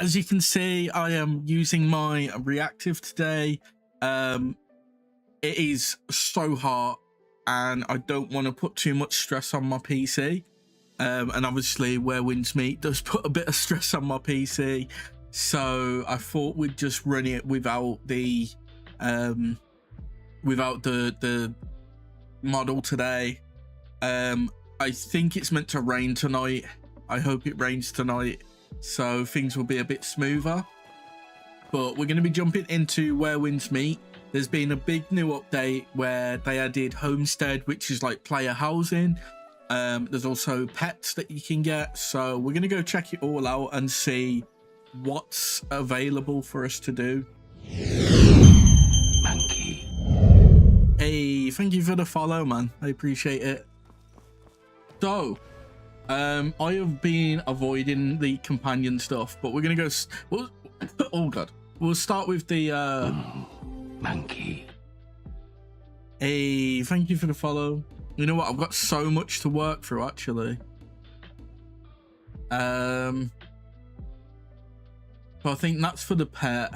as you can see, I am using my reactive today. It is so hot and I don't want to put too much stress on my PC. And obviously Where Winds Meet does put a bit of stress on my PC. So I thought we'd just run it without the model today. I think it's meant to rain tonight. I hope it rains tonight, so things will be a bit smoother. But we're going to be jumping into Where Winds Meet. There's been a big new update where they added homestead, which is like player housing. There's also pets that you can get, so we're going to go check it all out and see what's available for us to do. Monkey. Hey, thank you for the follow, man. I appreciate it. So I have been avoiding the companion stuff, but we're gonna go oh god, we'll start with the Monkey. Hey, thank you for the follow. You know what, I've got so much to work through actually. So I think that's for the pet.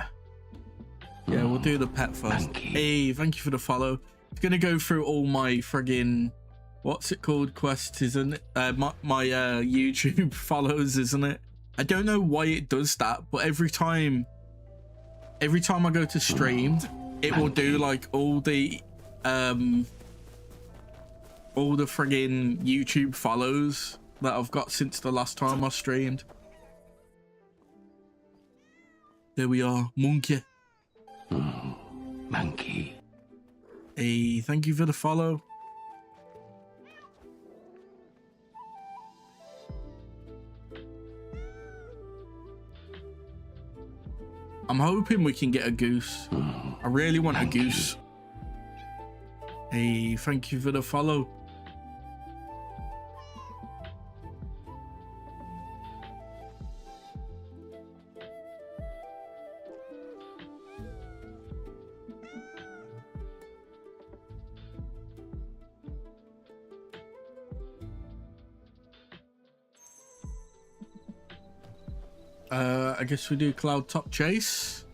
Yeah, we'll do the pet first. Monkey. Hey, thank you for the follow. It's gonna go through all my friggin' what's it called, quests, isn't it? My YouTube follows, isn't it? I don't know why it does that, but every time I go to stream, it will do like all the friggin' YouTube follows that I've got since the last time I streamed. There we are, monkey. Monkey. Hey, thank you for the follow. I'm hoping we can get a goose. I really want a goose. Hey, thank you for the follow. I guess we do cloud top chase.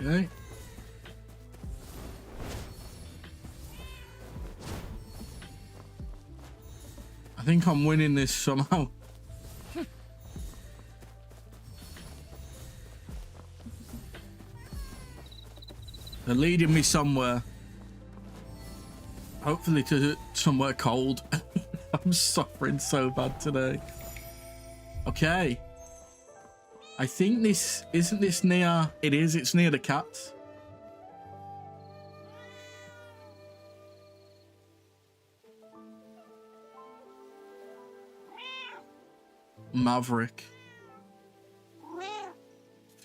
Okay. I think I'm winning this somehow. They're leading me somewhere. Hopefully to somewhere cold. I'm suffering so bad today. Okay. I think this isn't this near. It is. It's near the cats. Maverick.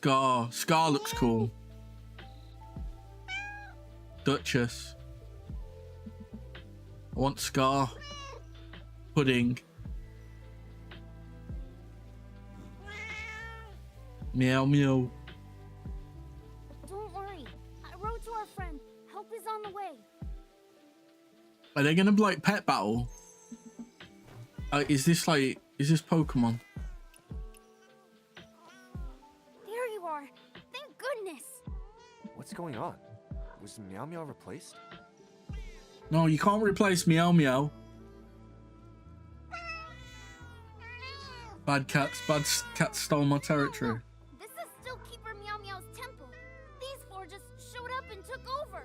Scar looks cool. Duchess. I want Scar. Pudding. Meow meow. Don't worry. I wrote to our friend. Help is on the way. Are they gonna be like pet battle? Is this Pokemon? There you are. Thank goodness. What's going on? Was Meow Meow replaced? No, you can't replace Meow Meow. Bad cats stole my territory. This is still Keeper Meow Meow's temple. These four just showed up and took over.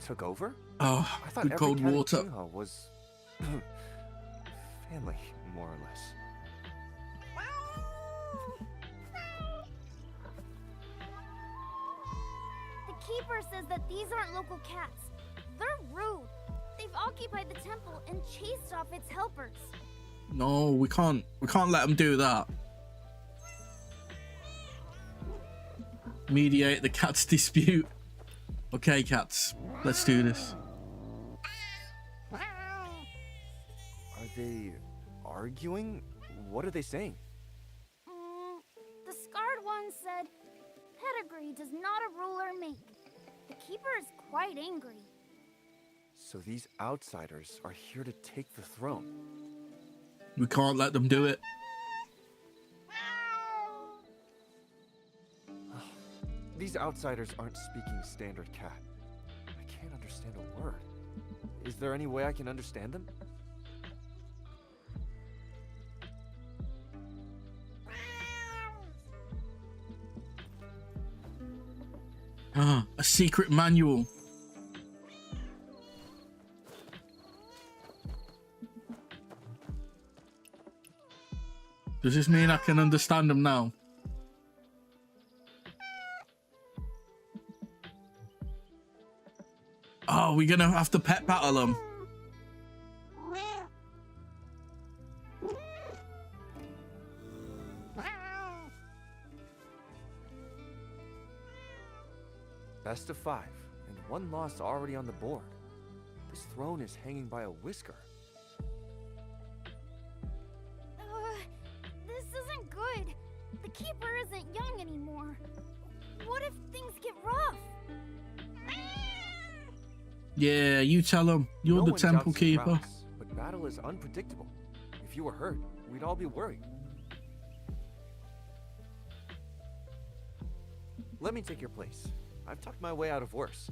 Took over? Oh, I thought good every cold cat in water. Dejawukong was family, more or less. The Keeper says that these aren't local cats. They're rude. They've occupied the temple and chased off its helpers. No, we can't let them do that. Mediate the cat's dispute. Okay, cats, let's do this. Are they arguing? What are they saying? The scarred one said, pedigree does not a ruler make. The keeper is quite angry. So these outsiders are here to take the throne. We can't let them do it. These outsiders aren't speaking standard cat. I can't understand a word. Is there any way I can understand them? Ah, a secret manual. Does this mean I can understand them now? Oh, we're gonna have to pet battle them. Best of 5, and 1 loss already on the board. This throne is hanging by a whisker. This isn't good. The keeper isn't young anymore. What if things get rough? Yeah, you tell them. You're No the one temple doubts his keeper. prowess, but battle is unpredictable. If you were hurt, we'd all be worried. Let me take your place. I've talked my way out of worse.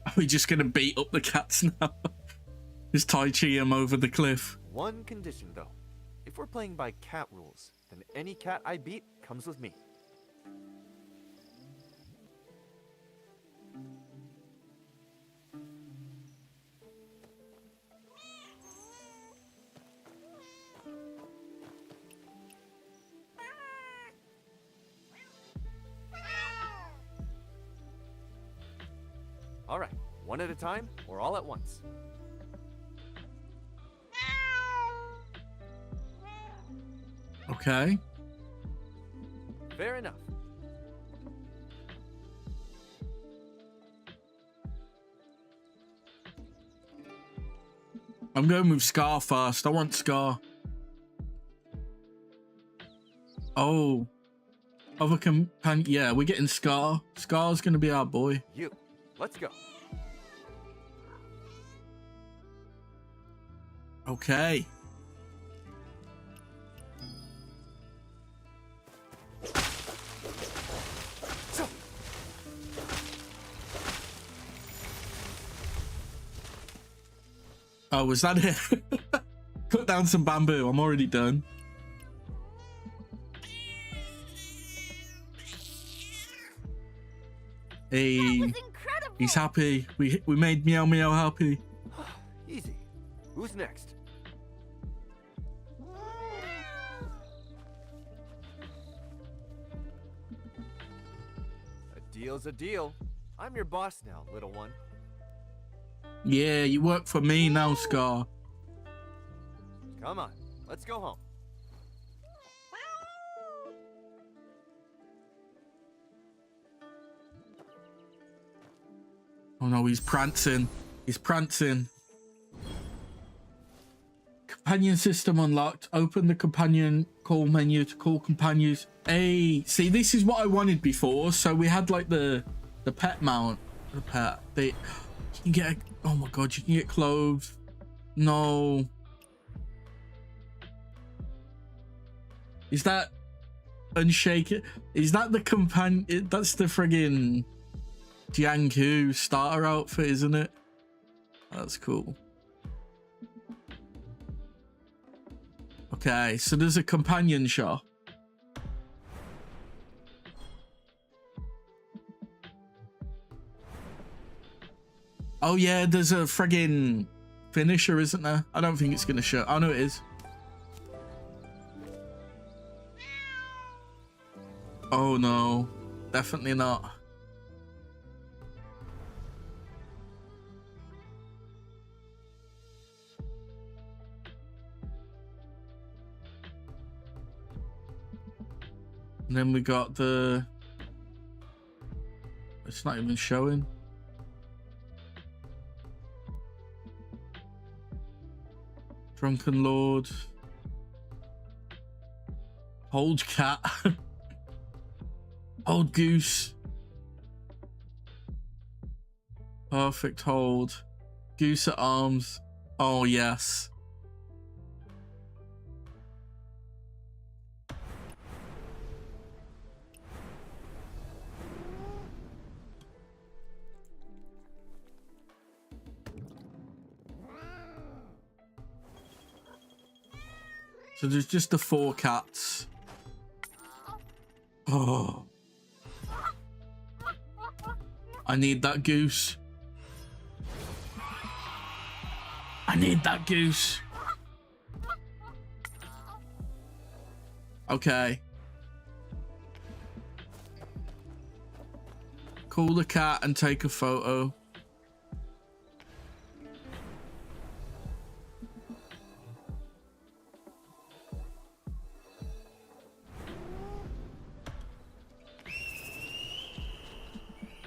Are we just gonna beat up the cats now? Just Tai Chi him over the cliff. One condition, though. If we're playing by cat rules, then any cat I beat comes with me. All right, one at a time or all at once. Okay. Fair enough. I'm going with Scar first. I want Scar. Oh. Other companion. Yeah, we're getting Scar. Scar's gonna be our boy. You, let's go. Okay. Oh, was that it? Cut down some bamboo. I'm already done. Hey, That was incredible. he's happy. We made Meow Meow happy. Easy. Who's next? A deal's a deal. I'm your boss now, little one. Yeah, you work for me now, Scar. Come on, let's go home. Oh no, he's prancing. He's prancing. Companion system unlocked. Open the companion call menu to call companions. Hey, see, this is what I wanted before. So we had like the pet mount. The pet. You can get. Oh my god, you can get clothes. No. Is that unshaken? Is that the companion? That's the friggin' Jianghu starter outfit, isn't it? That's cool. Okay, so there's a companion shop. Oh yeah, there's a friggin' finisher, isn't there? I don't think it's gonna show. Oh no, it is. Oh no, definitely not. And then we got the It's not even showing. Drunken Lord. Hold cat. Hold goose. Perfect hold. Goose at arms. Oh, yes. So there's just the 4 cats. Oh. I need that goose. I need that goose. Okay. Call the cat and take a photo.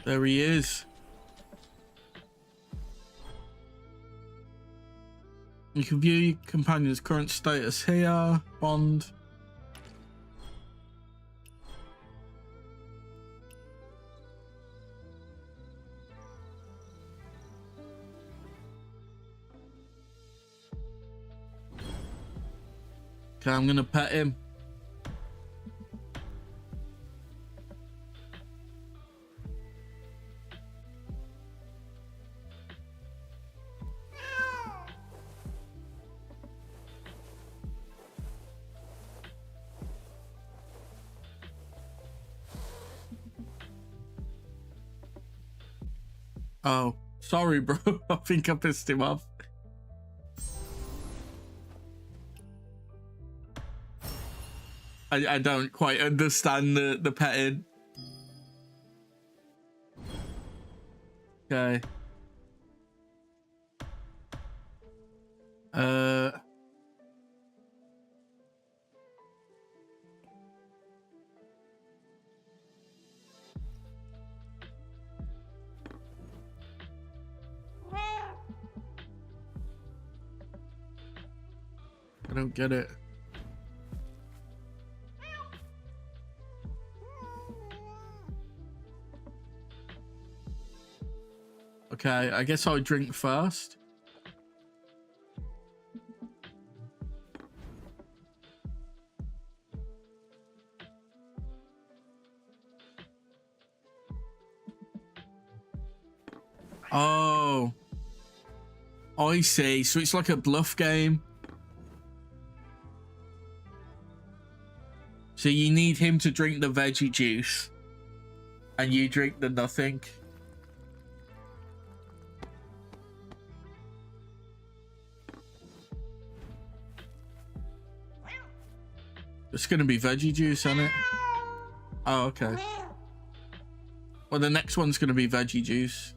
There he is. You can view your companion's current status here. Bond. Okay, I'm gonna pet him. Oh, sorry, bro. I think I pissed him off. I don't quite understand the petting. Okay. I don't get it. Okay, I guess I'll drink first. Oh. I see. So it's like a bluff game. So you need him to drink the veggie juice. And you drink the nothing. It's gonna be veggie juice, isn't it? Oh, okay. Well, the next one's gonna be veggie juice.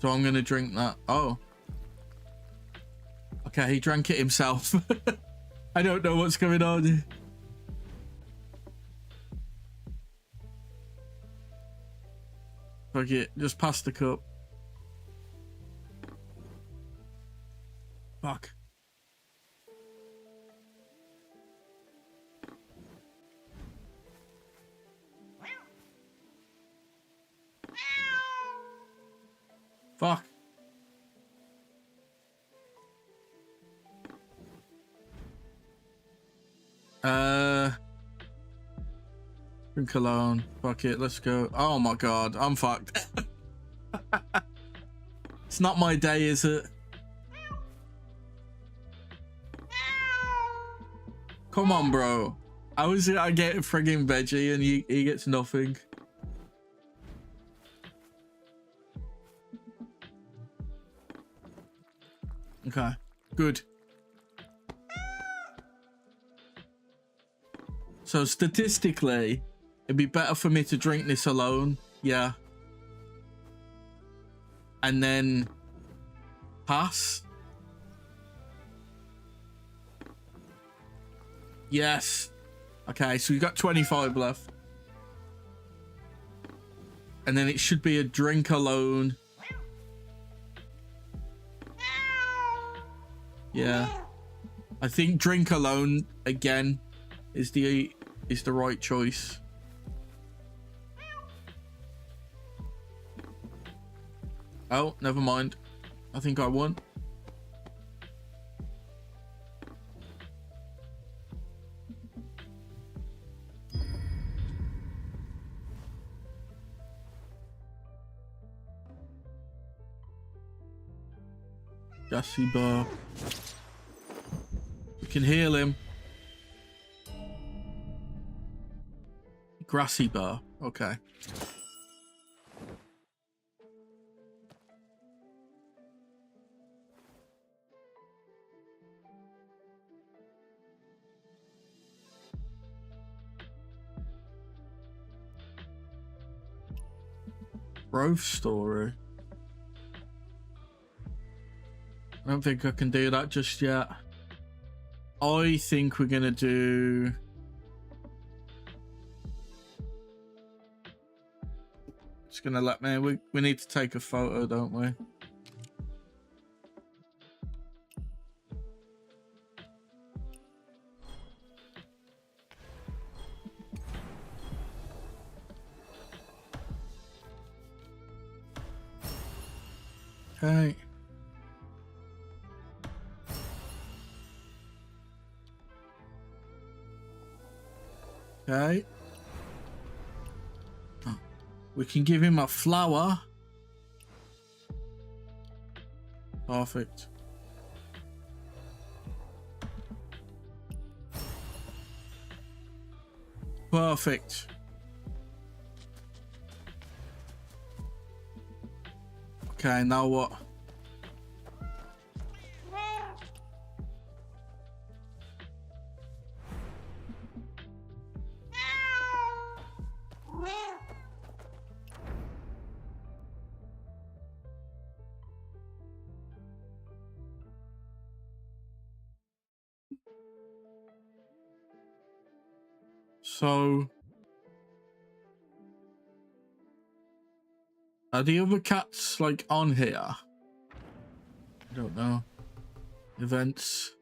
So I'm gonna drink that. Oh. Okay, he drank it himself. I don't know what's going on. Fuck it, just pass the cup. Fuck. Fuck. Drink alone. Fuck it, let's go. Oh my god, I'm fucked. It's not my day, is it? Come on, bro. How is it I get a frigging veggie and he gets nothing? Okay, good. So statistically, it'd be better for me to drink this alone. Yeah. And then pass. Yes. Okay, so we've got 25 left. And then it should be a drink alone. Yeah. I think drink alone again is the right choice. Oh, never mind. I think I won. Gassy bar. We can heal him. Grassy bar. Okay. Growth story. I don't think I can do that just yet. I think we're gonna do... It's gonna let me... We need to take a photo, don't we? Okay. Okay. We can give him a flower. Perfect. Perfect. Okay, now what? So, are the other cats like on here? I don't know. Events.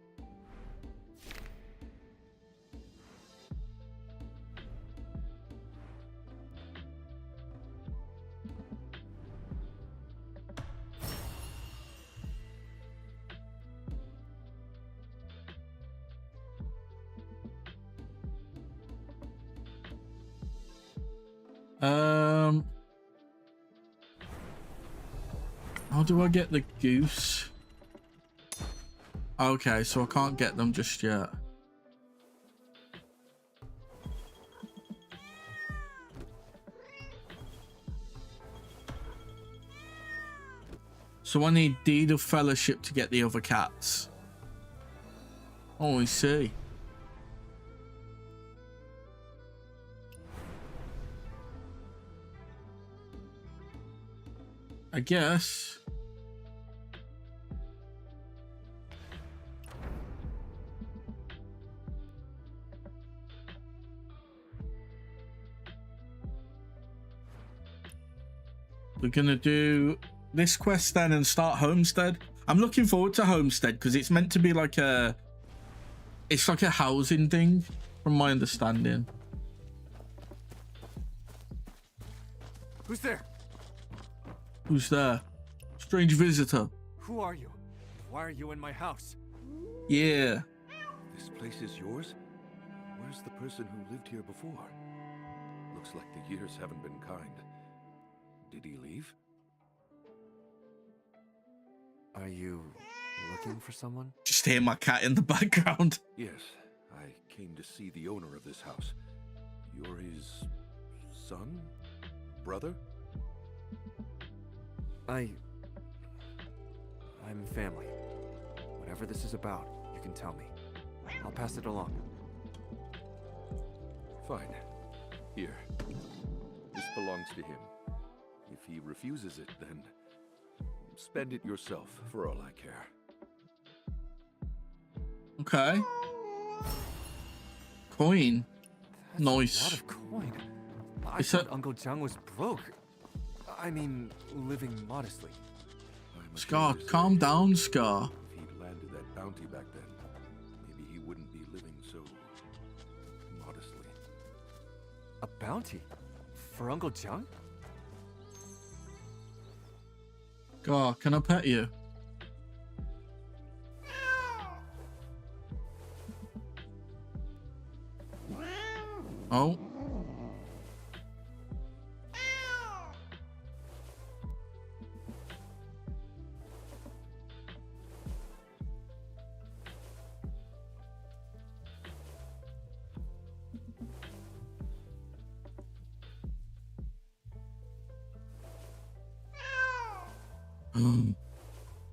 How do I get the goose? Okay, so I can't get them just yet. So I need deed of fellowship to get the other cats. Oh, I see. I guess. We're gonna do this quest then and start homestead. I'm looking forward to homestead because it's meant to be like a... It's like a housing thing, from my understanding. Who's there? Who's there? Strange visitor. Who are you? Why are you in my house? Yeah. This place is yours? Where's the person who lived here before? Looks like the years haven't been kind. Did he leave? Are you looking for someone? Just hear my cat in the background. Yes, I came to see the owner of this house. You're his son? Brother? I'm family. Whatever this is about, you can tell me. I'll pass it along. Fine. Here. This belongs to him. If he refuses it, then spend it yourself, for all I care. Okay. Coin. That's a Nice. lot of coin. I It's thought a- Uncle Jiang was broke. I mean, living modestly. I'm Scar, ashamed to calm say, down, Scar. if he'd landed that bounty back then, maybe he wouldn't be living so modestly. A bounty? For Uncle Jiang? Scar, can I pet you? Oh.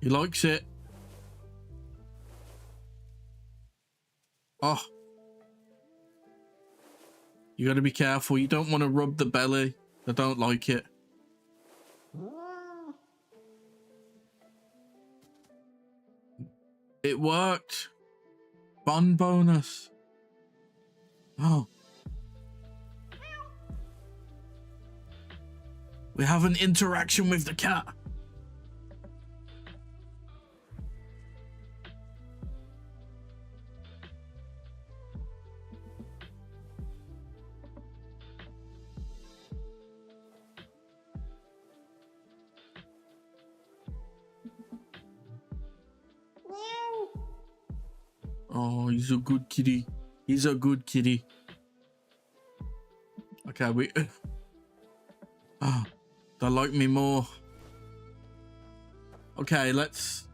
He likes it. Oh. You gotta be careful. You don't want to rub the belly. I don't like it. It worked. Fun bonus. Oh. We have an interaction with the cat. Oh, he's a good kitty. He's a good kitty. Okay, we... Ah, they like me more. Okay, let's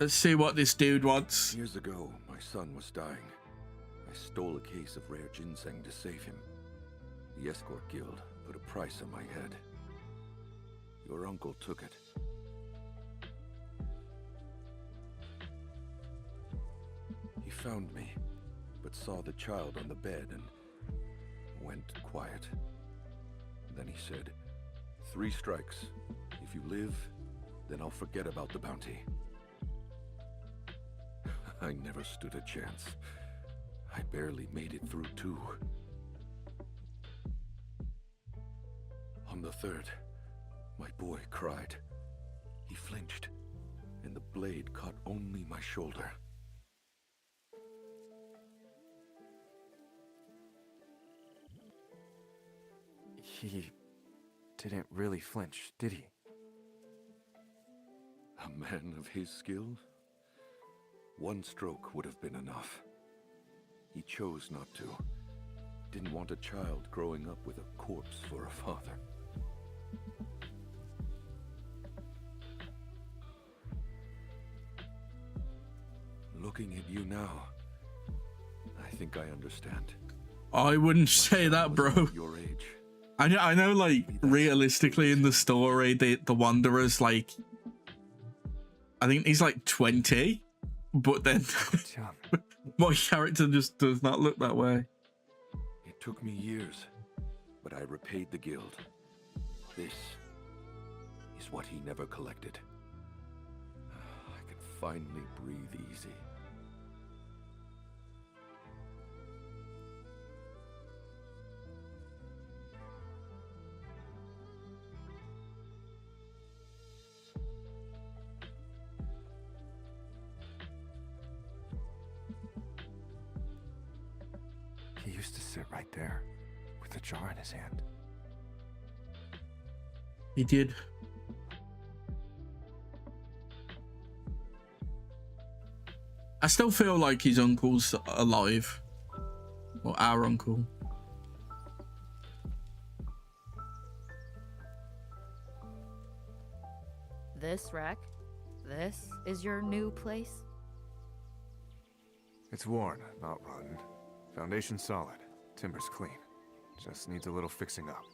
see what this dude wants. Years ago, my son was dying. I stole a case of rare ginseng to save him. The escort guild put a price on my head. Your uncle took it. He found me, but saw the child on the bed and went quiet. Then he said, 3 strikes. If you live, then I'll forget about the bounty. I never stood a chance. I barely made it through 2. On the 3rd, my boy cried. He flinched, and the blade caught only my shoulder. He didn't really flinch, did he? A man of his skill? 1 stroke would have been enough. He chose not to. Didn't want a child growing up with a corpse for a father. Looking at you now, I think I understand. I wouldn't say that, bro. Your age. I know, like, realistically in the story, the Wanderer's, like, I think he's, like, 20, but then Jiang. my character just does not look that way. It took me years, but I repaid the guild. This is what he never collected. I can finally breathe easy. He used to sit right there, with the jar in his hand. He did. I still feel like his uncle's alive. Or our uncle. This wreck? This is your new place? It's worn, not rotten. Foundation solid. Timber's clean. Just needs a little fixing up.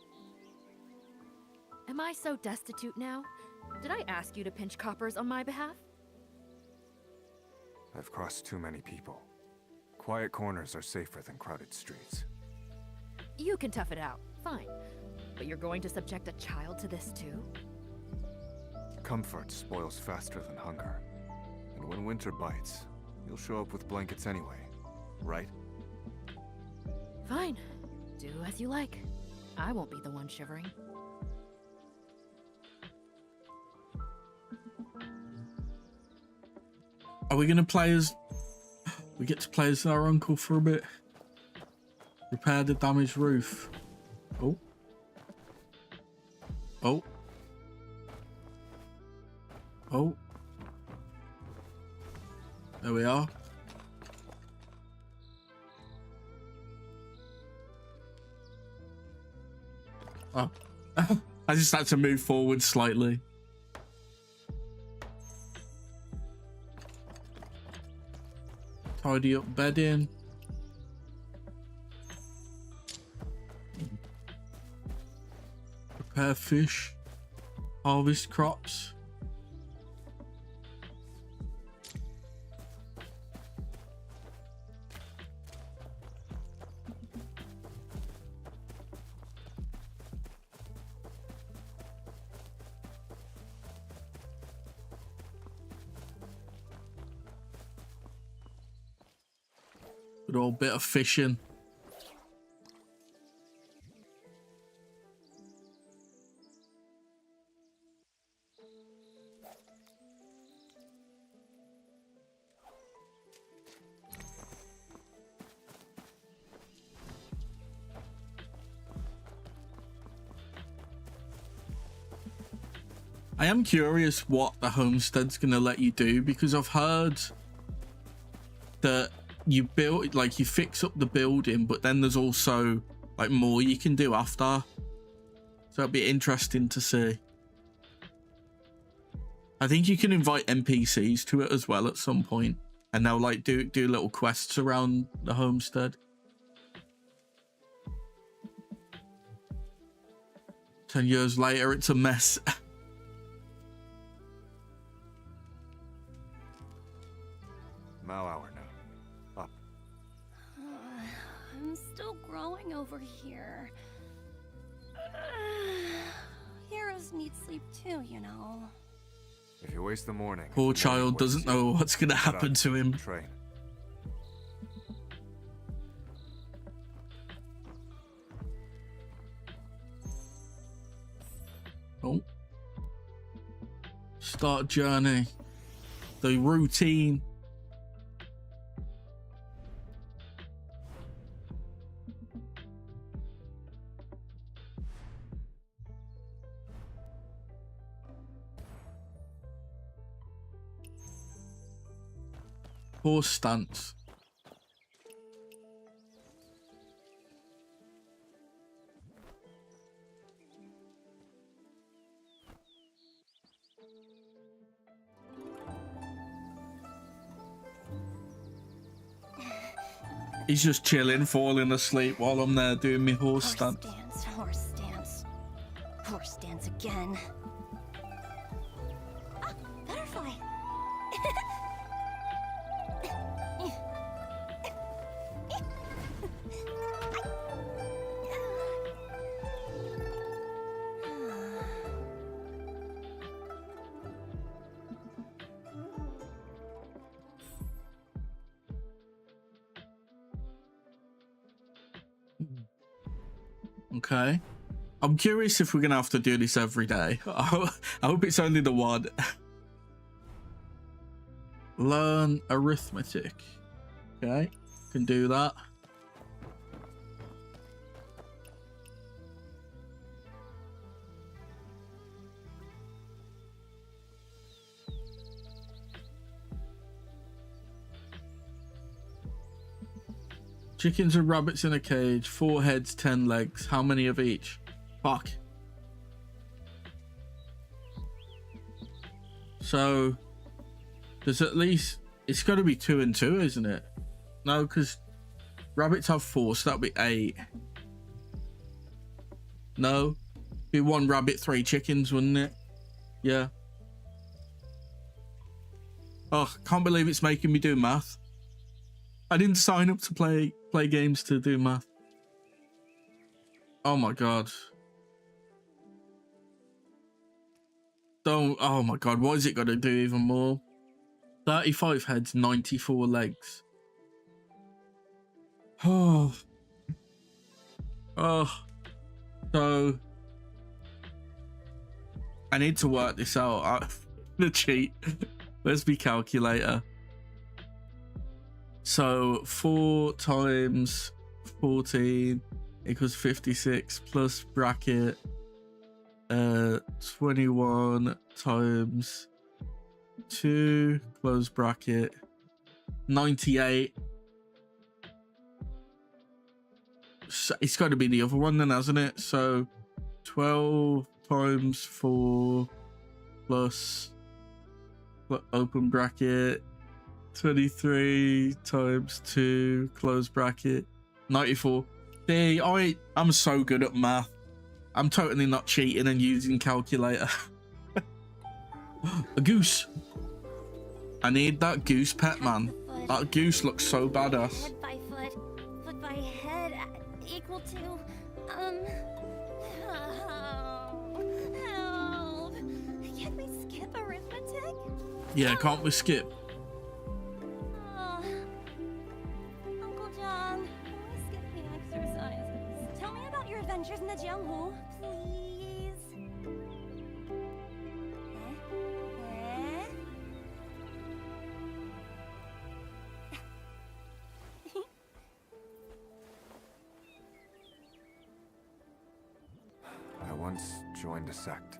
Am I so destitute now? Did I ask you to pinch coppers on my behalf? I've crossed too many people. Quiet corners are safer than crowded streets. You can tough it out, fine. But you're going to subject a child to this too? Comfort spoils faster than hunger. And when winter bites, you'll show up with blankets anyway, right? Fine. Do as you like. I won't be the one shivering. Are we gonna play as... We get to play as our uncle for a bit. Repair the damaged roof. Oh. Oh. Oh. There we are. Oh. I just had to move forward slightly. Tidy up bedding. Prepare fish. Harvest crops. Good old bit of fishing. I am curious what the homestead's gonna let you do, because I've heard that you build, like, you fix up the building, but then there's also like more you can do after, so it'll be interesting to see. I think you can invite NPCs to it as well at some point, and they'll like do little quests around the homestead. 10 years later, it's a mess. Mal hour now. Up. I'm still growing over here. Heroes need sleep too, you know. If you waste the morning... Poor child doesn't know what's gonna happen to him. Train. Oh. Start journey. The routine. Horse stance. He's just chilling, falling asleep while I'm there doing my horse stance. Horse stance. Horse stance again. Ah, butterfly. Okay. I'm curious if we're gonna have to do this every day. I hope it's only the one. Learn arithmetic. Okay, can do that. Chickens and rabbits in a cage, 4 heads, 10 legs. How many of each? Fuck. So there's at least, it's got to be 2 and 2, isn't it? No, because rabbits have 4, so that'll be 8. No, be 1 rabbit, 3 chickens, wouldn't it? Yeah. Oh, can't believe it's making me do math. I didn't sign up to play games to do math. Oh my god. Don't, oh my god, what is it got to do even more? 35 heads, 94 legs. Oh. Oh, so I need to work this out. The cheat. Where's my calculator? So 4 times 14 equals 56 plus bracket 21 times 2 close bracket 98. So it's got to be the other one then, hasn't it? So 12 times 4 plus open bracket 23 times 2 close bracket 94. See, I'm so good at math. I'm totally not cheating and using calculator. A goose. I need that goose pet, man. That goose looks so badass. Head by foot, foot by head, equal to, help. Can we skip arithmetic? Yeah, can't we skip? Uncle John, can we skip the exercises? Tell me about your adventures in the jungle, please. I once joined a sect,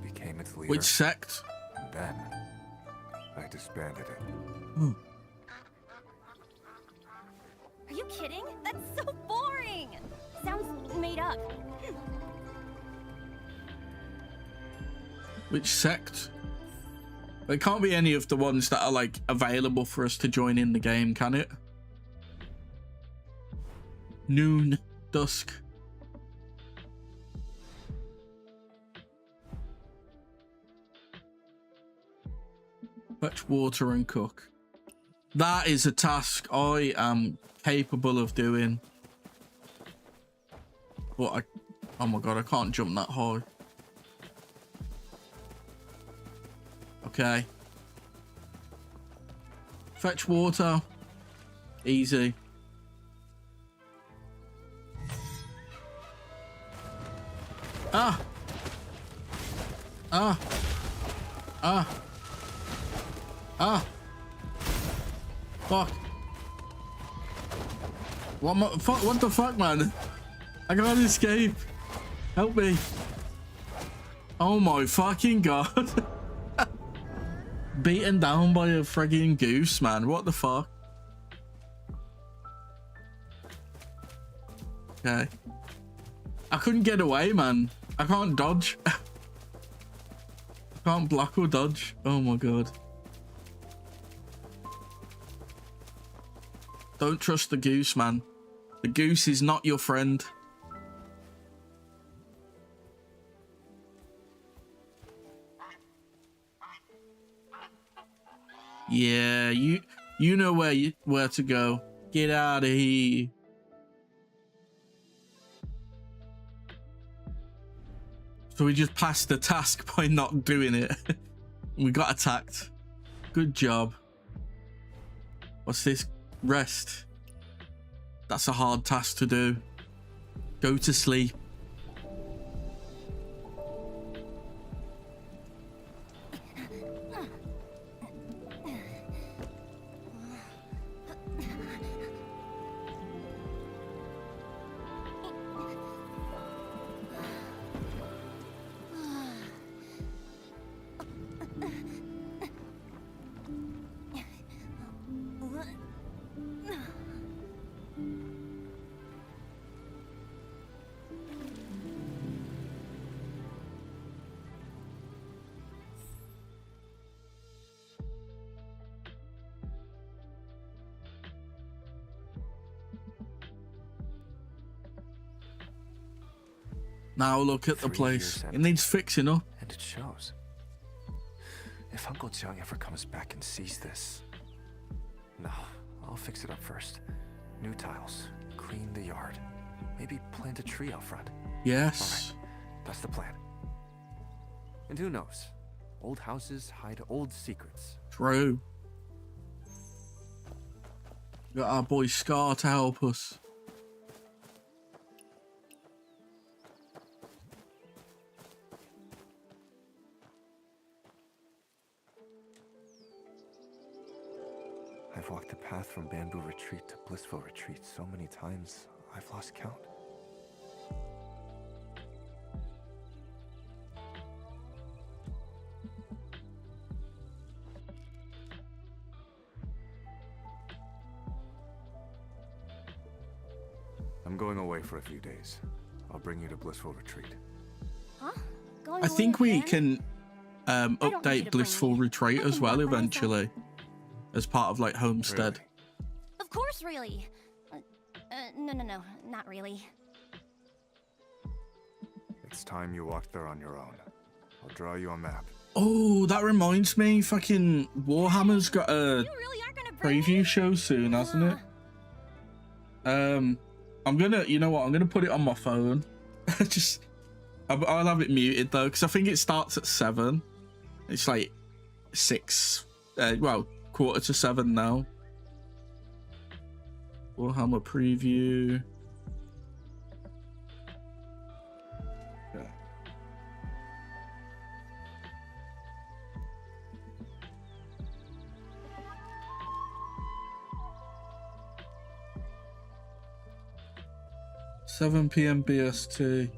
became its leader. Which sect? And then I disbanded it. Are you kidding? That's so boring! Sounds made up. Which sect? It can't be any of the ones that are like available for us to join in the game, can it? Noon, dusk. Fetch water and cook. That is a task I am capable of doing. But oh my god, I can't jump that high. Okay. Fetch water. Easy. Ah. Ah. Ah. Ah. Fuck. What the fuck, man? I can't escape. Help me. Oh my fucking god. Beaten down by a frigging goose, man. What the fuck? Okay. I couldn't get away, man. I can't dodge. I can't block or dodge. Oh my god. Don't trust the goose, man. The goose is not your friend. Yeah, you know where to go. Get out of here. So we just passed the task by not doing it. We got attacked. Good job. What's this? Rest. That's a hard task to do. Go to sleep. Now look at the 3 place. years It needs fixing up. And it shows. If Uncle Jiang ever comes back and sees this... No, I'll fix it up first. New tiles, clean the yard, maybe plant a tree out front. Yes. All right, that's the plan. And who knows? Old houses hide old secrets. True. Got our boy Scar to help us. I've walked the path from Bamboo Retreat to Blissful Retreat so many times, I've lost count. I'm going away for a few days. I'll bring you to Blissful Retreat. Huh? Going I away think we again? can need you to update bring Blissful me. Retreat I as can well walk by myself. eventually, as part of like Homestead. Really? Of course, really. No, not really. It's time you walked there on your own. I'll draw you a map. Oh, that reminds me, fucking Warhammer's got a You really aren't gonna bring preview me? show soon, hasn't it? I'm gonna, you know what? I'm gonna put it on my phone. I'll have it muted though, because I think it starts at 7. It's like 6, well, 6:45 now. Warhammer preview. Okay. $7 p.m. BST.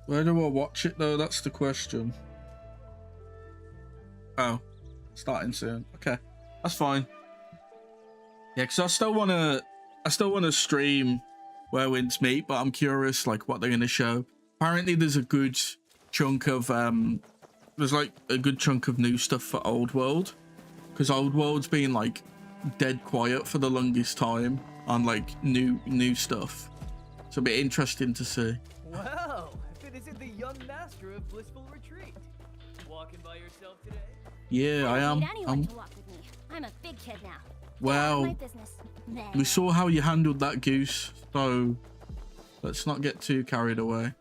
Where do I watch it though? That's the question. Oh, starting soon. Okay, that's fine. Yeah, because I still wanna stream Where Winds Meet, but I'm curious like what they're gonna show. Apparently, there's a good chunk of there's like a good chunk of new stuff for Old World, because Old World's been like dead quiet for the longest time on like new stuff. So it'll be interesting to see. Wow, if it isn't the young master of Blissful Retreat. Walking by yourself today? Yeah, I am. Need anyone to walk with me. I'm a big kid now. Well, My business. we saw how you handled that goose, so let's not get too carried away.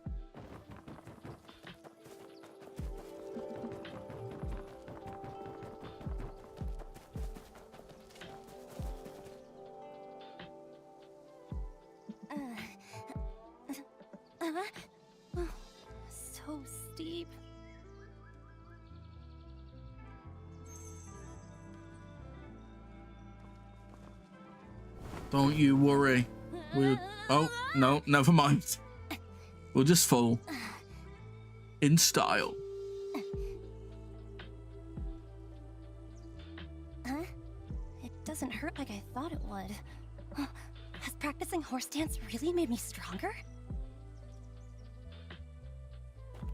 So steep. Don't you worry. Oh, no, never mind. We'll just fall. In style. Huh? It doesn't hurt like I thought it would. Has practicing horse dance really made me stronger?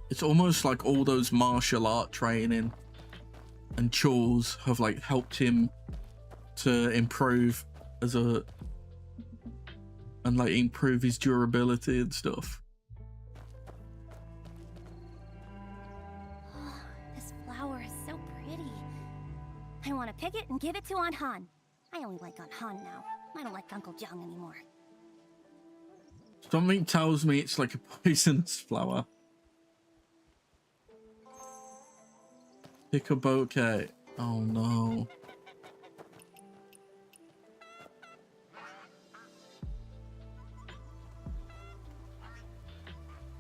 It's almost like all those martial art training and chores have like helped him to improve as a, and like improve his durability and stuff. This flower is so pretty. I want to pick it and give it to Aunt Han. I only like Aunt Han now. I don't like Uncle Jung anymore. Something tells me it's like a poisonous flower. Pick a bouquet. Oh no.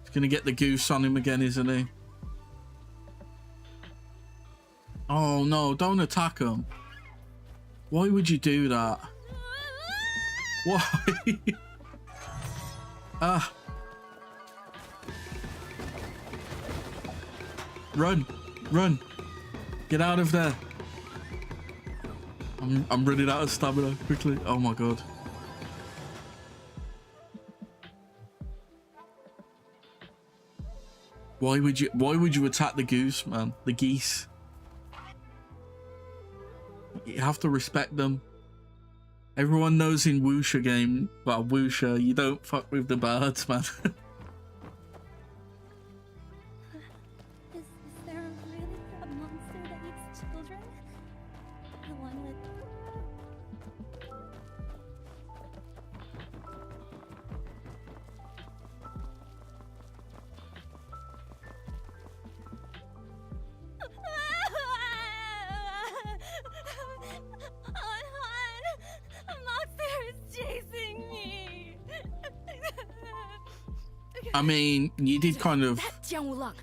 He's gonna get the goose on him again, isn't he? Oh no, don't attack him. Why would you do that? Why? Ah. Run. Run. Get out of there. I'm running out of stamina quickly. Oh my god. Why would you attack the goose, man? The geese. You have to respect them. Everyone knows in Wuxia game, well, Wuxia, you don't fuck with the birds, man. Is there really a monster that eats children? The one with... A monster is chasing me! I mean, you did kind of... That Jiang Wulong,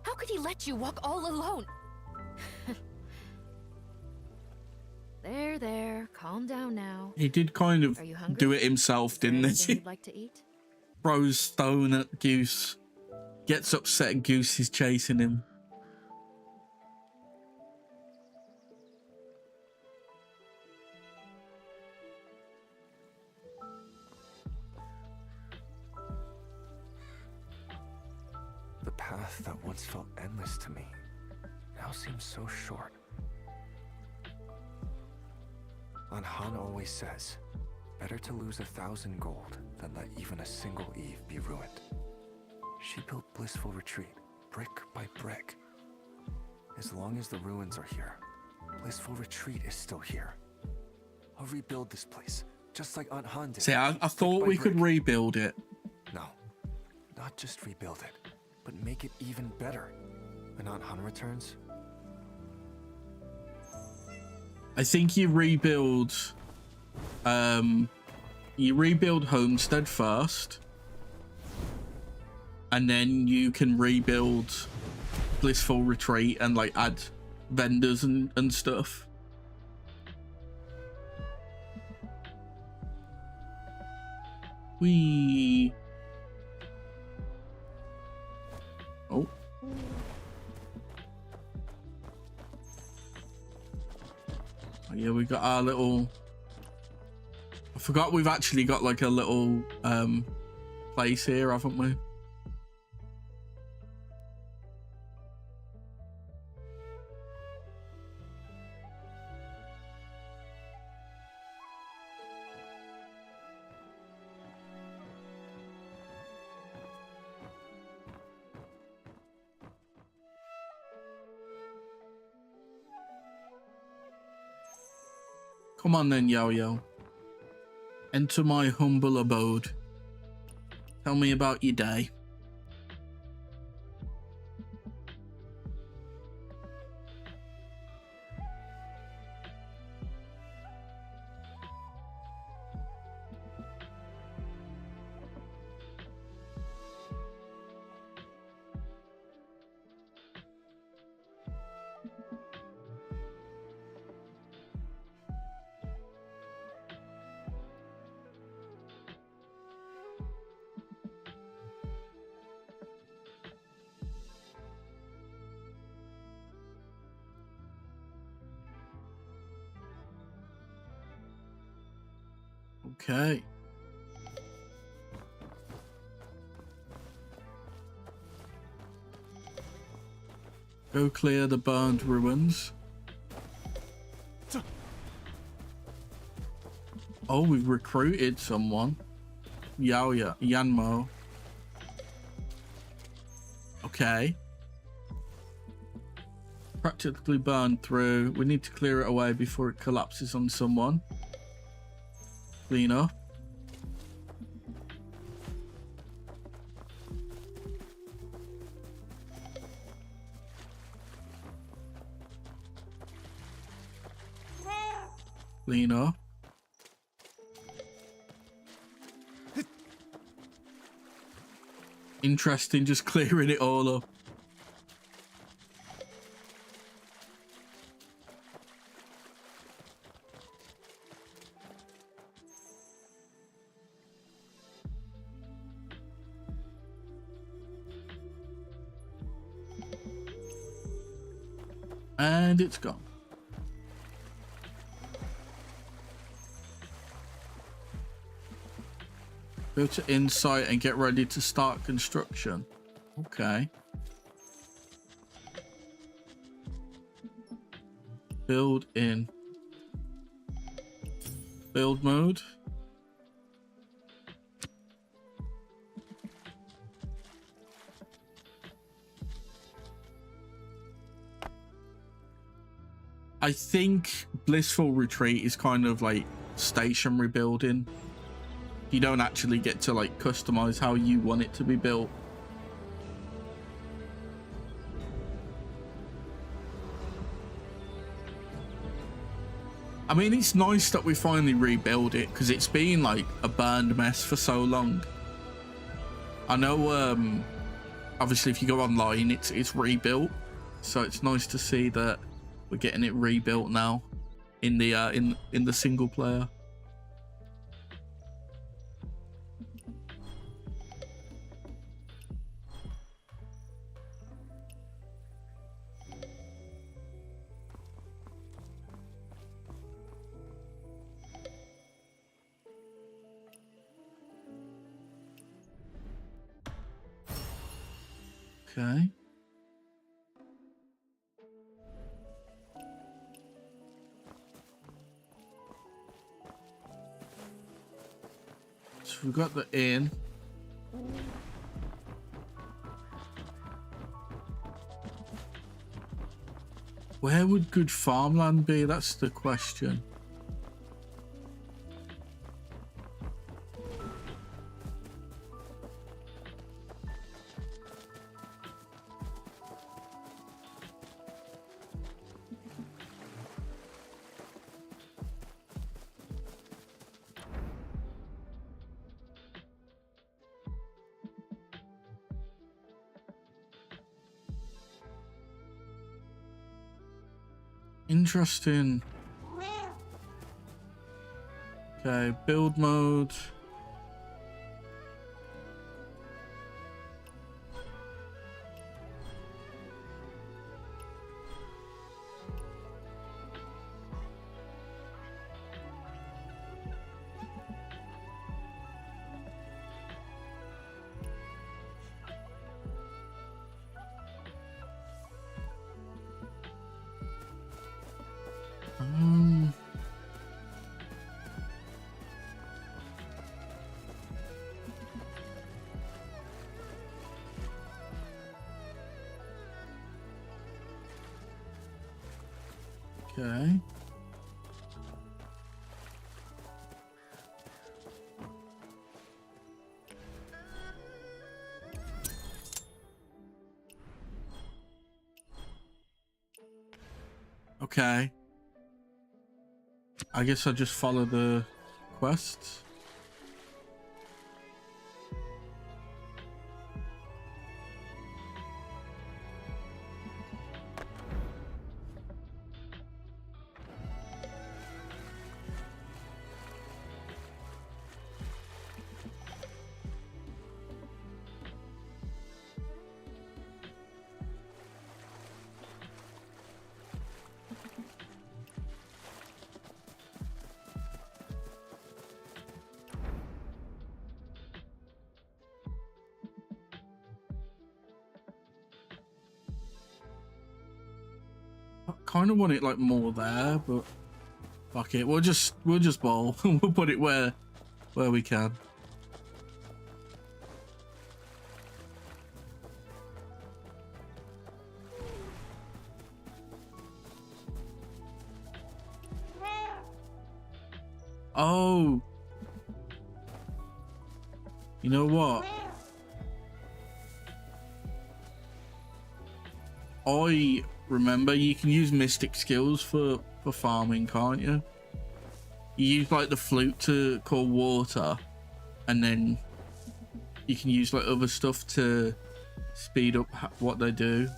how could he let you walk all alone? There. Calm down now. He did kind of Are you hungry? do it himself, Is there didn't anything he? you'd like to eat? Throws stone at Goose. Gets upset Goose is chasing him. The path that once felt endless to me now seems so short. Aunt Han always says, better to lose 1,000 gold than let even a single Eve be ruined. She built Blissful Retreat, brick by brick. As long as the ruins are here, Blissful Retreat is still here. I'll rebuild this place, just like Aunt Han did. See, I thought by we could brick. rebuild it. No, not just rebuild it, but make it even better. When Aunt Han returns, I think you rebuild Homestead first, and then you can rebuild Blissful Retreat and like add vendors and stuff. Oh. Yeah, we got our little... I forgot we've actually got like a little place here, haven't we? Come on then, Yo-Yo. Enter my humble abode. Tell me about your day. Okay. Go clear the burned ruins. Oh, we've recruited someone. Yanmo. Okay. Practically burned through. We need to clear it away before it collapses on someone. Clean up. Clean up. Interesting, just clearing it all up. And it's gone. Go to Insight and get ready to start construction. Okay. Build in. Build mode. I think Blissful Retreat is kind of like stationary building. You don't actually get to like customize how you want it to be built. I mean, it's nice that we finally rebuild it because it's been like a burned mess for so long. I know obviously if you go online it's rebuilt, so it's nice to see that we're getting it rebuilt now in the in the single player. Okay. So we've got the inn. Where would good farmland be? That's the question. Interesting. Okay, build mode. Okay. Okay. I guess I'll just follow the quests. I kind of want it like more there, but fuck it. We'll just bowl. We'll put it where we can. Oh. You know what? I remember you can use mystic skills for farming, can't you? You use like the flute to call water, and then you can use like other stuff to speed up what they do.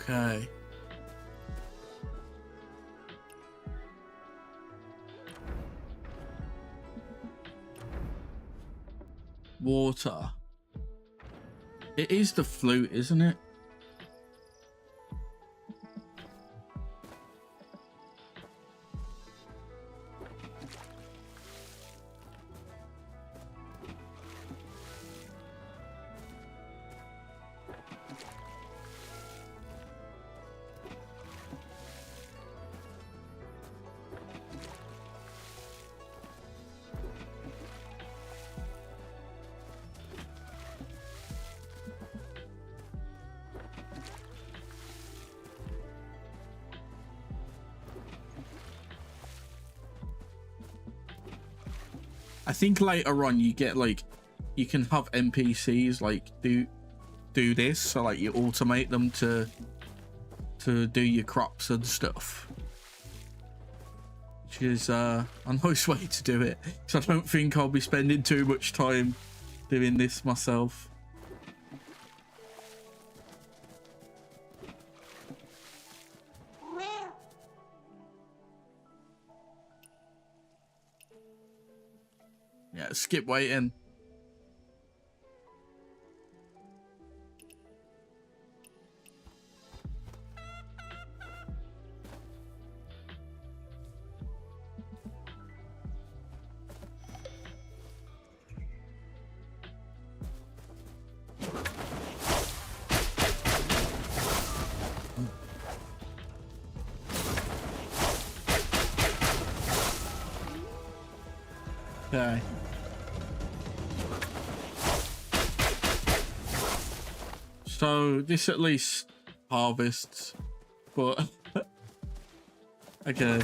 Okay. Water. It is the flute, isn't it? I think later on you get like, you can have NPCs like do this, so like you automate them to do your crops and stuff, which is a nice way to do it, because I don't think I'll be spending too much time doing this myself. Yeah, skip waiting. Okay. So this at least harvests, but okay.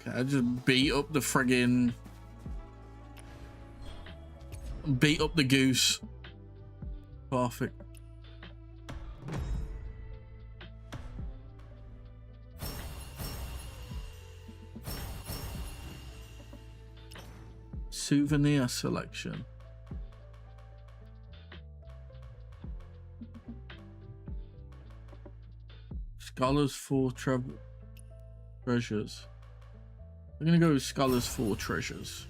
Okay, I just beat up the friggin' goose. Perfect. Souvenir selection. Scholars for treasures. I'm gonna go with Scholars for treasures.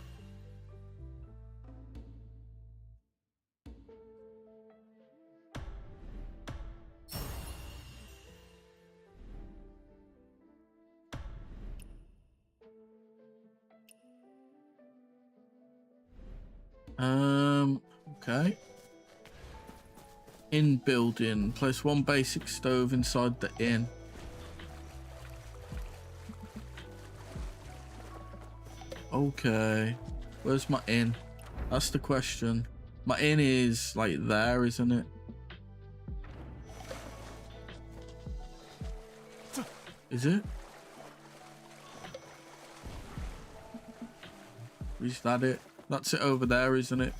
Okay. Inn building. Place one basic stove inside the inn. Okay. Where's my inn? That's the question. My inn is like there, isn't it? Is it? Is that it? That's it over there, isn't it?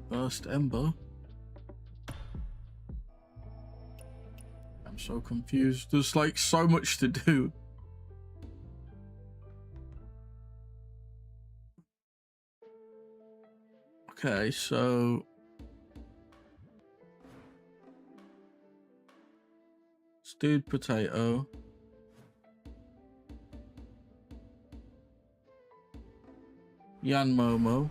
First ember. I'm so confused. There's like so much to do. Okay, so stewed potato. Yan Momo.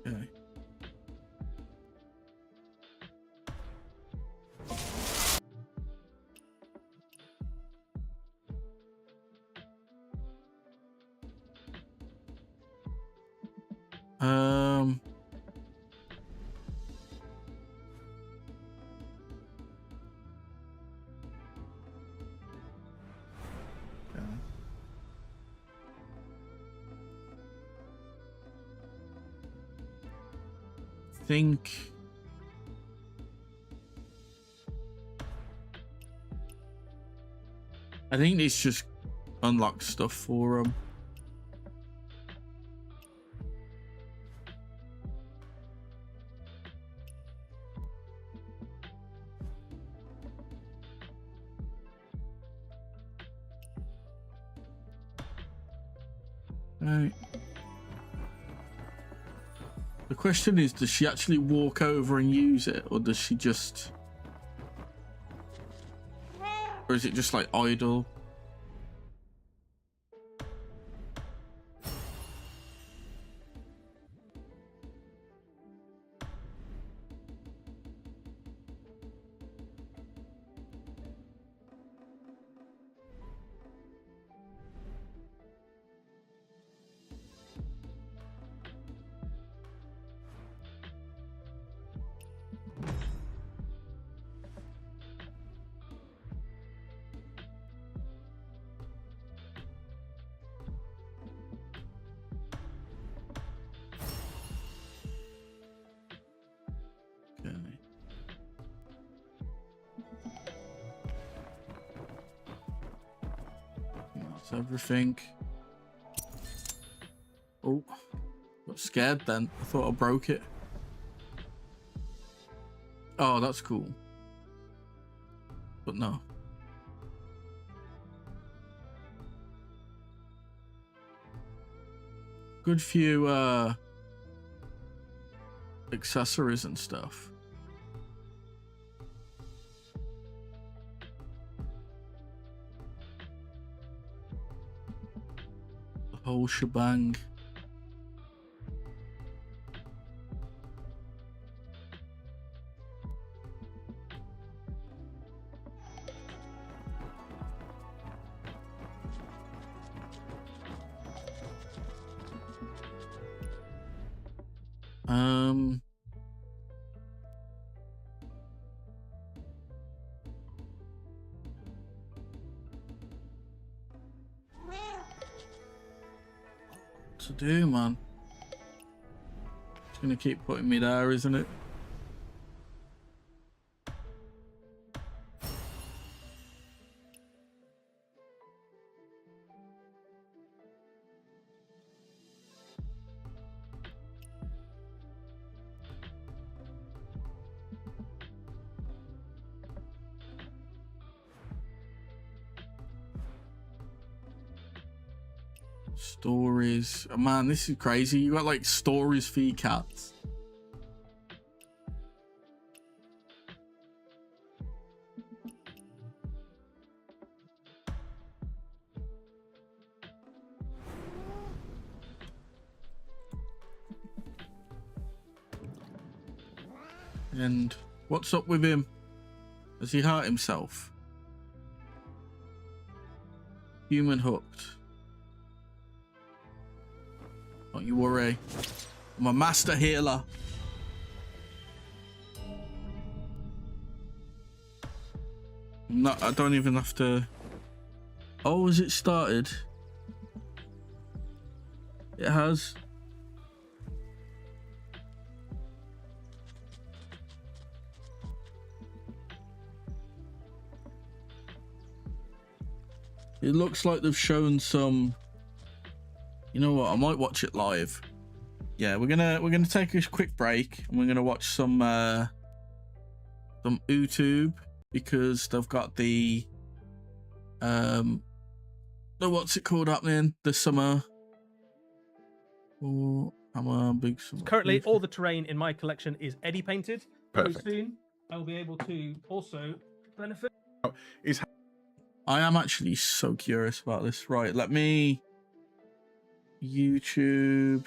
Okay. Um. Okay. Think I think this just unlocks stuff for them. Right. The question is, does she actually walk over and use it, or does she just... Or is it just like idle? That's everything. Oh, got scared then. I thought I broke it. Oh, that's cool. But no. Good few accessories and stuff. The whole shebang. To do, man. It's gonna keep putting me there, isn't it? Stories. Oh, man, this is crazy. You got like stories for your cats. And what's up with him? Has he hurt himself? Human hooked. Don't you worry. I'm a master healer. No, I don't even have to. Oh, has it started? It has. It looks like they've shown some. You know what? I might watch it live. Yeah, we're gonna take a quick break and we're gonna watch some YouTube because they've got the what's it called happening? The summer. Oh, I'm a big summer. Currently, all the terrain in my collection is Eddie painted. Perfect. Very soon, I'll be able to also benefit. I am actually so curious about this. Right, let me. YouTube,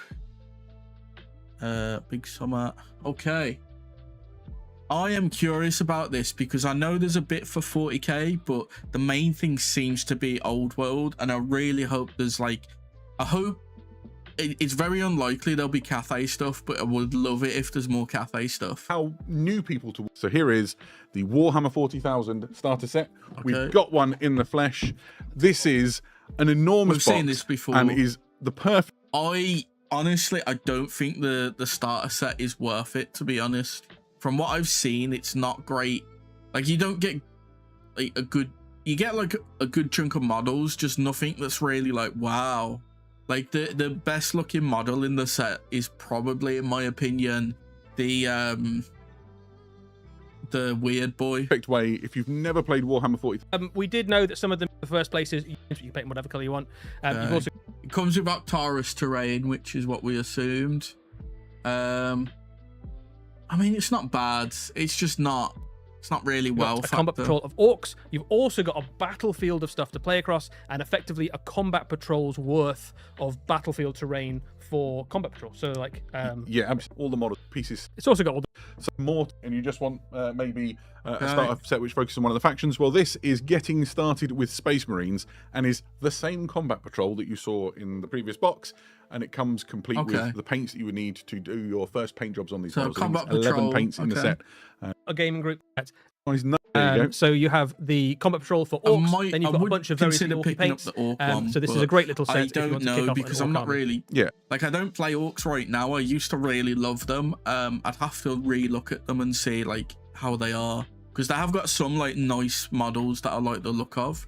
big summer. Okay, I am curious about this because I know there's a bit for 40k, but the main thing seems to be old world, and I really hope there's like, I hope it's very unlikely there'll be Cathay stuff, but I would love it if there's more Cathay stuff. How new people to. So here is the Warhammer 40,000 starter set. Okay. We've got one in the flesh. This is an enormous We've box seen this before, and is the perfect. I honestly, I don't think the starter set is worth it, to be honest. From what I've seen, it's not great. Like, you don't get like a good you get like a good chunk of models, just nothing that's really like wow. Like the best looking model in the set is probably, in my opinion, the weird boy. Perfect way if you've never played Warhammer 40. We did know that some of them, the first places, you can paint whatever color you want. You've also It comes with Arcturus terrain, which is what we assumed. I mean, it's not bad. It's just not. It's not really well. a combat patrol of orcs. You've also got a battlefield of stuff to play across, and effectively a combat patrol's worth of battlefield terrain for combat patrol. So like, Yeah, absolutely. All the model pieces. it's also got all the So more, and you just want maybe a starter set which focuses on one of the factions. Well, this is getting started with Space Marines and is the same combat patrol that you saw in the previous box, and it comes complete with the paints that you would need to do your first paint jobs on these models. combat 11 patrol, paints in the set. a gaming group. There you go. So you have the combat patrol for orcs. Then you've got a bunch of very consider orky picking paints. up the orc one, So this is but a great little set. I if you don't want to kick know off an because orc I'm not army. really. Yeah. Like I don't play orcs right now. I used to really love them. I'd have to re-look at them and see like how they are, because they have got some like nice models that I like the look of.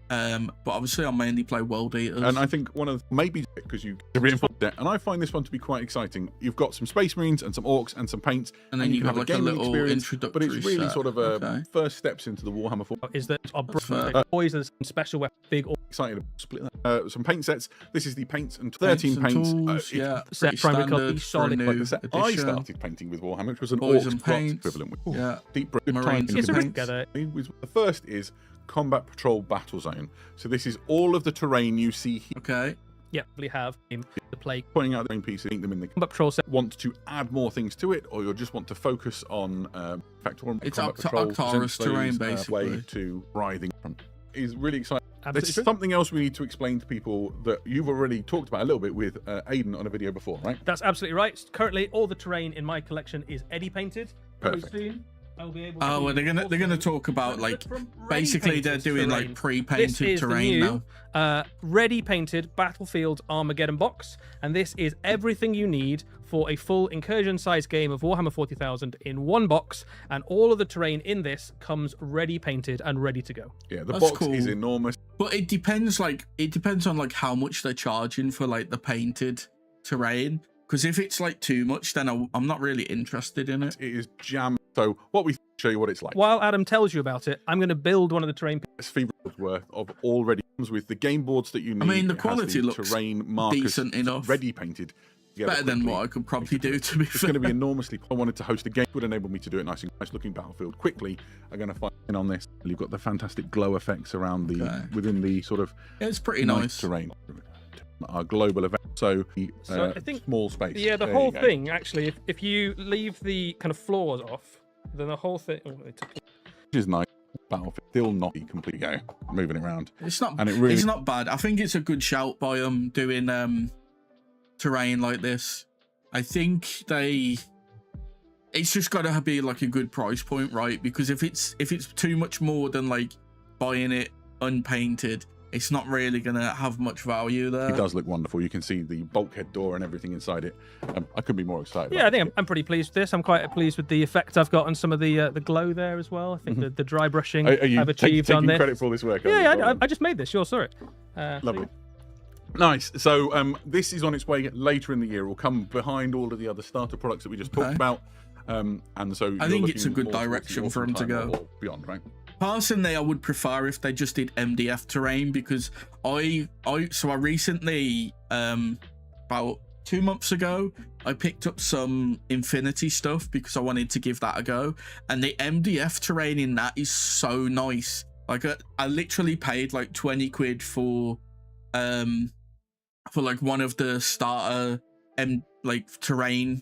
But obviously I mainly play World Eaters. And I think one of maybe because you reinforce that, and I find this one to be quite exciting. You've got some Space Marines and some orcs and some paints, and then you can have like a gaming little introductory but it's really set. sort of a first steps into the Warhammer 40. Is that our fair. boys and some special weapons, big orc Excited to split that. Some paint sets. This is the paints and 13 and paints. tools, yeah, set pretty primary colour, standard for a solid new Like the set I edition. started painting with Warhammer, which was an Boys Orcs and Plot paints. equivalent. Yeah. Deep Marines time and It's paints. together. The first is Combat Patrol Battle Zone. So this is all of the terrain you see here. Okay. Yeah, we have the play Pointing out the main pieces, paint them in the combat patrol set. want to add more things to it, or you'll just want to focus on factor It's combat patrol Arcturus presents terrain, those, basically. way to writhing front is really exciting. Absolutely There's true. something else we need to explain to people that you've already talked about a little bit with Aiden on a video before, right? That's absolutely right. Currently, all the terrain in my collection is Eddie painted. Very Perfect. soon, I'll be able Oh, to well, they're gonna also talk about benefit like from basically they're ready-painted doing terrain. like pre-painted This is terrain the now. new, ready painted Battlefield Armageddon box, and this is everything you need for a full incursion-sized game of Warhammer 40,000 in one box, and all of the terrain in this comes ready painted and ready to go. Yeah, the That's box cool. is enormous. But it depends on like how much they're charging for like the painted terrain. Because if it's like too much, then I'm not really interested in it. It is jammed. So what we show you what it's like. While Adam tells you about it, I'm going to build one of the terrain. It's $3 worth of already comes with the game boards that you need. I mean, the It has quality looks terrain markers decent enough. ready painted. Better than what I could probably do, to be It's fair. going to be enormously. I wanted to host a game, would enable me to do it nice looking battlefield quickly. I'm going to find in on this. You've got the fantastic glow effects around the within the sort of It's pretty nice. terrain. Our global event, so the So I think- small space. Yeah, the There whole you go. thing, actually, if you leave the kind of floors off, then the whole thing. Oh, it took- Which is nice. Battlefield still not completely moving around. It's not. And it really- It's not bad. I think it's a good shout by them doing terrain like this. I think it's just got to be like a good price point, right? Because if it's too much more than like buying it unpainted, it's not really gonna have much value there. It does look wonderful. You can see the bulkhead door and everything inside it. I couldn't be more excited. Yeah, I think I'm pretty pleased with this. I'm quite pleased with the effect I've got on some of the glow there as well. I think the dry brushing Are you I've achieved taking on this. credit for all this work? Yeah, I just made this. You saw it. Lovely. Nice. So this is on its way later in the year. It will come behind all of the other starter products that we just talked about. And so I you're think it's a looking good more towards the direction for autumn them to time go. or beyond, right? Personally, I would prefer if they just did MDF terrain, because I recently about 2 months ago I picked up some Infinity stuff because I wanted to give that a go, and the MDF terrain in that is so nice. Like I literally paid like 20 quid for like one of the starter terrain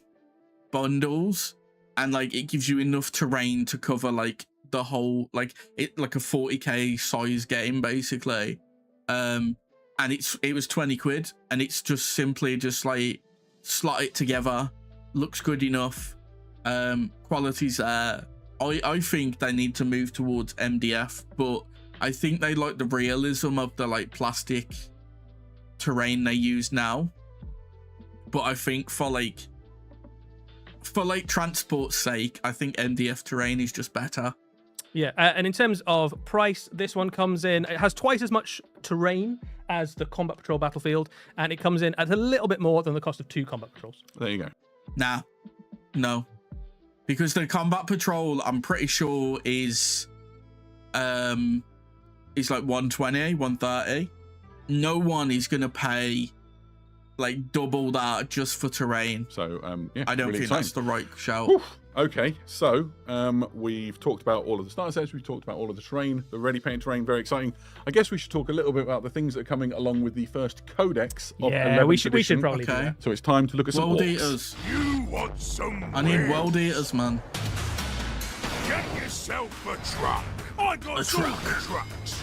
bundles, and like it gives you enough terrain to cover like the whole like a 40k size game basically, and it was 20 quid, and it's just simply just like slot it together, looks good enough, quality's there. I think they need to move towards MDF, but I think they like the realism of the like plastic terrain they use now. But I think for transport's sake, I think MDF terrain is just better. Yeah, and in terms of price, this one comes in, it has twice as much terrain as the Combat Patrol Battlefield, and it comes in at a little bit more than the cost of 2 Combat Patrols. There you go. Nah, no. Because the Combat Patrol, I'm pretty sure, is like 120, 130. No one is going to pay like double that just for terrain. So, yeah. I don't really think exciting. that's the right shout. Whew. Okay, so we've talked about all of the starter sets, we've talked about all of the terrain, the ready painted terrain, very exciting. I guess we should talk a little bit about the things that are coming along with the first codex of 11th we should edition. probably do that. So it's time to look at some World orcs. Eaters. You want some I need weird? World Eaters, man. Get yourself a truck. I got A some truck. trucks.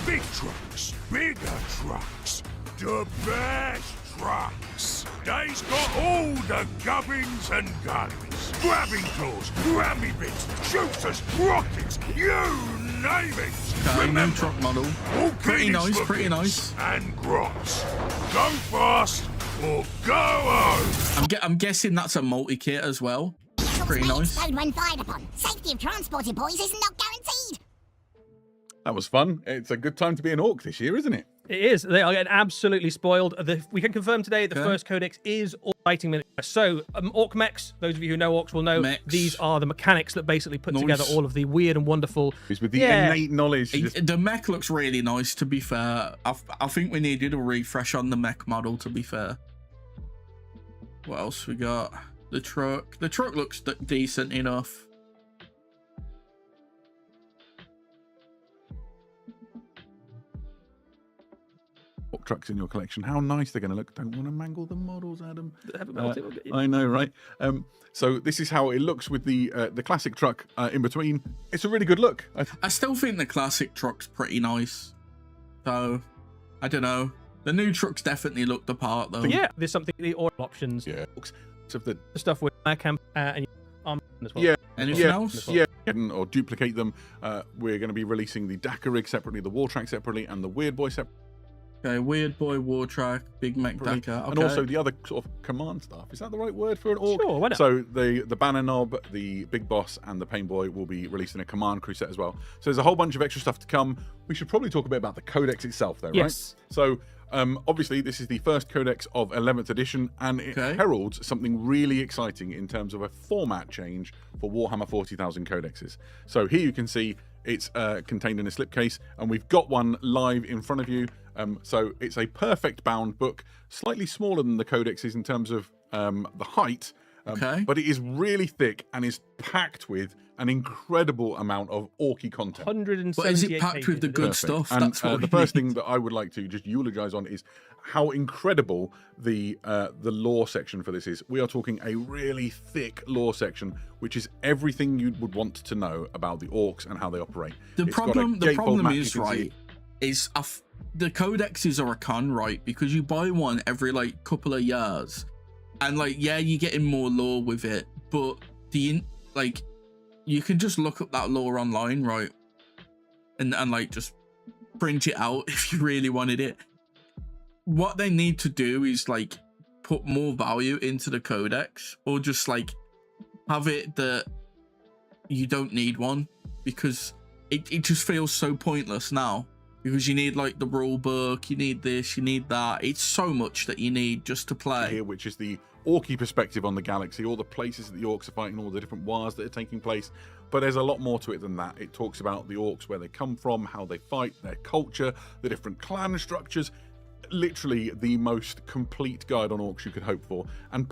Big trucks, bigger trucks, the best trucks. They's got all the gubbins and guns. Grabbing claws, rammy bits, shooters, rockets, you name it. Okay, new truck model. all Pretty Guinness nice, pretty buckets nice. And grots. Go fast or go home. I'm guessing that's a multi-kit as well. Pretty nice. Explode when fired upon. Safety of transported boys is not guaranteed. That was fun. It's a good time to be an orc this year, isn't it? It is. They are getting absolutely spoiled. We can confirm today the Okay. first codex is all fighting miniatures. So, orc mechs, those of you who know orcs will know, Mechs. these are the mechanics that basically put Nice. together all of the weird and wonderful. It's with the Yeah. innate knowledge. to just- The mech looks really nice, to be fair. I think we needed a refresh on the mech model, to be fair. What else we got? The truck. The truck looks decent enough. Orc trucks in your collection. How nice they're going to look. Don't want to mangle the models, Adam. Have it melted, we'll get you. I know, right? So this is how it looks with the classic truck in between. It's a really good look. I still think the classic truck's pretty nice. So, I don't know. The new trucks definitely look the part, though. Yeah, there's something, the orc options, Yeah. Of the the stuff with camp and arm as well. Yeah. Anything Yeah. else? Yeah, or duplicate them. We're going to be releasing the Dakar rig separately, the War Track separately, and the Weird Boy separately. Okay, Weird Boy, War Track, Big Mech Dakar. Okay. And also the other sort of command staff. Is that the right word for an orc? Sure, why not? So the Banner Knob, the Big Boss, and the Pain Boy will be released in a command crew set as well. So there's a whole bunch of extra stuff to come. We should probably talk a bit about the codex itself, though, Yes. right? So obviously this is the first codex of 11th edition, and it heralds something really exciting in terms of a format change for Warhammer 40,000 codexes. So here you can see it's contained in a slipcase, and we've got one live in front of you. So it's a perfect bound book, slightly smaller than the codexes in terms of the height, but it is really thick and is packed with an incredible amount of orky content. 178 But is it packed with the good Perfect. stuff? And That's what the we first need. thing that I would like to just eulogize on is how incredible the lore section for this is. We are talking a really thick lore section, which is everything you would want to know about the orcs and how they operate. The It's got a problem gatefold map is, you can see. right, is the codexes are a con, right? Because you buy one every like couple of years, and like, yeah, you're getting more lore with it, but you can just look up that lore online, right? And like just print it out if you really wanted it. What they need to do is like put more value into the codex, or just like have it that you don't need one, because it just feels so pointless now, because you need like the rule book, you need this, you need that. It's so much that you need just to play here, which is the orky perspective on the galaxy, all the places that the orcs are fighting, all the different wars that are taking place. But there's a lot more to it than that. It talks about the orcs, where they come from, how they fight, their culture, the different clan structures. Literally the most complete guide on orcs you could hope for. And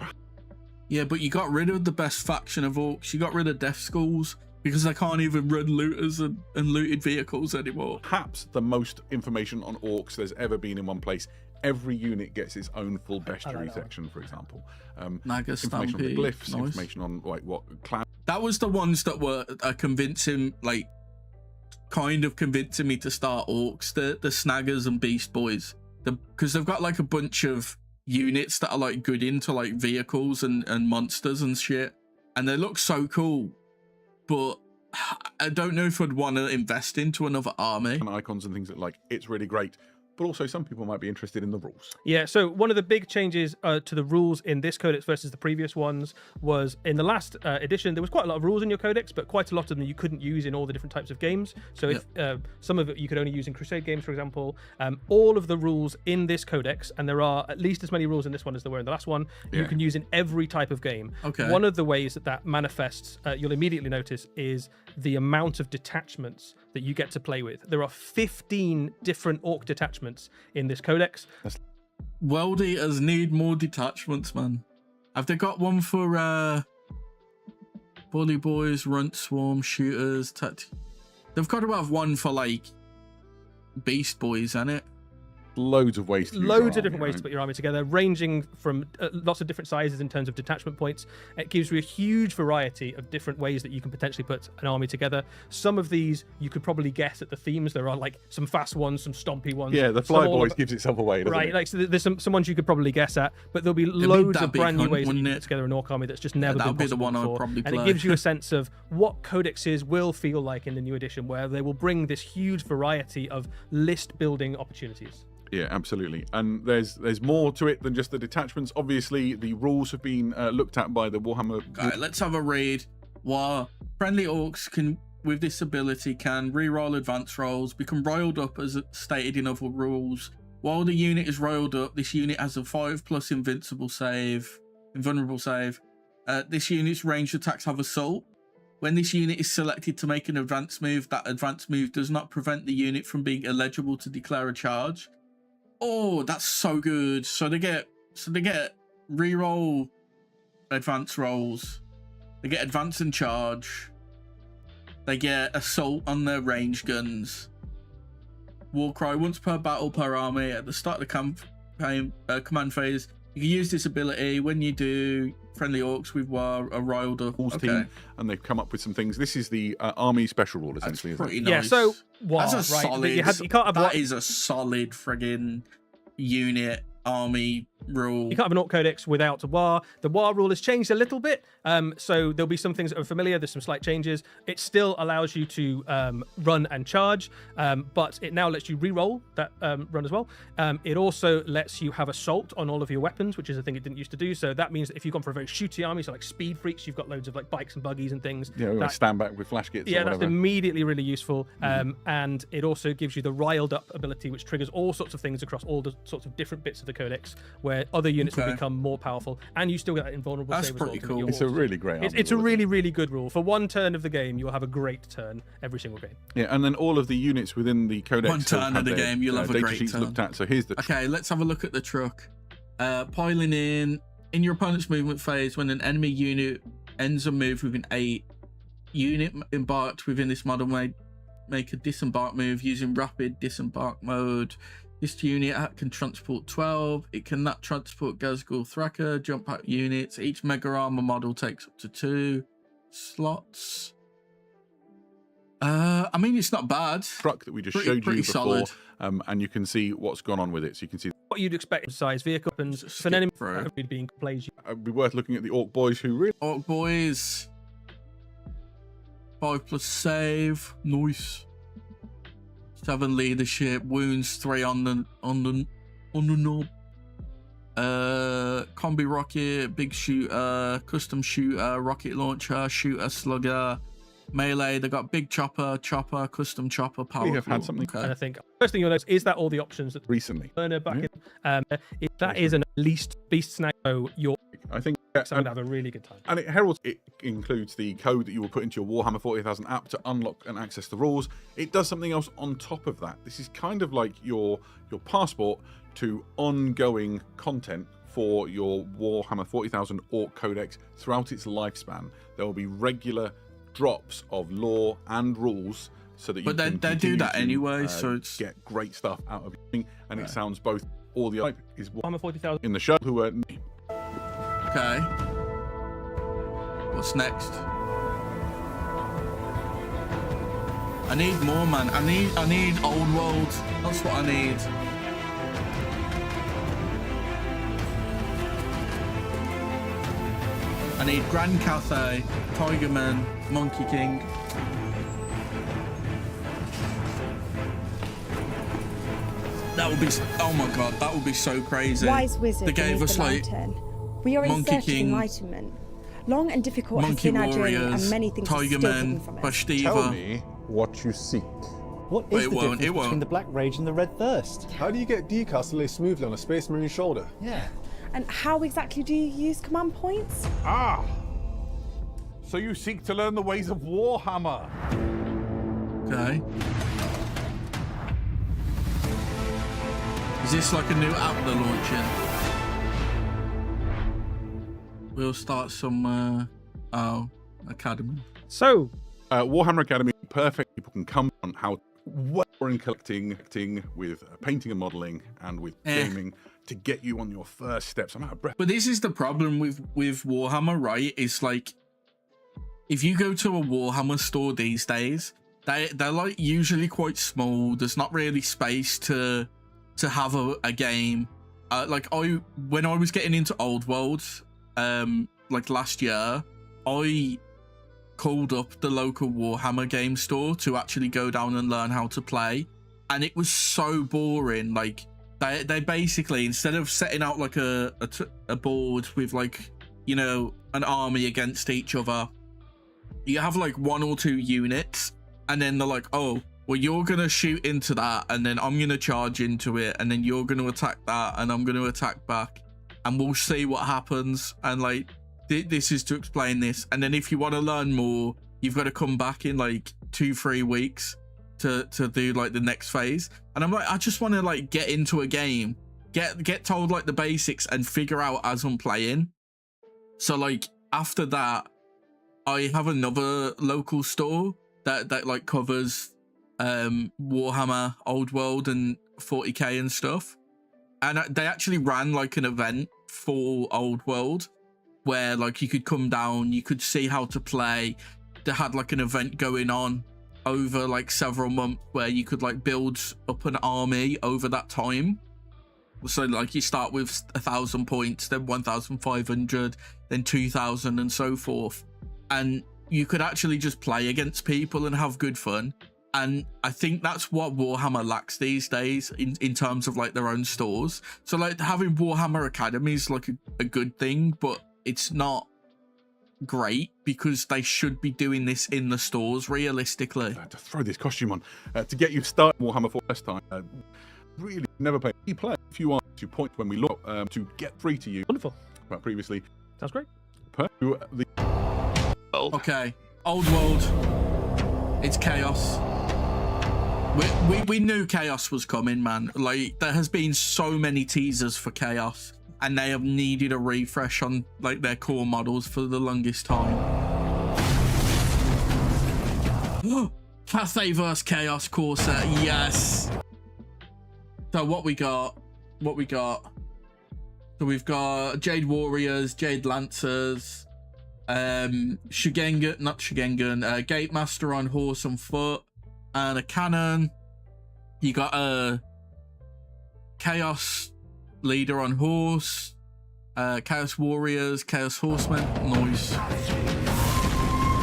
yeah, but you got rid of the best faction of orcs. You got rid of death schools because they can't even run looters and looted vehicles anymore. perhaps the most information on orcs there's ever been in one place. Every unit gets its own full bestiary section, for example. Naga Information on the Stampede, glyphs, nice. information on like what clan. That was the ones that were convincing, like, kind of convincing me to start orcs, the snaggers and beast boys, because they've got like a bunch of units that are like good into like vehicles and monsters and shit, and they look so cool. But I don't know if I'd want to invest into another army. And icons and things that like it's really great. but also some people might be interested in the rules. Yeah, so one of the big changes to the rules in this codex versus the previous ones was in the last edition, there was quite a lot of rules in your codex, but quite a lot of them you couldn't use in all the different types of games. So if some of it you could only use in Crusade games, for example, all of the rules in this codex, and there are at least as many rules in this one as there were in the last one, you can use in every type of game. Okay. One of the ways that manifests, you'll immediately notice, is the amount of detachments that you get to play with. There are 15 different orc detachments in this codex. World Eaters need more detachments, man. Have they got one for Bully Boys, Runt Swarm, Shooters, They've got to have one for like Beast Boys, hasn't it? Loads of ways to use Loads your of different army, ways to put your army together, ranging from lots of different sizes in terms of detachment points. It gives you a huge variety of different ways that you can potentially put an army together. Some of these you could probably guess at the themes. There are like some fast ones, some stompy ones. Yeah, the Fly Boys gives itself away, doesn't right, it? like so there's some ones you could probably guess at, but there'll be loads of brand new ways that you can put together an orc army that's just never been possible one before. I'd probably and it gives you a sense of what codexes will feel like in the new edition, where they will bring this huge variety of list building opportunities. Yeah, absolutely. And there's more to it than just the detachments. Obviously, the rules have been looked at by the Warhammer. Okay, let's have a read. While friendly orcs can, with this ability, can reroll advanced rolls, become roiled up as stated in other rules. While the unit is roiled up, this unit has a 5+ invulnerable save. This unit's ranged attacks have assault. When this unit is selected to make an advanced move, that advanced move does not prevent the unit from being eligible to declare a charge. Oh, that's so good. So they get reroll advanced rolls. They get advance and charge. They get assault on their range guns. Warcry once per battle per army at the start of the campaign command phase. You can use this ability when you do friendly orcs with war are riled up. Team, and they've come up with some things. This is the army special rule, essentially. That's pretty isn't it? nice. Yeah, so That's a right? solid. You can't have that is a solid friggin' unit army rule. You can't have an orc codex without a war. The war rule has changed a little bit, so there'll be some things that are familiar. There's some slight changes. It still allows you to run and charge, but it now lets you re-roll that run as well. It also lets you have assault on all of your weapons, which is a thing it didn't used to do. So that means that if you've gone for a very shooty army, so like speed freaks, you've got loads of like bikes and buggies and things. Yeah, we stand back with flash kits. Yeah, or that's whatever. immediately really useful. And it also gives you the riled up ability, which triggers all sorts of things across all the sorts of different bits of the codex, where other units will become more powerful, and you still get that invulnerable That's save as well pretty to cool. your It's a horses. really great army It's a rule, really, really good rule. For one turn of the game, you'll have a great turn every single game. Yeah, and then all of the units within the codex. One turn have of the their, game, you'll have a data great sheets turn. looked at. So here's the. Okay, let's have a look at the truck. Piling in your opponent's movement phase, when an enemy unit ends a move with an 8 unit embarked within this model may make a disembark move using rapid disembark mode. This unit can transport 12. It cannot transport Gazgul Thraka, jump out units. Each Mega Armor model takes up to 2 slots. I mean, it's not bad. Truck that we just Pretty- showed you pretty before, solid. and you can see what's gone on with it. So you can see What you'd expect size vehicle and Just for an enemy skip through. being plays. it'd be worth looking at the Orc Boys, who really Orc Boys. 5+ save. Nice. 7 leadership. Wounds 3 on the knob. Combi rocket, big shooter, custom shooter, rocket launcher, shooter, slugger, melee. They got big chopper, custom chopper, power. have had something. And I think first thing you'll notice is that all the options that recently. Burner back in, that is an least beast snack. So you're I think. going to have a really good time. And it heralds, it includes the code that you will put into your Warhammer 40,000 app to unlock and access the rules. It does something else on top of that. This is kind of like your passport to ongoing content for your Warhammer 40,000 Orc Codex throughout its lifespan. There will be regular drops of lore and rules so that you But can they do continue that to, anyway, so it's get great stuff out of it. And it sounds both all the hype is Warhammer 40,000. in the show who are okay. What's next? I need more, man. I need old world. That's what I need. I need Grand Cathay, Tigerman, Monkey King. No, That would be, oh my god, that would be so crazy. Wise wizard They gave beneath us the like lantern. We are in Monkey search of King, enlightenment. Long and difficult has Monkey been our journey, Warriors, and many things are Tiger still Men, hidden from us. Tell Bashtiva. me what you seek. What But is it the won't, difference it won't. between the Black Rage and the Red Thirst? How do you get decals to lay smoothly on a Space Marine shoulder? Yeah. And how exactly do you use command points? Ah! So you seek to learn the ways of Warhammer. Okay. Is this like a new app they're launching? We'll start some, academy. So, Warhammer Academy, perfect. People can come on how well in collecting with painting and modeling and with gaming to get you on your first steps. I'm out of breath. But this is the problem with Warhammer, right? It's like, if you go to a Warhammer store these days, they're like usually quite small. There's not really space to have a game. Like when I was getting into Old World, like last year, I called up the local Warhammer game store to actually go down and learn how to play, and it was so boring. Like they basically, instead of setting out like a board with like, you know, an army against each other, you have like 1 or 2 units, and then they're like, oh, well, you're gonna shoot into that, and then I'm gonna charge into it, and then you're gonna attack that, and I'm gonna attack back, and we'll see what happens. And like, this is to explain this, and then if you want to learn more, you've got to come back in like 2-3 weeks to do like the next phase. And I'm like, I just want to like get into a game, get told like the basics and figure out as I'm playing. So like after that, I have another local store that like covers Warhammer Old World and 40k and stuff, and they actually ran like an event for Old World where like you could come down, you could see how to play. They had like an event going on over like several months where you could like build up an army over that time. So like you start with 1,000 points, then 1,500, then 2,000 and so forth, and you could actually just play against people and have good fun. And I think that's what Warhammer lacks these days in terms of like their own stores. So like having Warhammer Academy is like a good thing, but it's not great because they should be doing this in the stores realistically. To throw this costume on to get you started Warhammer for the first time. Really never play. You play if you want to point when we look to get free to you. Wonderful. But previously. Sounds great. Okay, Old World. It's chaos. We knew chaos was coming, man. Like there has been so many teasers for chaos, and they have needed a refresh on like their core models for the longest time. Cathay vs Chaos core set, yes. So what we got? So we've got Jade Warriors, Jade Lancers, Shigengan, Gate Master on horse and foot, and a cannon. You got a Chaos Leader on horse, Chaos Warriors, Chaos Horsemen. Nice.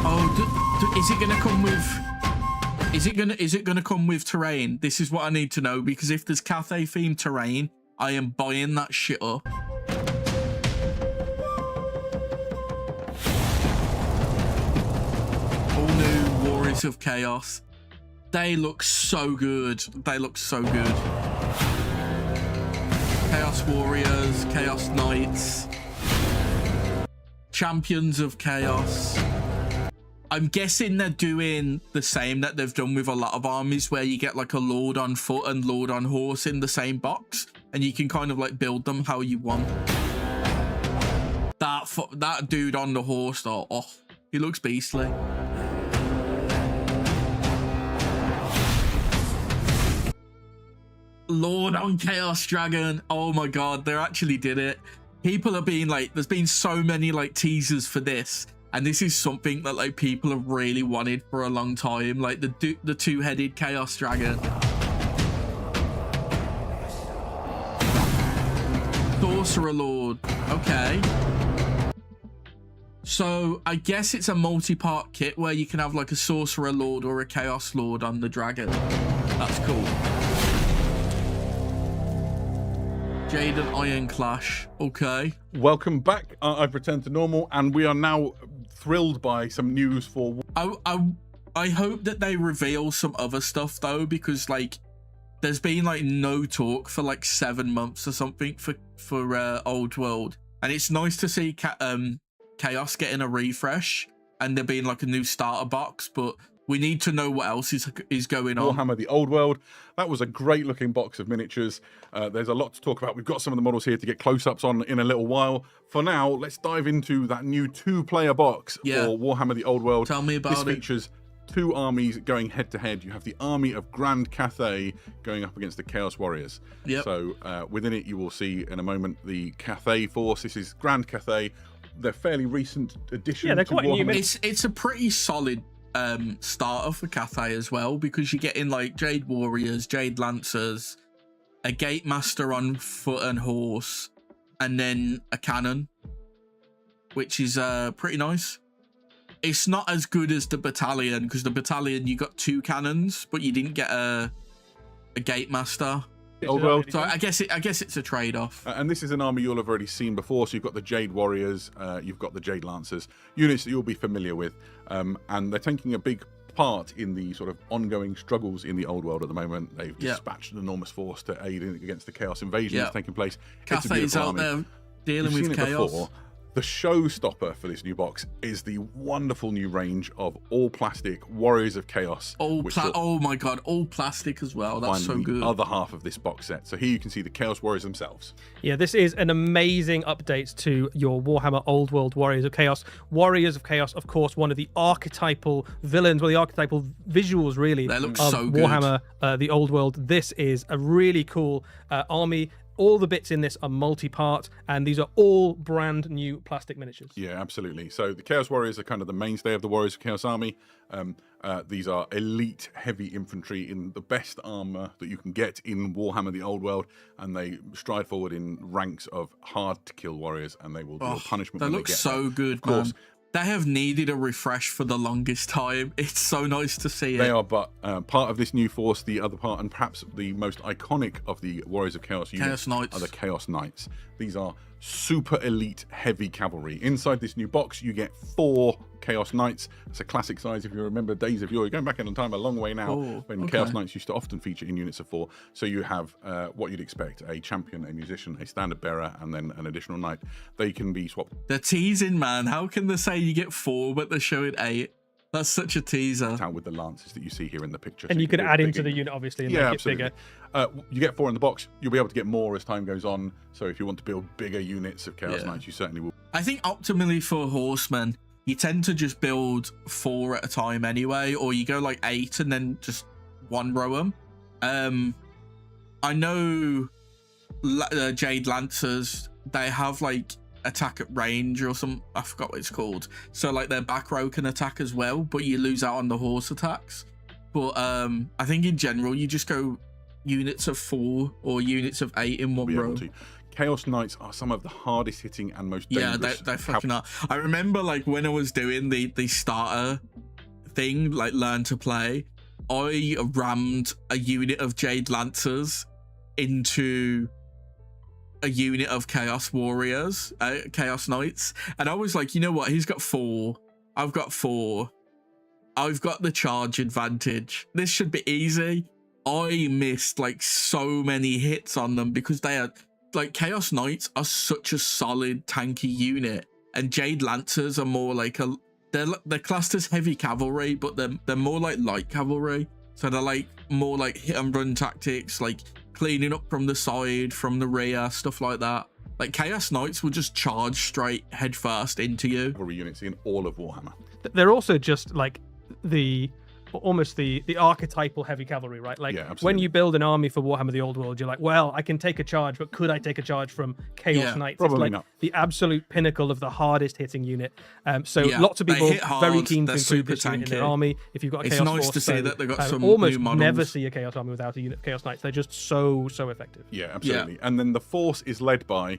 Oh, is it gonna come with? Is it gonna come with terrain? This is what I need to know, because if there's Cathay themed terrain, I am buying that shit up. All new Warriors of Chaos. They look so good. They look so good. Chaos Warriors, Chaos Knights, Champions of Chaos. I'm guessing they're doing the same that they've done with a lot of armies, where you get like a Lord on foot and Lord on horse in the same box, and you can kind of like build them how you want. That dude on the horse though, oh, he looks beastly. Lord on Chaos Dragon. Oh my god, they actually did it. People are being like, there's been so many like teasers for this, and this is something that like people have really wanted for a long time, like the two-headed Chaos Dragon. Sorcerer Lord. Okay. So I guess it's a multi-part kit where you can have like a Sorcerer Lord or a Chaos Lord on the dragon. That's cool. Jade and Iron Clash. Okay. Welcome back. I've returned to normal, and we are now thrilled by some news for. I hope that they reveal some other stuff though, because like there's been like no talk for like 7 months or something for Old World, and it's nice to see Chaos getting a refresh and there being like a new starter box, but we need to know what else is going on. Warhammer the Old World. That was a great looking box of miniatures. There's a lot to talk about. We've got some of the models here to get close-ups on in a little while. For now, let's dive into that new 2-player box for Warhammer the Old World. Tell me about it. This features 2 armies going head-to-head. You have the army of Grand Cathay going up against the Chaos Warriors. Yep. So within it, you will see in a moment the Cathay force. This is Grand Cathay. They're fairly recent addition. Yeah, they're quite new. It's a pretty solid starter for Cathay as well, because you're getting like Jade Warriors, Jade Lancers, a Gate Master on foot and horse, and then a cannon, which is pretty nice. It's not as good as the battalion, because the battalion you got 2 cannons, but you didn't get a Gate Master. Old World. So I guess it's a trade-off. And this is an army you'll have already seen before. So you've got the Jade Warriors, you've got the Jade Lancers, units that you'll be familiar with, and they're taking a big part in the sort of ongoing struggles in the Old World at the moment. They've dispatched an enormous force to aid against the Chaos invasion that's taking place. Cathay's out there dealing with chaos. Before. The showstopper for this new box is the wonderful new range of all plastic Warriors of Chaos. Oh my god, all plastic as well. That's so good. The other half of this box set. So here you can see the Chaos Warriors themselves. Yeah, this is an amazing update to your Warhammer Old World Warriors of Chaos. Warriors of Chaos, of course, one of the archetypal villains, the archetypal visuals, really, they look of so good. Warhammer the Old World. This is a really cool army. All the bits in this are multi-part, and these are all brand new plastic miniatures. Yeah, absolutely. So the Chaos Warriors are kind of the mainstay of the Warriors of Chaos army. These are elite heavy infantry in the best armor that you can get in Warhammer the Old World, and they stride forward in ranks of hard-to-kill warriors, and they will deal punishment they when look they get so that. good, of course, man. They have needed a refresh for the longest time. It's so nice to see it. They are but part of this new force. The other part, and perhaps the most iconic of the Warriors of Chaos units, are the Chaos Knights. These are super elite heavy cavalry. Inside this new box, you get 4 Chaos Knights. It's a classic size. If you remember days of yore, you're going back in time a long way now, when Chaos Knights used to often feature in units of 4. So you have what you'd expect: a champion, a musician, a standard bearer, and then an additional knight. They can be swapped. They're teasing, man. How can they say you get 4 but they're showing 8? That's such a teaser. Out with the lances that you see here in the picture. And so you can add into the unit, obviously, and make it bigger. You get 4 in the box. You'll be able to get more as time goes on. So if you want to build bigger units of Chaos Knights, you certainly will. I think optimally for horsemen, you tend to just build 4 at a time anyway, or you go like 8 and then just 1 row them. I know Jade Lancers, they have like attack at range or some, I forgot what it's called. So like their back row can attack as well, but you lose out on the horse attacks. But I think in general, you just go units of 4 or units of 8 in 1 row. Chaos Knights are some of the hardest hitting and most dangerous. Yeah, they fucking are. I remember like when I was doing the starter thing, like learn to play, I rammed a unit of Jade Lancers into a unit of Chaos Warriors, Chaos Knights, and I was like, you know what, he's got 4, I've got 4, I've got the charge advantage, this should be easy. I missed like so many hits on them because they are like, Chaos Knights are such a solid tanky unit, and Jade Lancers are more like they're classed as heavy cavalry, but they're more like light cavalry, so they're like more like hit and run tactics, like cleaning up from the side, from the rear, stuff like that. Like Chaos Knights will just charge straight head first into you. Cavalry units in all of Warhammer. They're also just like almost the archetypal heavy cavalry, right? Like when you build an army for Warhammer the Old World, you're like, well, I can take a charge, but could I take a charge from Chaos Knights? Probably it's like not. The absolute pinnacle of the hardest hitting unit. So lots of people very keen to include this unit in their army. If you've got a Chaos nice force, to see that they've got some almost new models. never see a Chaos army without a unit of Chaos Knights. They're just so effective. Yeah, absolutely. And then the force is led by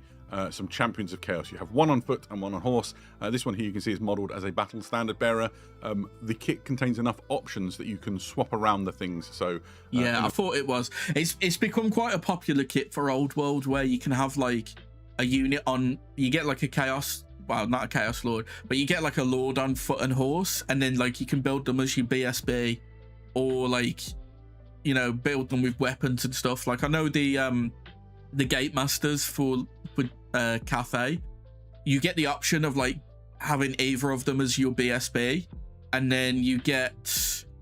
some champions of chaos. You have one on foot and one on horse. This one here you can see is modelled as a battle standard bearer. The kit contains enough options that you can swap around the things. So yeah, I thought it was. It's become quite a popular kit for Old World, where you can have like a unit on. You get like a chaos. Well, not a chaos lord, but you get like a lord on foot and horse, and then like you can build them as your BSB, or like, you know, build them with weapons and stuff. Like I know the gate masters for Cathay, you get the option of like having either of them as your BSB, and then you can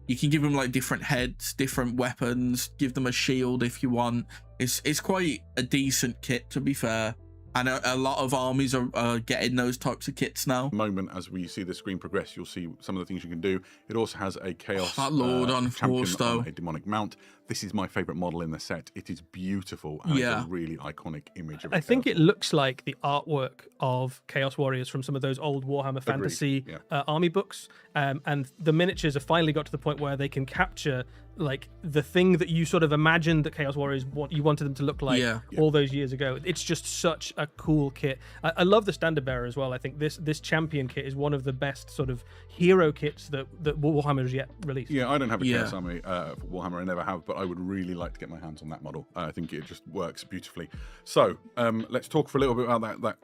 give them like different heads, different weapons, give them a shield if you want. It's quite a decent kit, to be fair. And a lot of armies are getting those types of kits now. Moment as we see the screen progress, you'll see some of the things you can do. It also has a chaos that lord on horse, though. on a demonic mount. This is my favorite model in the set. It is beautiful, and it's a really iconic image of I think it looks like the artwork of Chaos Warriors from some of those old Warhammer Fantasy army books, and the miniatures have finally got to the point where they can capture like the thing that you sort of imagined that Chaos Warriors you wanted them to look like all those years ago. It's just such a cool kit. I love the standard bearer as well. I think this champion kit is one of the best sort of hero kits that Warhammer has yet released. Yeah, I don't have a Chaos Army for Warhammer, I never have, but I would really like to get my hands on that model. I think it just works beautifully. So let's talk for a little bit about that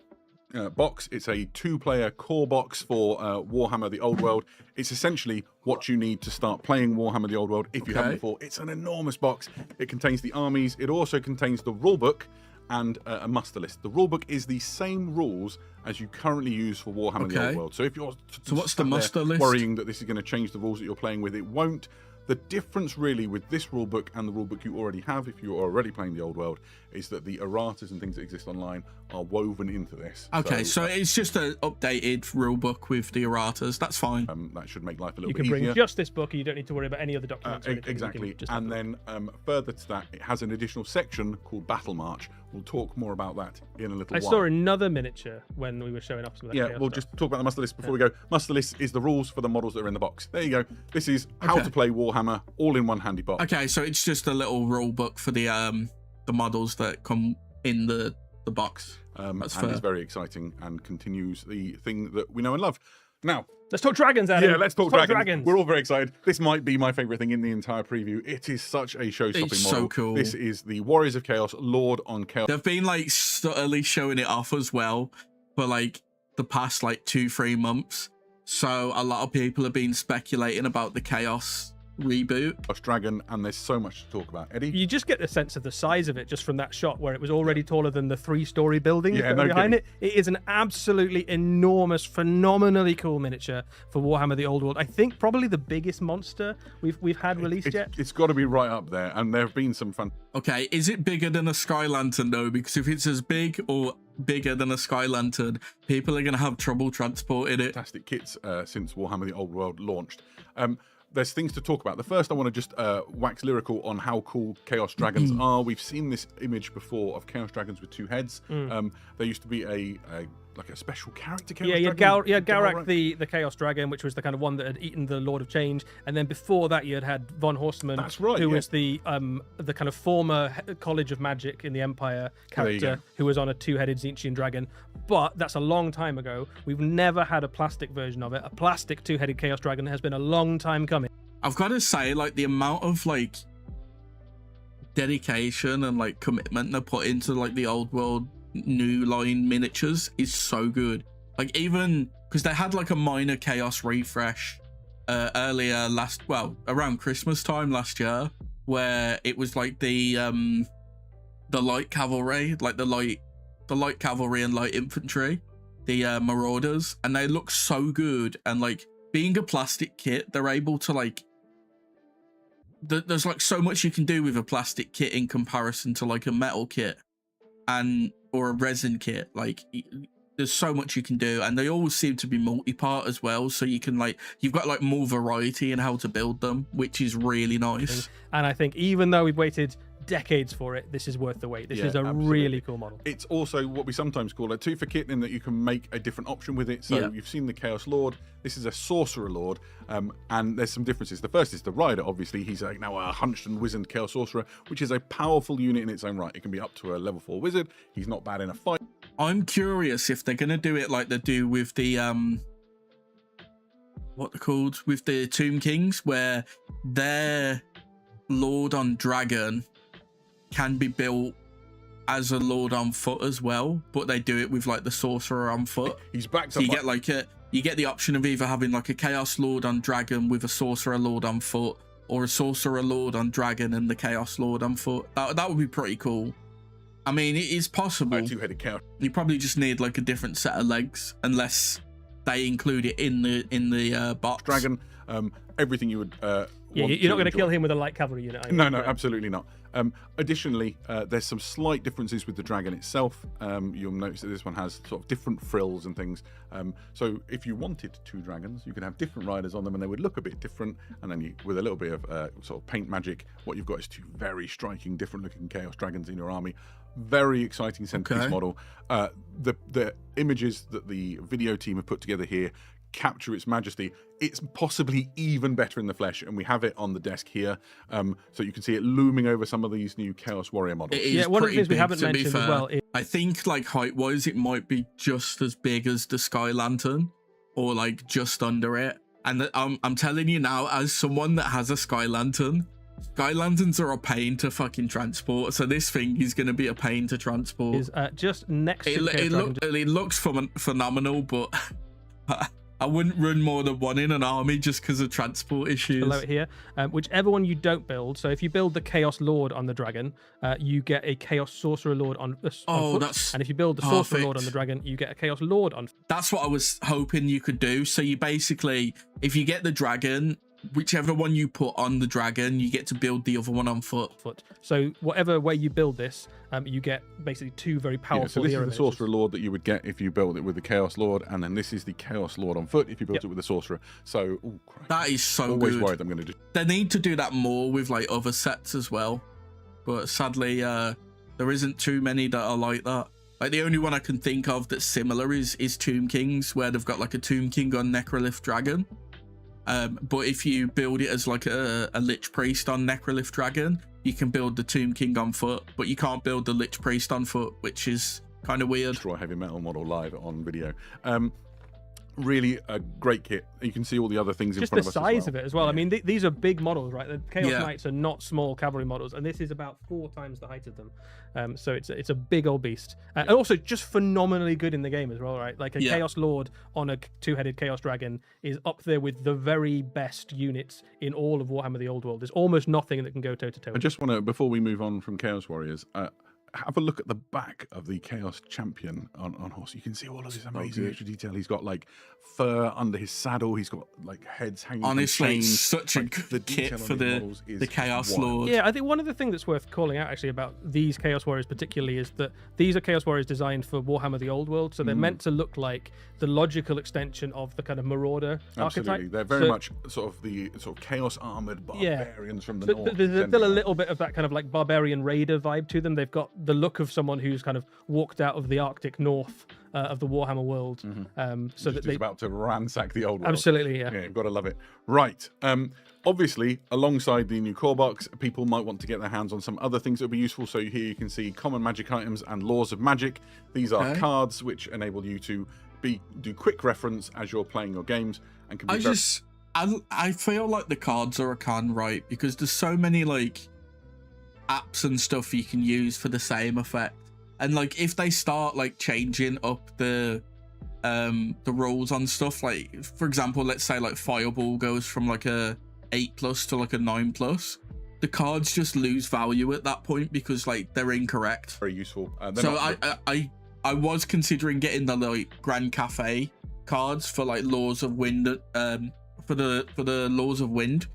box. It's a 2-player core box for Warhammer the Old World. It's essentially what you need to start playing Warhammer the Old World if you haven't before. It's an enormous box. It contains the armies. It also contains the rulebook and a muster list. The rulebook is the same rules as you currently use for Warhammer the Old World. So if you're what's the muster list? Worrying that this is going to change the rules that you're playing with, it won't. The difference really with this rulebook and the rulebook you already have, if you're already playing the Old World, is that the erratas and things that exist online are woven into this. Okay, so it's just an updated rulebook with the erratas. That's fine. That should make life a little bit easier. You can bring just this book, and you don't need to worry about any other documents. Exactly. And then further to that, it has an additional section called Battle March. We'll talk more about that in a little while. I saw another miniature when we were showing off some of that. We'll just talk about the muster list before we go. Muster list is the rules for the models that are in the box. There you go. This is how to play Warhammer, all in one handy box. Okay, so it's just a little rule book for the models that come in the box. That's fair. It's very exciting and continues the thing that we know and love. Now, let's talk dragons, Adam. Yeah, let's talk dragons. We're all very excited. This might be my favourite thing in the entire preview. It is such a show-stopping model. It's so cool. This is the Warriors of Chaos, Lord on Chaos. They've been like subtly showing it off as well for like the past like 2-3 months. So a lot of people have been speculating about the Chaos reboot. Dragon, and there's so much to talk about. Eddie? You just get the sense of the size of it just from that shot where it was already taller than the 3-story buildings that are behind it. It is an absolutely enormous, phenomenally cool miniature for Warhammer the Old World. I think probably the biggest monster we've had released yet. It's got to be right up there, and there have been some fun. Okay, is it bigger than a Sky Lantern though? Because if it's as big or bigger than a Sky Lantern, people are going to have trouble transporting it. Fantastic kits since Warhammer the Old World launched. There's things to talk about. The first, I want to just wax lyrical on how cool Chaos Dragons are. We've seen this image before of Chaos Dragons with 2 heads. There used to be a special character. You had Garak the Chaos Dragon, which was the kind of one that had eaten the Lord of Change, and then before that you had Von Horstmann. That's right. Who was the kind of former College of Magic in the Empire character, who was on a 2-headed Tzeentchian dragon. But that's a long time ago. We've never had a plastic version of it. A plastic 2-headed Chaos Dragon has been a long time coming. I've got to say, like, the amount of like dedication and like commitment they put into like the Old World new line miniatures is so good. Like, even because they had like a minor Chaos refresh earlier around Christmas time last year, where it was like the light cavalry, like the light cavalry and light infantry, the marauders, and they look so good. And like, being a plastic kit, they're able to like there's like so much you can do with a plastic kit in comparison to like a metal kit or a resin kit. Like, there's so much you can do, and they always seem to be multi-part as well, so you can you've got like more variety in how to build them, which is really nice. And I think even though we've waited decades for it, this is worth the wait. This Yeah, is a absolutely. really cool model. It's also what we sometimes call a two for kit, in that you can make a different option with it. So you've seen the Chaos Lord. This is a Sorcerer Lord, and there's some differences. The first is the Rider. Obviously, he's like now a hunched and wizened Chaos Sorcerer, which is a powerful unit in its own right. It can be up to a level 4 wizard. He's not bad in a fight. I'm curious if they're going to do it like they do with the what they're called, with the Tomb Kings, where their Lord on Dragon can be built as a Lord on foot as well, but they do it with like the Sorcerer on foot. He's backed so up. You get like you get the option of either having like a Chaos Lord on Dragon with a Sorcerer Lord on foot, or a Sorcerer Lord on Dragon and the Chaos Lord on foot. That would be pretty cool. I mean, it is possible. Two-headed Chaos. You probably just need like a different set of legs, unless they include it in the box. Dragon, everything you would. Yeah, you're not going to kill him with a light cavalry unit. No, absolutely not. Additionally, there's some slight differences with the dragon itself. You'll notice that this one has sort of different frills and things. So if you wanted 2 dragons, you could have different riders on them, and they would look a bit different. And then with a little bit of sort of paint magic, what you've got is 2 very striking, different-looking Chaos Dragons in your army. Very exciting centerpiece model. The images that the video team have put together here capture its majesty. It's possibly even better in the flesh, and we have it on the desk here, so you can see it looming over some of these new Chaos Warrior models. Yeah, one of the things we haven't mentioned as well is, I think like height-wise, it might be just as big as the Sky Lantern, or like just under it. And I'm telling you now, as someone that has a Sky Lantern, Sky Lanterns are a pain to fucking transport, so this thing is going to be a pain to transport. Is just next to it looks phenomenal, but I wouldn't run more than one in an army just because of transport issues. Below it here, whichever one you don't build. So if you build the Chaos Lord on the dragon, you get a Chaos Sorcerer Lord on foot. And if you build the Sorcerer Lord on the dragon, you get a Chaos Lord on foot. That's what I was hoping you could do. So you basically, if you get the dragon, whichever one you put on the dragon, you get to build the other one on foot. So whatever way you build this, you get basically 2 very powerful so this hero is the Sorcerer Lord that you would get if you build it with the Chaos Lord, and then this is the Chaos Lord on foot if you build it with the Sorcerer. So that is so always good. worried I'm going to do. They need to do that more with like other sets as well, but sadly there isn't too many that are like that. Like the only one I can think of that's similar is Tomb Kings, where they've got like a Tomb King on Necrolith Dragon. But if you build it as like a Lich Priest on Necrolith Dragon, you can build the Tomb King on foot, but you can't build the Lich Priest on foot, which is kind of weird. Destroy Heavy Metal model live on video. Really a great kit. You can see all the other things in front of us. Just the size of it as well. Yeah. I mean, these are big models, right? The Chaos Knights are not small cavalry models, and this is about 4 times the height of them. So it's a big old beast, and also just phenomenally good in the game as well, right? Like a Chaos Lord on a 2-headed Chaos Dragon is up there with the very best units in all of Warhammer: The Old World. There's almost nothing that can go toe to toe. I just want to, before we move on from Chaos Warriors, have a look at the back of the Chaos Champion on horse. You can see all of this amazing extra detail. He's got like fur under his saddle. He's got like heads hanging. Honestly, it's such a good kit for the Chaos Lord. Yeah, I think one of the things that's worth calling out actually about these Chaos Warriors particularly is that these are Chaos Warriors designed for Warhammer: The Old World, so they're meant to look like the logical extension of the kind of Marauder archetype. They're very much sort of chaos armored barbarians from the north. There's still a little bit of that kind of like barbarian raider vibe to them. They've got the look of someone who's kind of walked out of the Arctic north of the Warhammer world. So that they're about to ransack the old world. Absolutely, yeah. You've got to love it. Right. Obviously, alongside the new core box, people might want to get their hands on some other things that would be useful. So here you can see common magic items and laws of magic. These are cards which enable you to do quick reference as you're playing your games, and can be I feel like the cards are a con, right? Because there's so many like apps and stuff you can use for the same effect, and like if they start like changing up the rules on stuff, like for example, let's say like Fireball goes from like a 8+ to like a 9+, the cards just lose value at that point because like they're incorrect. Very useful. So I was considering getting the like Grand Cafe cards for like Laws of Wind, for the Laws of Wind,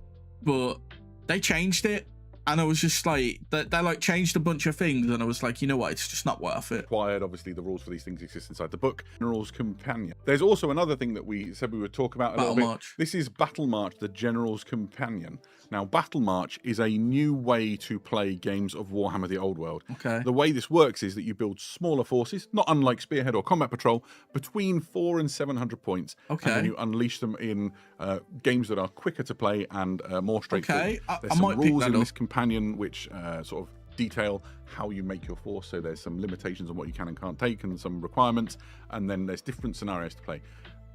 but they changed it, and I was just like, they like changed a bunch of things, and I was like, you know what, it's just not worth it. Required, obviously, the rules for these things exist inside the book. General's Companion. There's also another thing that we said we would talk about a little bit. This is Battle March, the General's Companion. Now, Battle March is a new way to play games of Warhammer the Old World. Okay. The way this works is that you build smaller forces, not unlike Spearhead or Combat Patrol, between 400 and 700 points. Okay. And then you unleash them in games that are quicker to play and more straightforward. Okay, There's I some might pick rules that in up. this companion which sort of detail how you make your force. So there's some limitations on what you can and can't take and some requirements. And then there's different scenarios to play.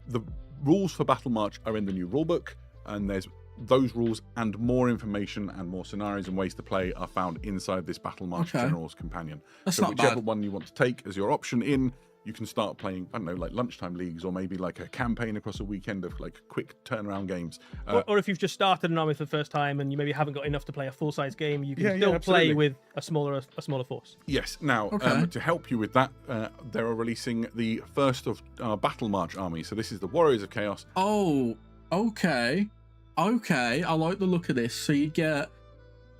The rules for Battle March are in the new rulebook, and there's those rules and more information and more scenarios and ways to play are found inside this Battle March General's Companion. That's so not whichever bad. one you want to take as your option in, you can start playing, I don't know, like lunchtime leagues, or maybe like a campaign across a weekend of like quick turnaround games. Or if you've just started an army for the first time and you maybe haven't got enough to play a full-size game, you can Yeah, still play absolutely. with a smaller force. Yes. Now, to help you with that, they are releasing the first of our Battle March army. So this is the Warriors of Chaos. Oh, okay. Okay, I like the look of this. So you get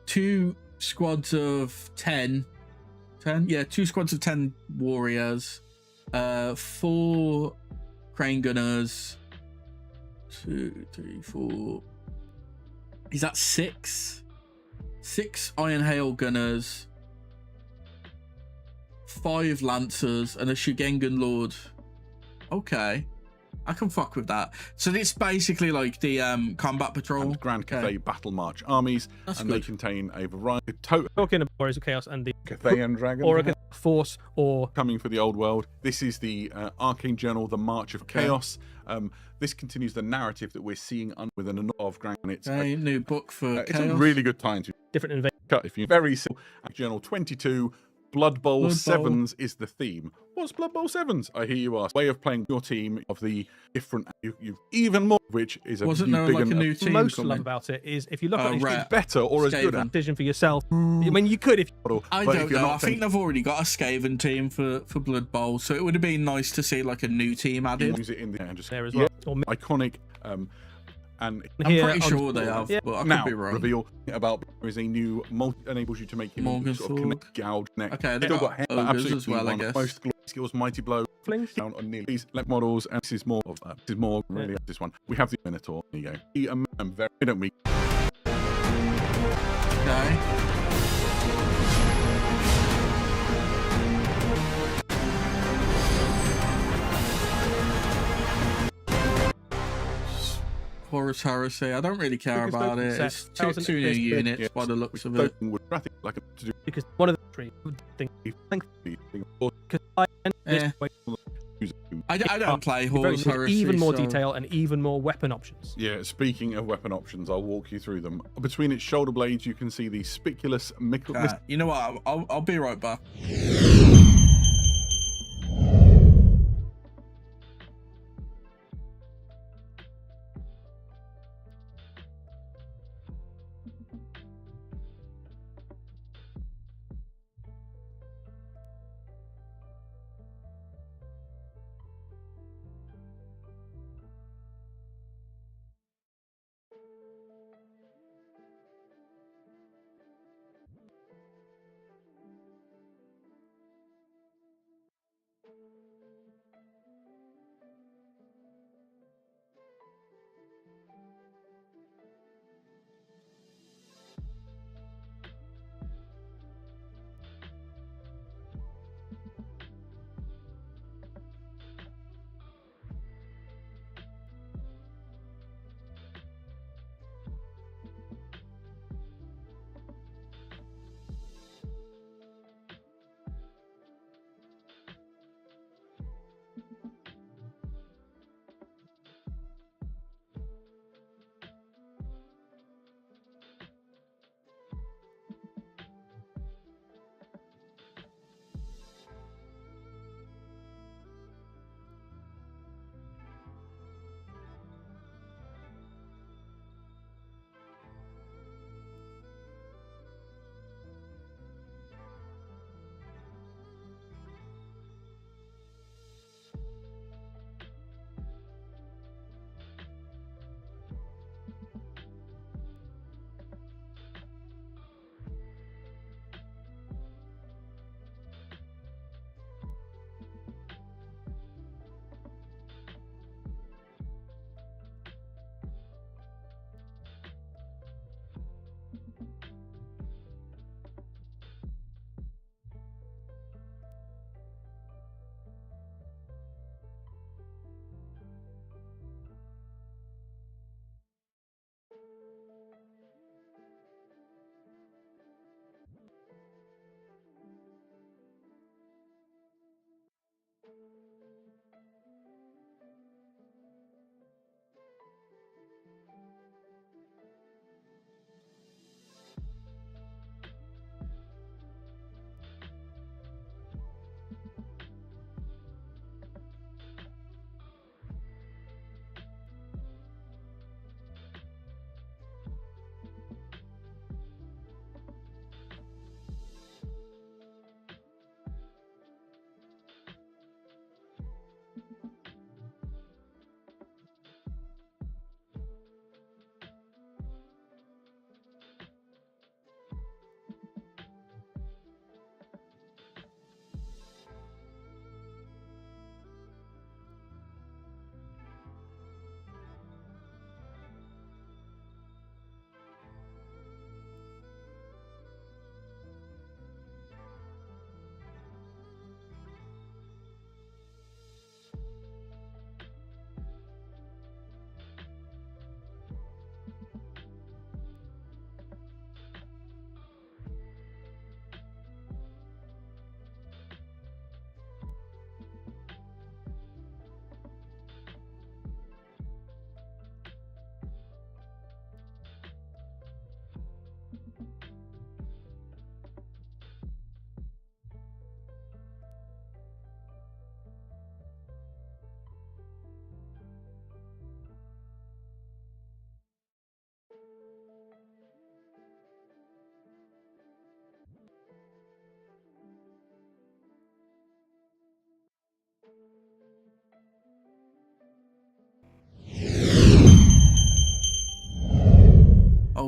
2 squads of 10. 10? Yeah, 2 squads of 10 warriors. 4 crane gunners. 2, 3, 4. Is that 6? 6 iron hail gunners. 5 lancers and a Shigengan lord. Okay. I can fuck with that. So it's basically like the Combat Patrol. And Grand Cathay Battle March armies. That's and good. they contain a variety of total Talking of Warriors of Chaos and the Cathayan Dragon. or a force or coming for the old world. This is the Arcane Journal, the March of Chaos. This continues the narrative that we're seeing with an of Grand. It's a new book for it's Chaos. a really good time to different invasion. cut if you very simple. Journal 22. Blood Bowl Sevens is the theme. What's Blood Bowl Sevens? I hear you ask. Way of playing your team of the different, you've even more, which is a Wasn't there like a new team? Most love about it is if you look at it, it's better or as good at decision for yourself. I mean, you could if I don't know. I think they've already got a Skaven team for Blood Bowl, so it would have been nice to see like a new team added. Use it in the just there as well. Iconic. And I'm pretty sure they have, but I could be wrong. Reveal about is a new enables you to make him sort of connect, gouge neck. Okay, they still got hair, ogres as well, I one of guess. Most glorious skills, mighty blow, down on nearly these left models, and this is more of this is more really this one. We have the Minotaur. There you go. I'm very don't we? Okay. Horus Heresy. I don't really care about it. It's two new units by the looks of it. Because one of the three things because I don't play Horus Heresy. Even more detail and even more weapon options. Yeah, speaking of weapon options, I'll walk you through them. Between its shoulder blades, you can see the spiculous you know what? I'll be right back.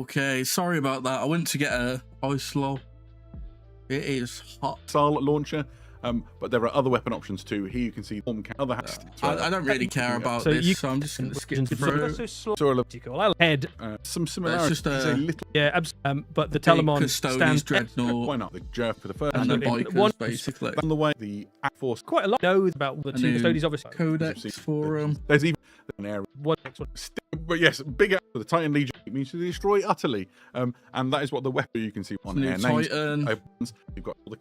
Okay, sorry about that. I went to get a ice lol. It is hot. Missile launcher. But there are other weapon options too. Here you can see other I don't really care about this, so I'm just going to skip through. Head. Some similarities. Just a little, yeah, but the Telemon Custodes Dreadnought. Why not? The Jerf for the first and the bikers, basically. On the way, the Force. Quite a lot knows about the two Custodes, obviously. Codex for them. There's even an area. What next one? But yes, bigger. The Titan Legion means to destroy utterly, and that is what the weapon you can see on air names. You've got all the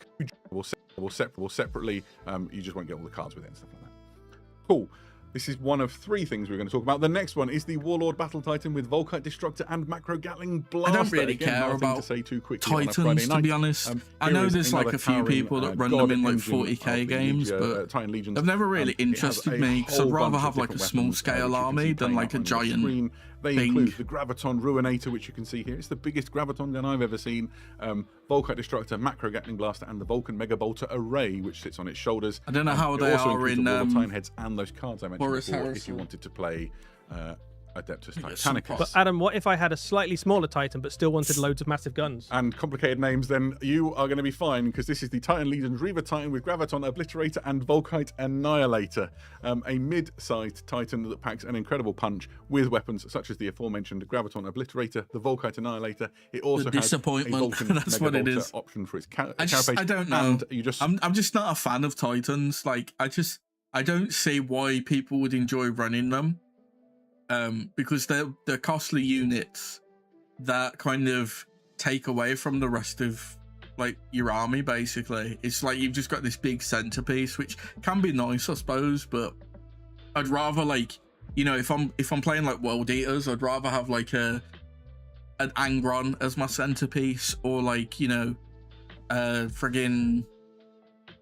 separately. You just won't get all the cards with it and stuff like that. Cool. This is one of 3 things we're going to talk about. The next one is the Warlord Battle Titan with Volkite Destructor and Macro Gatling Blaster. I don't really care about to say too quickly Titans, to be honest. I know there's like a few people that run them in like 40k games, but Titan Legions, they've never really interested me, because I'd rather have like a small scale army than like a giant They thing. include the Graviton Ruinator, which you can see here. It's the biggest Graviton gun I've ever seen. Volkite Destructor, Macro Gatling Blaster, and the Vulcan Mega Bolter Array, which sits on its shoulders. I don't know how they are in Titan heads and those cards I mentioned before, if you wanted to play Adeptus Titanicus. But Adam, what if I had a slightly smaller Titan but still wanted loads of massive guns? And complicated names, then you are going to be fine, because this is the Titan Legion's Reaver Titan with Graviton Obliterator and Volkite Annihilator. A mid-sized Titan that packs an incredible punch with weapons such as the aforementioned Graviton Obliterator, the Volkite Annihilator. It also has a Vulcan That's what it Mega is. Bolter option for its I don't know. I'm just not a fan of Titans. Like, I don't see why people would enjoy running them. Because they're costly units that kind of take away from the rest of like your army. Basically, it's like you've just got this big centerpiece, which can be nice, I suppose, but I'd rather, like, you know, if I'm playing like World Eaters, I'd rather have like an Angron as my centerpiece, or like, you know, friggin'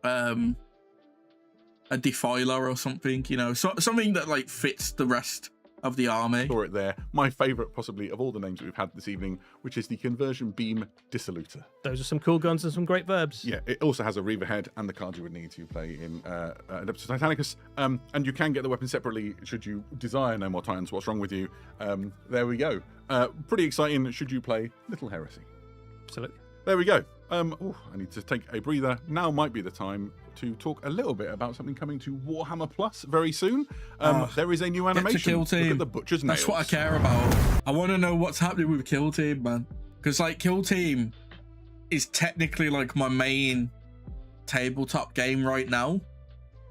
a Defiler or something, you know, something that like fits the rest of the army. Saw it there. My favourite, possibly, of all the names that we've had this evening, which is the Conversion Beam Dissolutor. Those are some cool guns and some great verbs. Yeah, it also has a Reaver head and the cards you would need to play in Adeptus Titanicus. And you can get the weapon separately should you desire no more Titans. What's wrong with you? There we go. Pretty exciting should you play Little Heresy. Absolutely. There we go. I need to take a breather. Now might be the time to talk a little bit about something coming to Warhammer Plus very soon. There is a new animation. Kill Team. Look at the Butcher's Nails. That's what I care about. I want to know what's happening with Kill Team, man. Because like Kill Team is technically like my main tabletop game right now.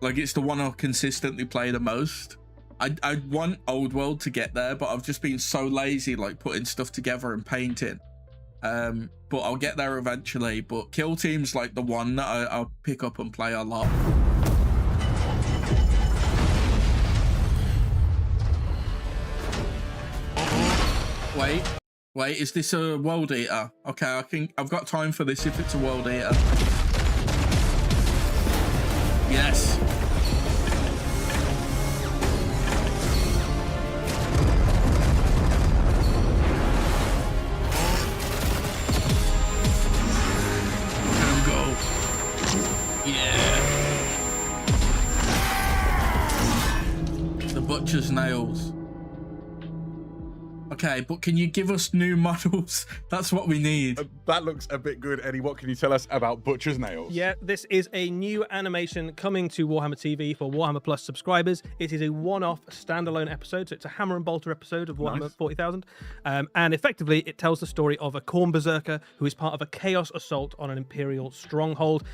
Like, it's the one I consistently play the most. I want Old World to get there, but I've just been so lazy, like putting stuff together and painting. But I'll get there eventually. But Kill Team's like the one that I'll pick up and play a lot. Wait, is this a World Eater? Okay, I've got time for this if it's a World Eater. Yes. Butcher's Nails. Okay, but can you give us new models? That's what we need. That looks a bit good, Eddie. What can you tell us about Butcher's Nails? Yeah, this is a new animation coming to Warhammer TV for Warhammer Plus subscribers. It is a one-off standalone episode, so it's a Hammer and Bolter episode of Warhammer 40,000. And effectively, it tells the story of a Khorne Berserker who is part of a Chaos assault on an Imperial stronghold.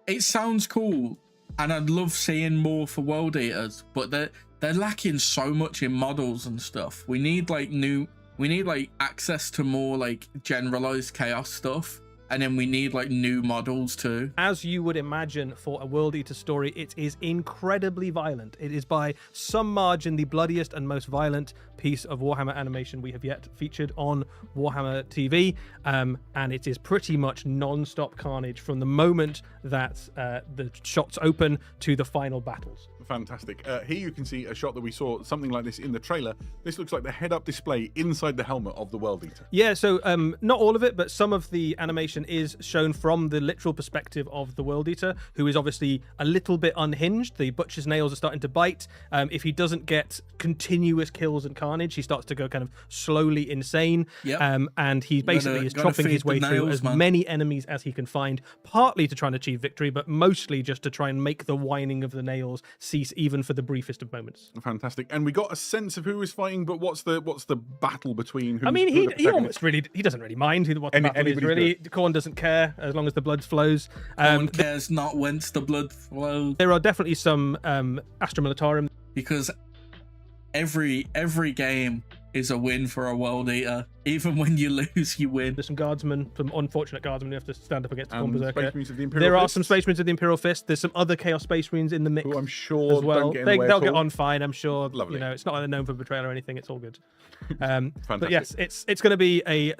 It sounds cool, and I'd love seeing more for World Eaters, but they're lacking so much in models and stuff. We need like access to more like generalized chaos stuff, and then we need like new models too. As you would imagine for a World Eater story, it is incredibly violent. It is by some margin the bloodiest and most violent piece of Warhammer animation we have yet featured on Warhammer TV, and it is pretty much non-stop carnage from the moment that the shots open to the final battles. fantastic. Here you can see a shot that we saw something like this in the trailer. This looks like the head-up display inside the helmet of the World Eater. Yeah, so not all of it, but some of the animation is shown from the literal perspective of the World Eater, who is obviously a little bit unhinged. The butcher's nails are starting to bite. If he doesn't get continuous kills and carnage, he starts to go kind of slowly insane. Yep. And he basically is chopping his way through as many enemies as he can find, partly to try and achieve victory, but mostly just to try and make the whining of the nails cease even for the briefest of moments. Fantastic. And we got a sense of who is fighting, but what's the battle between who's, I mean, he almost really, he doesn't really mind what the battle is, really. Korn doesn't care as long as the blood flows. Korn cares not whence the blood flows. There are definitely some Astra Militarum. Because every game is a win for a World Eater. Even when you lose, you win. There's some guardsmen, some unfortunate guardsmen who have to stand up against the Korn Berserker. Space Marines of the Imperial There are Fist. some Space Marines of the Imperial Fist. There's some other Chaos Space Marines in the mix. Who I'm sure as well. don't get in the way They'll at get all. on fine, I'm sure. Lovely. You know, it's not like they're known for betrayal or anything. It's all good. But yes, it's going to be a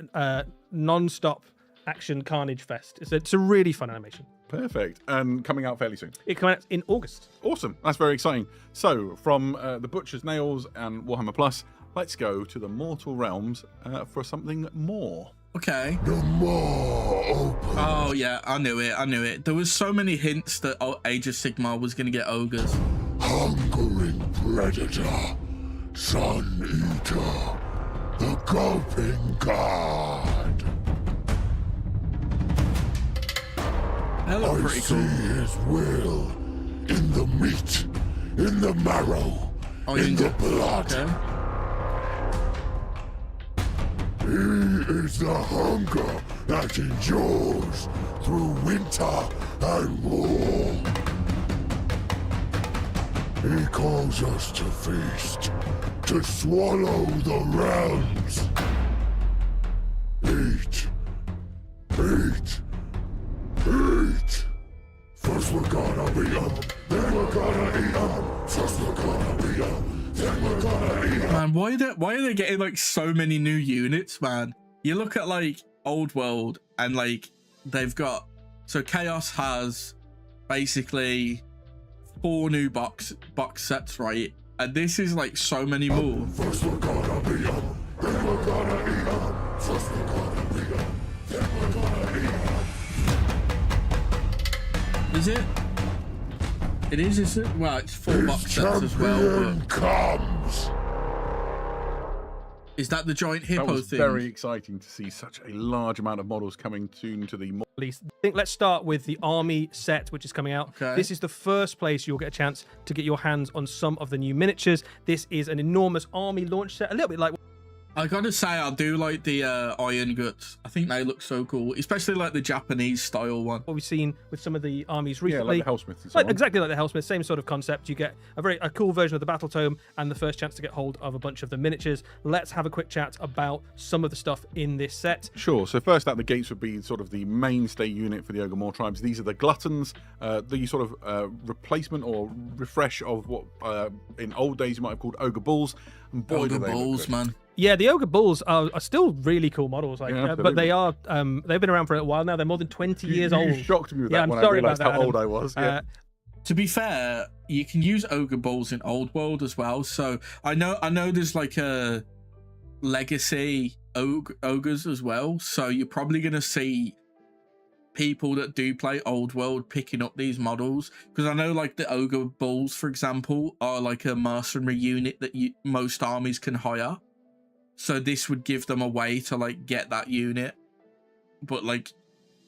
non-stop action carnage fest. It's a really fun animation. Perfect. And coming out fairly soon. It comes out in August. Awesome. That's very exciting. So, from the Butcher's Nails and Warhammer Plus, let's go to the Mortal Realms for something more. Okay. The more open. Oh, yeah, I knew it. There was so many hints that Age of Sigmar was going to get ogres. Hungering predator. Sun Eater. The gulping god. That looked pretty cool. I see his will in the meat, in the marrow, in the blood. Okay. He is the hunger that endures through winter and war. He calls us to feast, to swallow the realms. Eat, eat, eat. First we're gonna beat 'em, then we're gonna eat 'em. First we're gonna beat 'em, then we're gonna eat 'em. Man, why are they getting like so many new units, man? You look at like Old World and like they've got, so Chaos has basically 4 new box sets, right? And this is like so many more. First we're gonna beat 'em, then we're gonna eat 'em. First we're gonna beat 'em, then we're gonna eat 'em. Is it? It is it? Well, it's 4 box sets as well. But... comes. Is that the giant hippo That was thing? very exciting to see such a large amount of models coming soon to the... I think let's start with the army set, which is coming out. Okay. This is the first place you'll get a chance to get your hands on some of the new miniatures. This is an enormous army launch set, a little bit like... I gotta say, I do like the Iron Guts. I think they look so cool, especially like the Japanese style one. What we've seen with some of the armies Yeah, recently. like the Hellsmith and so on. Exactly like the Hellsmith, same sort of concept. You get a cool version of the Battle Tome and the first chance to get hold of a bunch of the miniatures. Let's have a quick chat about some of the stuff in this set. Sure. So first out the gates would be sort of the mainstay unit for the Ogre tribes. These are the Gluttons, the sort of replacement or refresh of what in old days you might have called Ogre Bulls. And boy, Ogre do they look Bulls, good. man. Yeah, the Ogre Bulls are still really cool models, like, Yeah, but they are they've been around for a while now. They're more than 20 years You old. shocked me with Yeah, that I'm when sorry I realised about how that, old Adam. I was. Yeah. To be fair, you can use Ogre Bulls in Old World as well. So I know there's like a legacy ogres as well. So you're probably gonna see people that do play Old World picking up these models, because I know like the Ogre Bulls, for example, are like a mercenary unit that most armies can hire. So this would give them a way to like get that unit, but like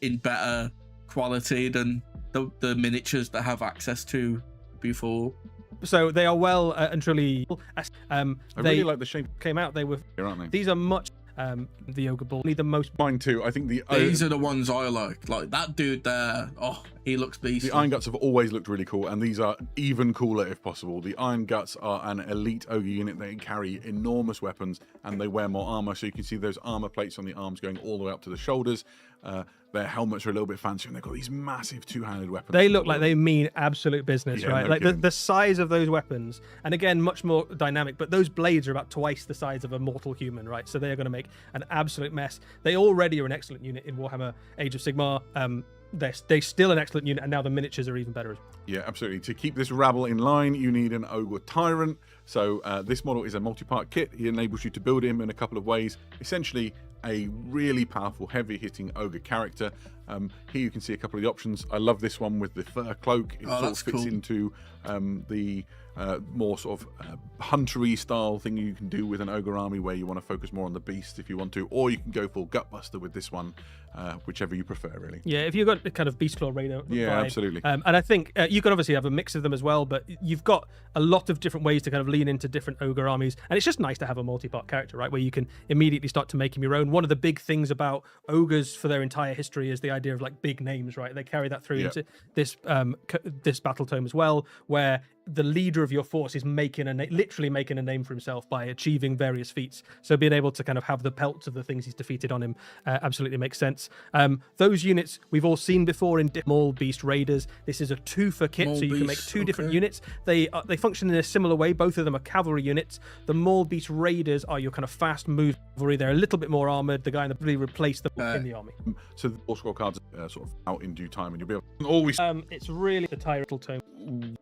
in better quality than the miniatures that have access to before. So they are well and truly. I really like the shape came out. They were here, aren't they? These are much the Ogre Bull. The most. Mine too. I think These are the ones I like. Like that dude there. Oh, he looks beastly. The Iron Guts have always looked really cool, and these are even cooler if possible. The Iron Guts are an elite ogre unit. They carry enormous weapons, and they wear more armor. So you can see those armor plates on the arms going all the way up to the shoulders. Their helmets are a little bit fancier, and they've got these massive two-handed weapons. They look like they mean absolute business, Yeah, right? no Like kidding. the size of those weapons, and again, much more dynamic, but those blades are about twice the size of a mortal human, right? So they are going to make an absolute mess. They already are an excellent unit in Warhammer Age of Sigmar. they're still an excellent unit, and now the miniatures are even better. Yeah, absolutely. To keep this rabble in line, you need an Ogre Tyrant. So this model is a multi-part kit. He enables you to build him in a couple of ways. Essentially, a really powerful, heavy-hitting Ogre character. Here you can see a couple of the options. I love this one with the fur cloak. It sort of fits into the more sort of huntery style thing you can do with an ogre army, where you want to focus more on the beast if you want to, or you can go full gutbuster with this one, whichever you prefer, really. Yeah, if you've got a kind of beast claw raider yeah, vibe. absolutely. And I think you can obviously have a mix of them as well, but you've got a lot of different ways to kind of lean into different ogre armies, and it's just nice to have a multi-part character, right, where you can immediately start to make him your own. One of the big things about ogres for their entire history is the idea of like big names, right? They carry that through into this this battle tome as well, where the leader of your force is literally making a name for himself by achieving various feats. So being able to kind of have the pelts of the things he's defeated on him absolutely makes sense. Those units we've all seen before in Maul Beast Raiders. This is a 2-for kit, so you can make two different units. They function in a similar way. Both of them are cavalry units. The Maul Beast Raiders are your kind of fast move cavalry. They're a little bit more armored. The guy that really replaced them in the army. So the war scroll cards are sort of out in due time, and you'll be able to always. It's really the Tyrant tome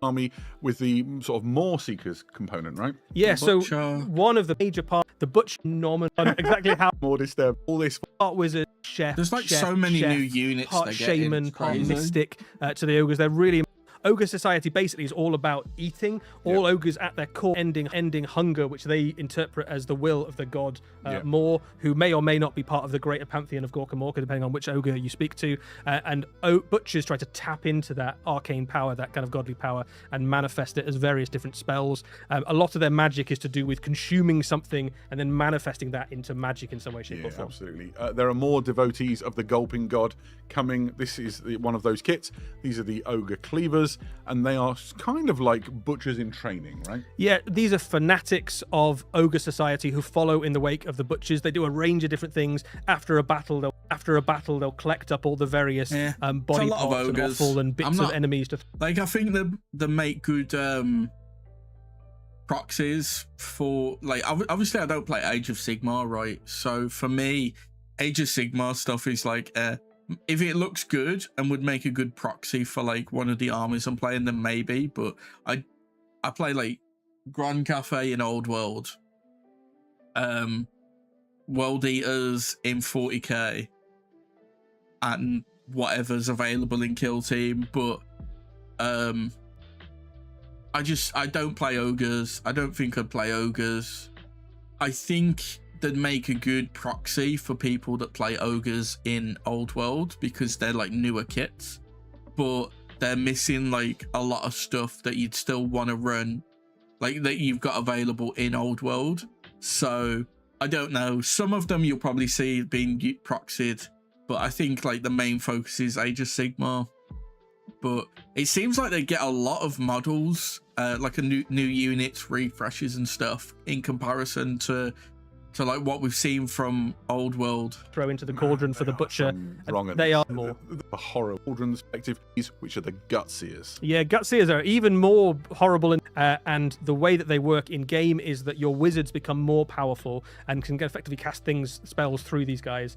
army with the sort of More Seekers component, right? Yeah, so one of the major parts, the Butcher Norman, exactly how more disturb all this part wizard, chef. There's like so many new units. Part they get shaman, part mystic to the ogres. They're really. Ogre society basically is all about eating. All ogres at their core ending hunger, which they interpret as the will of the god Mor, who may or may not be part of the greater pantheon of Gorka Morka, depending on which ogre you speak to. And butchers try to tap into that arcane power, that kind of godly power, and manifest it as various different spells. A lot of their magic is to do with consuming something and then manifesting that into magic in some way, shape, or form. Absolutely. There are more devotees of the Gulping God coming. This is one of those kits. These are the Ogre Cleavers, and they are kind of like butchers in training, right? Yeah, these are fanatics of ogre society who follow in the wake of the butchers. They do a range of different things. After a battle, they'll collect up all the various body parts and offal and bits of enemies. I think they make good proxies for, like, obviously I don't play Age of Sigmar, right? So for me, Age of Sigmar stuff is like if it looks good and would make a good proxy for like one of the armies I'm playing, then maybe. But I play like Grand Cafe in Old World, World Eaters in 40k, and whatever's available in Kill Team. But I don't play ogres. I don't think I'd play ogres. I think that make a good proxy for people that play ogres in Old World, because they're like newer kits, but they're missing like a lot of stuff that you'd still want to run, like that you've got available in Old World. So I don't know, some of them you'll probably see being proxied, but I think like the main focus is Age of Sigmar. But it seems like they get a lot of models, like a new units, refreshes and stuff, in comparison to like what we've seen from Old World. Throw into the cauldron for the butcher. They are more the horror cauldron perspective, which are the Gutseers. Yeah, Gutseers are even more horrible, and the way that they work in game is that your wizards become more powerful and can effectively cast spells through these guys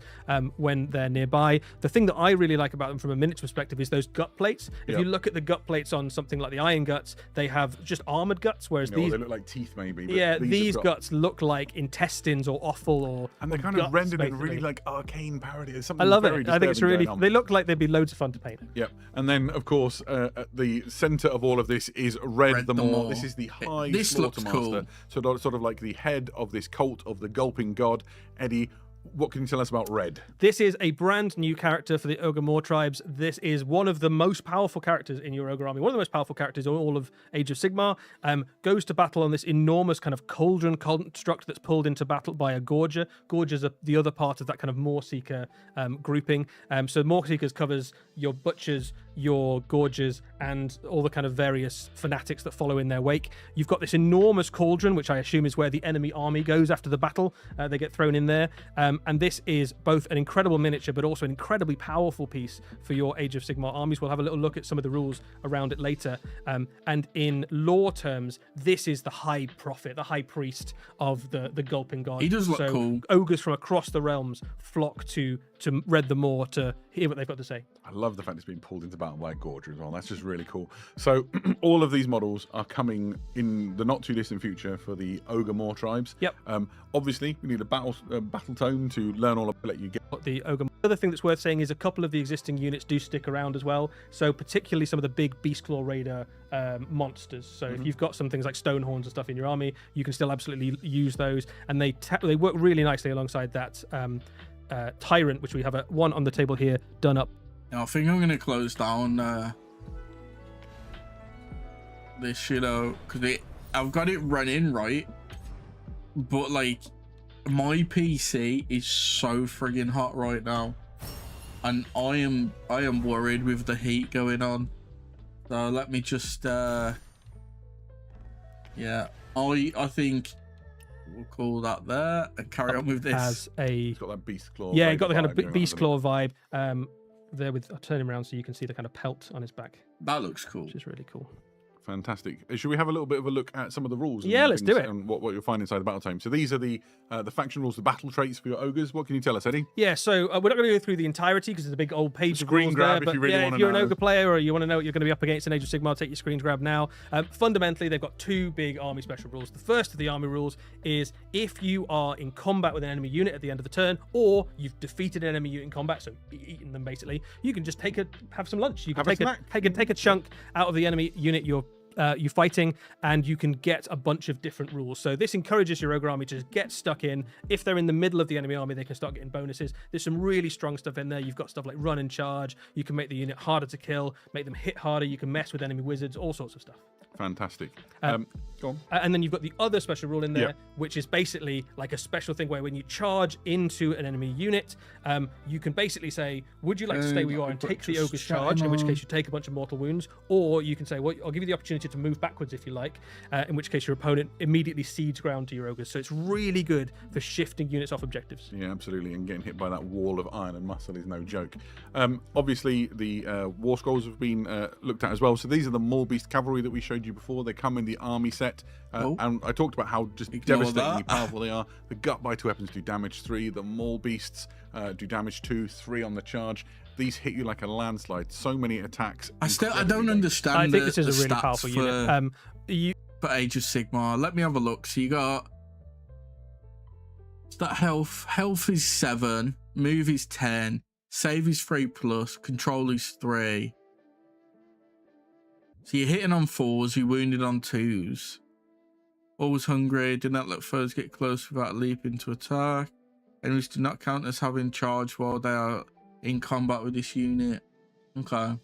when they're nearby. The thing that I really like about them from a miniature perspective is those gut plates. If you look at the gut plates on something like the Iron Guts, they have just armored guts, whereas these they look like teeth maybe. But yeah, these guts look like intestines or offal, and they're kind of rendered in really like arcane parody. There's something I love very it. I think it's really. They look like they'd be loads of fun to paint. Yep. And then of course at the center of all of this is Red the Maw. This is the High Slaughtermaster. Cool. So sort of like the head of this cult of the Gulping God. Eddie, what can you tell us about Red? This is a brand new character for the Ogre Maw tribes. This is one of the most powerful characters in your Ogre army. One of the most powerful characters in all of Age of Sigmar. Goes to battle on this enormous kind of cauldron construct that's pulled into battle by a Gorger. Gorgers are the other part of that kind of Maw Seeker grouping. So Maw Seekers covers your butchers, your gorges and all the kind of various fanatics that follow in their wake. You've got this enormous cauldron, which I assume is where the enemy army goes after the battle. They get thrown in there. And this is both an incredible miniature, but also an incredibly powerful piece for your Age of Sigmar armies. We'll have a little look at some of the rules around it later. And in lore terms, this is the high prophet, the high priest of the Gulping God. He does look cool. Ogres from across the realms flock to Red the Moor to hear what they've got to say. I love the fact it's being pulled into battle by a Gorger as well. That's just really cool. So all of these models are coming in the not too distant future for the Ogre Moor tribes. Yep. Obviously, we need a battle tome to learn all about it. You get the Ogre. The other thing that's worth saying is a couple of the existing units do stick around as well. So particularly some of the big Beastclaw Raider monsters. So if you've got some things like Stonehorns and stuff in your army, you can still absolutely use those, and they work really nicely alongside that Tyrant, which we have one on the table here done up. Now, I think I'm going to close down this, because I've got it running right, but like my PC is so friggin' hot right now, and I am worried with the heat going on. So let me just I think we'll call that there and carry on with this. It's got that beast claw. Yeah, got the kind of beast claw vibe. There with, I'll turn him around so you can see the kind of pelt on his back. That looks cool. Which is really cool. Fantastic. Should we have a little bit of a look at some of the rules? Yeah, let's do it. And what you'll find inside the battle tome. So these are the faction rules, the battle traits for your ogres. What can you tell us, Eddie? Yeah, so we're not going to go through the entirety because there's a big old page of rules grab there. But if you really want to if you're know. an ogre player or you want to know what you're going to be up against in Age of Sigmar, take your screens grab now. Fundamentally, they've got two big army special rules. The first of the army rules is if you are in combat with an enemy unit at the end of the turn, or you've defeated an enemy unit in combat, so eaten them basically, you can just have some lunch. You can take a chunk out of the enemy unit you're fighting, and you can get a bunch of different rules. So this encourages your ogre army to just get stuck in. If they're in the middle of the enemy army, they can start getting bonuses. There's some really strong stuff in there. You've got stuff like run and charge. You can make the unit harder to kill, make them hit harder. You can mess with enemy wizards, all sorts of stuff. Fantastic. Go on. And then you've got the other special rule in there, which is basically like a special thing where when you charge into an enemy unit, you can basically say, would you like to stay where you are and take the ogre's charge, in which case you take a bunch of mortal wounds, or you can say, well, I'll give you the opportunity to move backwards if you like, in which case your opponent immediately cedes ground to your ogres. So it's really good for shifting units off objectives. Yeah, absolutely. And getting hit by that wall of iron and muscle is no joke. Obviously, the war scrolls have been looked at as well. So these are the Maul Beast Cavalry that we showed you before. They come in the army set. And I talked about how just devastatingly powerful they are. The gut bite weapons do damage 3. The Maul Beasts do damage 2, 3 on the charge. These hit you like a landslide. So many attacks. I don't understand. I think this is a really powerful unit. For Age of Sigmar, let me have a look. So you got that health. Health is 7. Move is 10. Save is 3+. Control is 3. So you're hitting on 4s. You're wounded on 2s. Always hungry. Do not let foes get close without leaping to attack. Enemies do not count as having charge while they are in combat with this unit. Okay.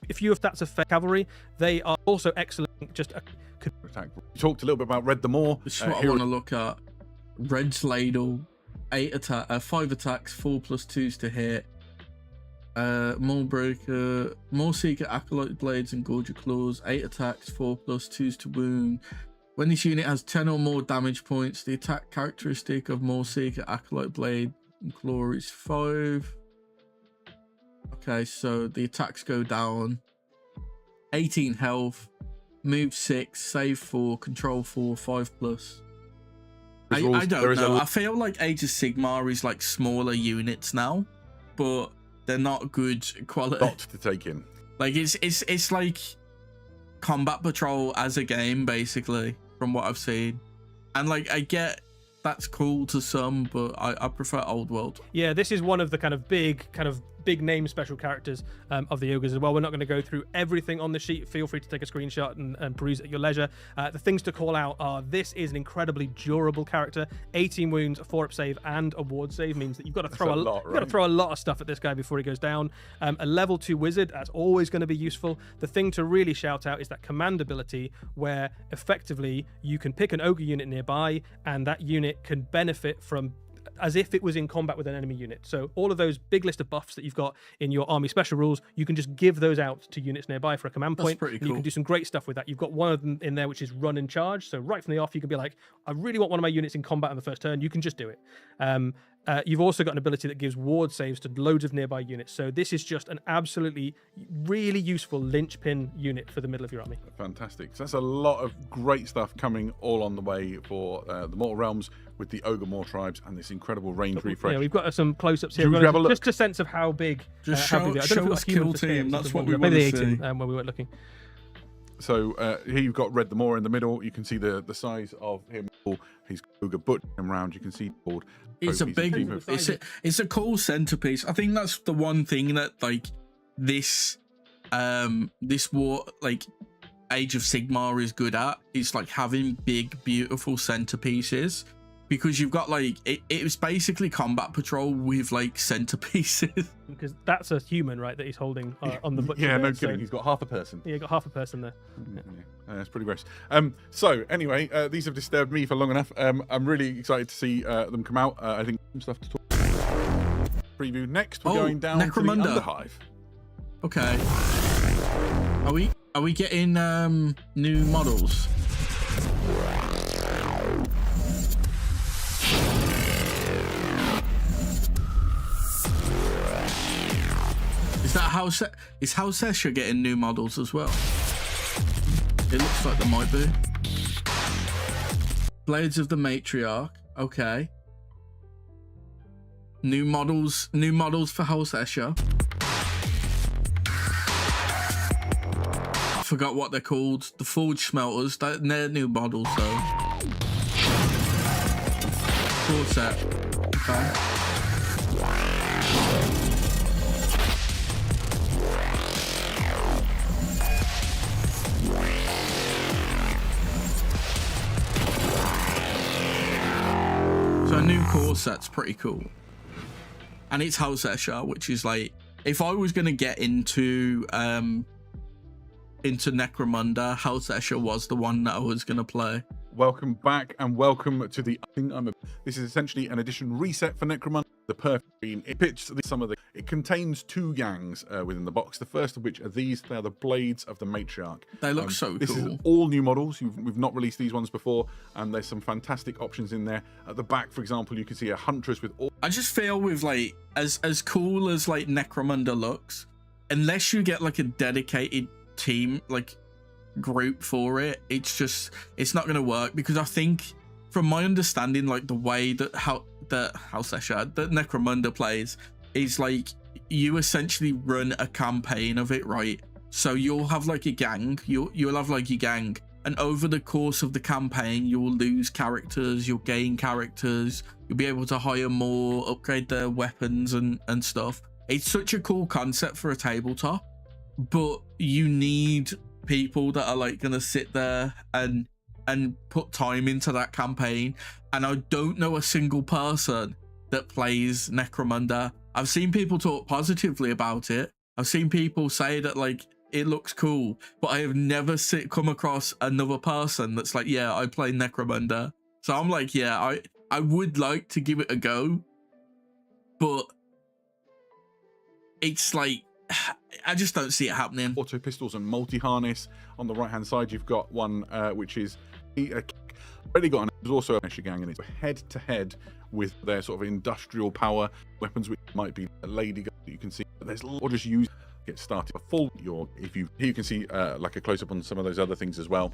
If you have stats of cavalry, they are also excellent. Just attack. We talked a little bit about Red the Moor. This is what I want to look at. Red's Ladle, 5 attacks, 4+2s to hit. Maul Breaker, Maul Seeker, Acolyte Blades, and Gorger Claws, 8 attacks, 4+2s to wound. When this unit has 10 or more damage points, the attack characteristic of Maul Seeker, Acolyte Blade, and Claw is 5. Okay, so the attacks go down. 18 health, move 6, save 4, control 4, 5+. I don't know. I feel like Age of Sigmar is like smaller units now, but they're not good quality. Not to take in. Like it's like Combat Patrol as a game, basically, from what I've seen. And like I get that's cool to some, but I prefer Old World. Yeah, this is one of the kind of big name special characters of the ogres as well. We're not going to go through everything on the sheet. Feel free to take a screenshot and peruse at your leisure. The things to call out are this is an incredibly durable character. 18 wounds, a 4-up save, and a ward save means that you've got to throw a lot of stuff at this guy before he goes down. A level 2 wizard, that's always going to be useful. The thing to really shout out is that command ability, where effectively you can pick an ogre unit nearby, and that unit can benefit from as if it was in combat with an enemy unit. So all of those big list of buffs that you've got in your army special rules, you can just give those out to units nearby for a command point. Pretty cool. You can do some great stuff with that. You've got one of them in there which is run and charge. So right from the off, you can be like, I really want one of my units in combat on the first turn. You can just do it. You've also got an ability that gives ward saves to loads of nearby units. So this is just an absolutely really useful linchpin unit for the middle of your army. Fantastic. So that's a lot of great stuff coming all on the way for the Mortal Realms with the Ogre Moor tribes and this incredible range refresh. Yeah, we've got some close-ups here. Should we grab a look? Just a sense of how big. Just how big they are. I don't know show if us we've got kill human for team. scale, That's what we want maybe to see. 18 when we weren't looking. So here you've got Red the Moor in the middle. You can see the size of him. He's Ogre butchering him around. You can see board. It's a big, it's a cool centerpiece. I think that's the one thing that like this war, like Age of Sigmar is good at. It's like having big, beautiful centerpieces, because you've got like it was basically combat patrol with like centerpieces. Because that's a human, right, that he's holding on the butcher. Yeah, there, no kidding. He's got half a person. Yeah, got half a person there. Yeah. That's pretty gross. So anyway, these have disturbed me for long enough. I'm really excited to see them come out. I think some stuff to talk. Preview next. We're going down Necromunda. to the Underhive. Okay. Are we getting new models? Is that House Escher getting new models as well? It looks like there might be. Blades of the Matriarch. Okay. New models for House Escher. I forgot what they're called. The Forge Smelters. They're new models though. Sword set. Okay. So a new core set's pretty cool. And it's House Escher, which is like, if I was gonna get into Necromunda, House Escher was the one that I was gonna play. Welcome back and welcome to the this is essentially an edition reset for Necromunda. The perfect green. It contains two gangs within the box. The first of which are these. They are the Blades of the Matriarch. They look so cool. This is all new models. We've not released these ones before, and there's some fantastic options in there. At the back, for example, you can see a Huntress with all. I just feel with like as cool as like Necromunda looks, unless you get like a dedicated team like group for it, it's not going to work, because I think from my understanding, like the way that House Escher, that Necromunda plays is like you essentially run a campaign of it, right? So you'll have like a gang, you'll have like your gang, and over the course of the campaign you'll lose characters, you'll gain characters, you'll be able to hire more, upgrade their weapons and stuff. It's such a cool concept for a tabletop, but you need people that are like gonna sit there and put time into that campaign, and I don't know a single person that plays Necromunda. I've seen people talk positively about it. I've seen people say that like it looks cool, but I have never come across another person that's like, yeah, I play Necromunda. So I'm like, yeah, I would like to give it a go, but it's like I just don't see it happening. Auto pistols and multi-harness. On the right-hand side, you've got one which is already got there's also a Escher gang, and it's head-to-head with their sort of industrial power weapons, which might be a lady gun that you can see. There's or just use get started a full. Here you can see like a close-up on some of those other things as well.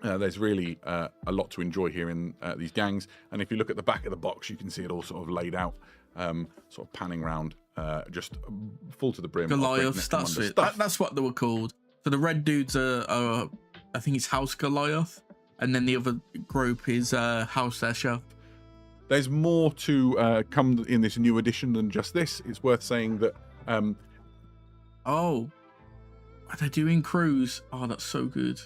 There's really a lot to enjoy here in these gangs, and if you look at the back of the box, you can see it all sort of laid out, sort of panning around, just full to the brim. Goliaths, that's it. That's what they were called. So the red dudes are I think it's House Goliath, and then the other group is House Escher. There's more to come in this new edition than just this. It's worth saying that. Oh, are they doing crews? Oh, that's so good.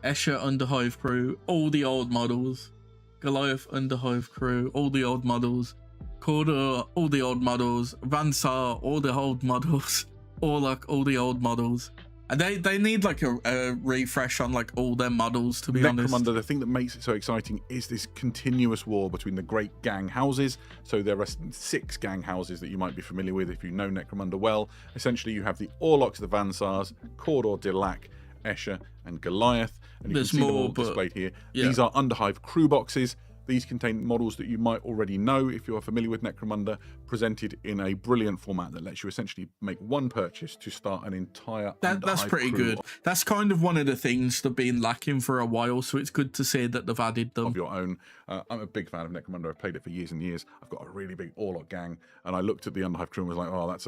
Escher Underhive crew, all the old models. Goliath Underhive crew, all the old models. Corda, all the old models. Vansar, all the old models. Orlok, all the old models. And they need like a refresh on like all their models, to be honest. Necromunda, the thing that makes it so exciting is this continuous war between the great gang houses. So there are 6 gang houses that you might be familiar with if you know Necromunda well. Essentially, you have the Orlocks, the Vansars, Cawdor, Dilac, Escher, and Goliath. And you There's can see more, them all but displayed here. yeah. These are Underhive crew boxes. These contain models that you might already know if you're familiar with Necromunda, presented in a brilliant format that lets you essentially make one purchase to start an entire That's pretty crew good. That's kind of one of the things that have been lacking for a while, so it's good to see that they've added them. Of your own. I'm a big fan of Necromunda. I've played it for years and years. I've got a really big Orlock gang, and I looked at the Underhive crew and was like, oh, that's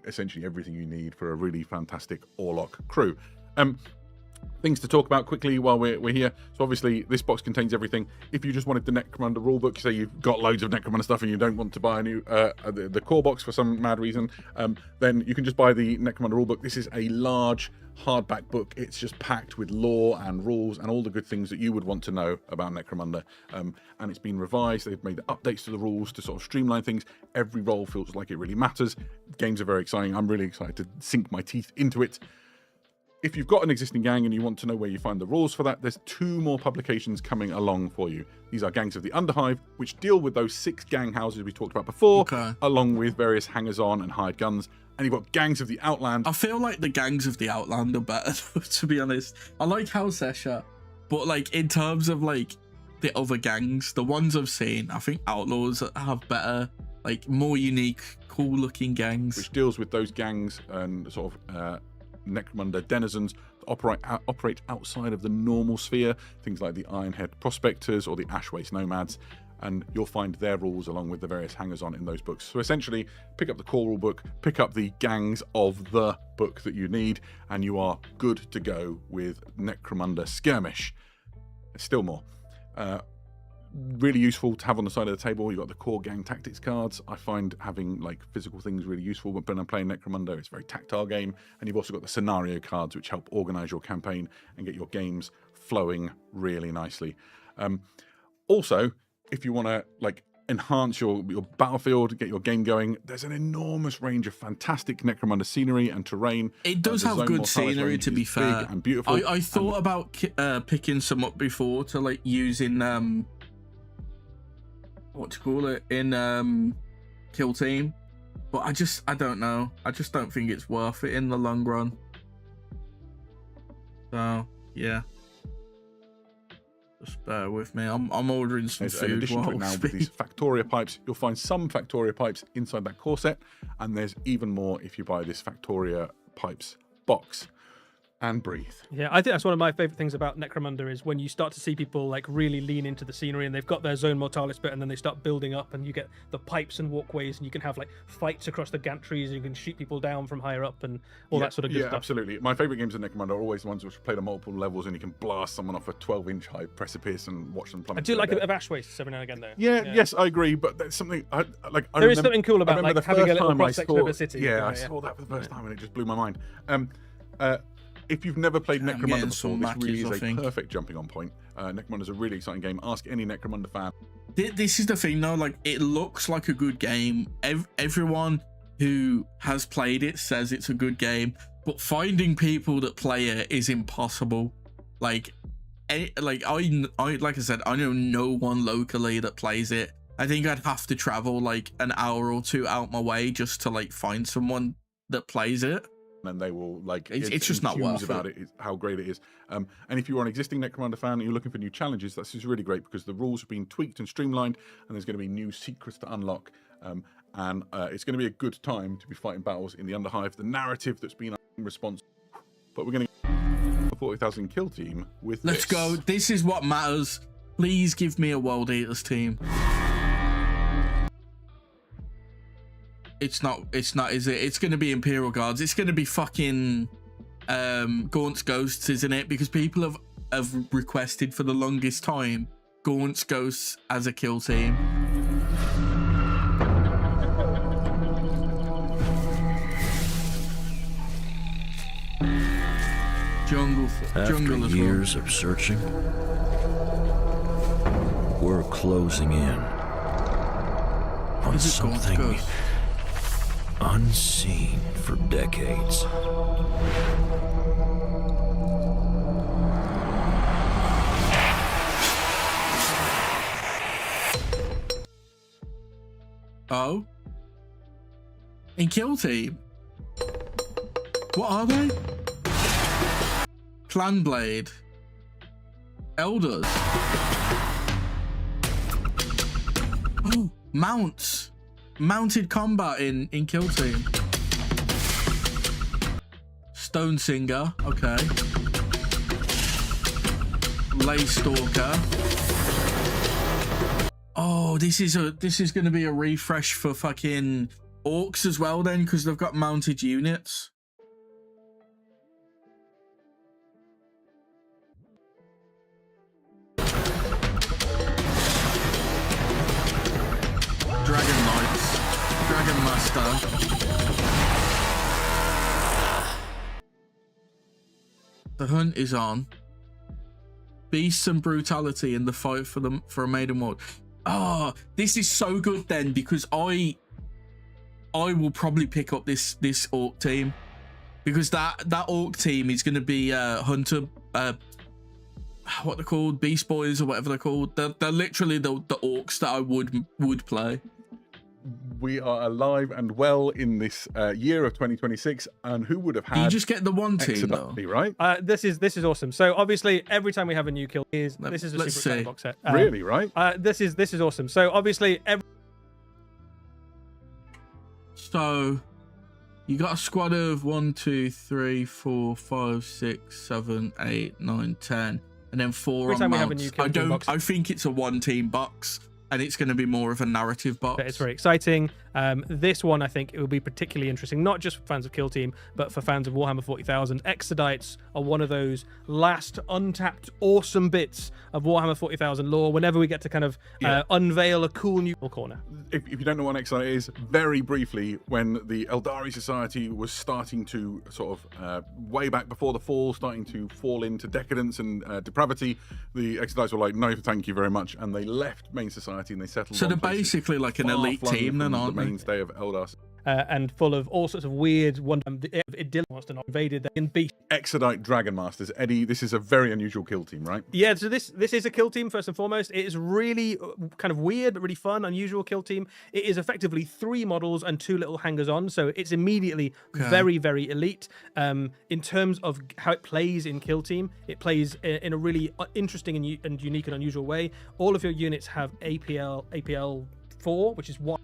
essentially everything you need for a really fantastic Orlock crew. Things to talk about quickly while we're here. So obviously this box contains everything. If you just wanted the Necromunda rulebook, say you've got loads of Necromunda stuff and you don't want to buy a new the core box for some mad reason, then you can just buy the Necromunda rulebook. This is a large hardback book. It's just packed with lore and rules and all the good things that you would want to know about Necromunda. And it's been revised. They've made updates to the rules to sort of streamline things. Every role feels like it really matters. Games are very exciting. I'm really excited to sink my teeth into it. If you've got an existing gang and you want to know where you find the rules for that, there's 2 more publications coming along for you. These are Gangs of the Underhive, which deal with those 6 gang houses we talked about before, along with various hangers-on and hired guns. And you've got Gangs of the Outland. I feel like the Gangs of the Outland are better, to be honest. I like House Escher, but like in terms of like the other gangs, the ones I've seen, I think Outlaws have better, like more unique, cool-looking gangs. Which deals with those gangs and sort of Necromunda denizens that operate outside of the normal sphere, things like the Ironhead Prospectors or the Ashwaste Nomads, and you'll find their rules along with the various hangers-on in those books. So essentially, pick up the core rule book, pick up the Gangs of the book that you need, and you are good to go with Necromunda Skirmish. Still more. Really useful to have on the side of the table. You've got the core gang tactics cards. I find having like physical things really useful when I'm playing Necromunda. It's a very tactile game. And you've also got the scenario cards, which help organize your campaign and get your games flowing really nicely. Also, if you want to like enhance your battlefield, get your game going, there's an enormous range of fantastic Necromunda scenery and terrain. It does have good scenery, to be fair. Big and beautiful. I thought about picking some up before to like use in what to call it, in Kill Team, but I don't know. I just don't think it's worth it in the long run. So yeah, just bear with me. I'm ordering some food. In addition to it now, with these Factoria pipes, you'll find some Factoria pipes inside that core set, and there's even more if you buy this Factoria pipes box. And breathe. Yeah, I think that's one of my favorite things about Necromunda is when you start to see people like really lean into the scenery and they've got their Zone Mortalis bit and then they start building up and you get the pipes and walkways and you can have like fights across the gantries and you can shoot people down from higher up and all that sort of good stuff. Yeah, absolutely. My favorite games in Necromunda are always the ones which are played on multiple levels and you can blast someone off a 12-inch high precipice and watch them plummet. I do like a bit of Ashwaste every now and again though. Yeah, yes, I agree, but there's something there is something cool about like having a little cross-section of a city. Yeah, I saw that for the first time and it just blew my mind. If you've never played Necromunda before, this really is a perfect jumping on point. Necromunda is a really exciting game. Ask any Necromunda fan. This is the thing though, like it looks like a good game. Everyone who has played it says it's a good game, but finding people that play it is impossible. Like I said, I know no one locally that plays it. I think I'd have to travel like an hour or 2 out my way just to like find someone that plays it. And they will like it's just not worth about it. How great it is. And if you are an existing Necromunda fan and you're looking for new challenges, this is really great because the rules have been tweaked and streamlined and there's going to be new secrets to unlock, and it's going to be a good time to be fighting battles in the Underhive. The narrative that's been in response, but we're going to a 40,000 kill team with let's go. This is what matters. Please give me a World Eaters team. It's not, is it? It's going to be Imperial Guards. It's going to be fucking Gaunt's Ghosts, isn't it? Because people have requested for the longest time Gaunt's Ghosts as a kill team. Jungle After years of searching, we're closing in on something unseen for decades. Oh. In Kill Team. What are they? Clan Blade. Elders. Oh, mounts. Mounted combat in Kill Team. Stone Singer. Okay. Lay Stalker. Oh, this is going to be a refresh for fucking orcs as well then, because they've got mounted units. Dragon Knights. Dragon Master. The hunt is on. Beasts and brutality in the fight for a maiden world. Oh, this is so good then, because I will probably pick up this orc team, because that orc team is going to be hunter, what they're called, beast boys or whatever they're called. They're literally the orcs that I would play. We are alive and well in this year of 2026, and who would have had? You just get the one team, though. Right? This is awesome. So obviously, every time we have a new kill, this is a secret box set. Really, right? This is awesome. So obviously, So you got a squad of 1, 2, 3, 4, 5, 6, 7, 8, 9, 10, and then 4 on mounts. I think it's a one team box, and it's going to be more of a narrative box. It's very exciting. This one, I think, it will be particularly interesting, not just for fans of Kill Team, but for fans of Warhammer 40,000. Exodites are one of those last untapped, awesome bits of Warhammer 40,000 lore. Whenever we get to kind of unveil a cool new corner. If you don't know what an Exodite is, very briefly, when the Eldari Society was starting to sort of, way back before the fall, starting to fall into decadence and depravity, the Exodites were like, no, thank you very much, and they left main society and they settled. So they're basically like an elite team, then, aren't they? Mainstay of Eldar. And full of all sorts of weird Dylan wants to not invaded they can beat Exodite Dragon Masters. Eddie, this is a very unusual kill team, right? Yeah, so this is a kill team first and foremost. It is really kind of weird but really fun, unusual kill team. It is effectively 3 models and 2 little hangers on, so it's immediately very, very elite. In terms of how it plays in kill team, it plays in a really interesting and unique and unusual way. All of your units have APL 4, which is what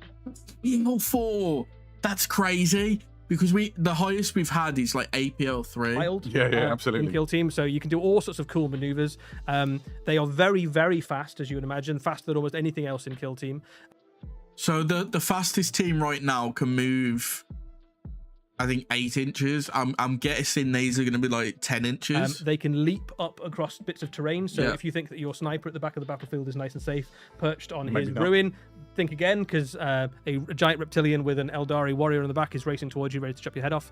APL 4. That's crazy, because the highest we've had is like APL 3. Wild, yeah, absolutely. In kill team, so you can do all sorts of cool maneuvers. They are very, very fast, as you would imagine, faster than almost anything else in kill team. So the fastest team right now can move, I think, 8 inches. I'm guessing these are going to be like 10 inches. They can leap up across bits of terrain. So if you think that your sniper at the back of the battlefield is nice and safe, perched on his ruin, think again, because a giant reptilian with an Eldari warrior on the back is racing towards you, ready to chop your head off.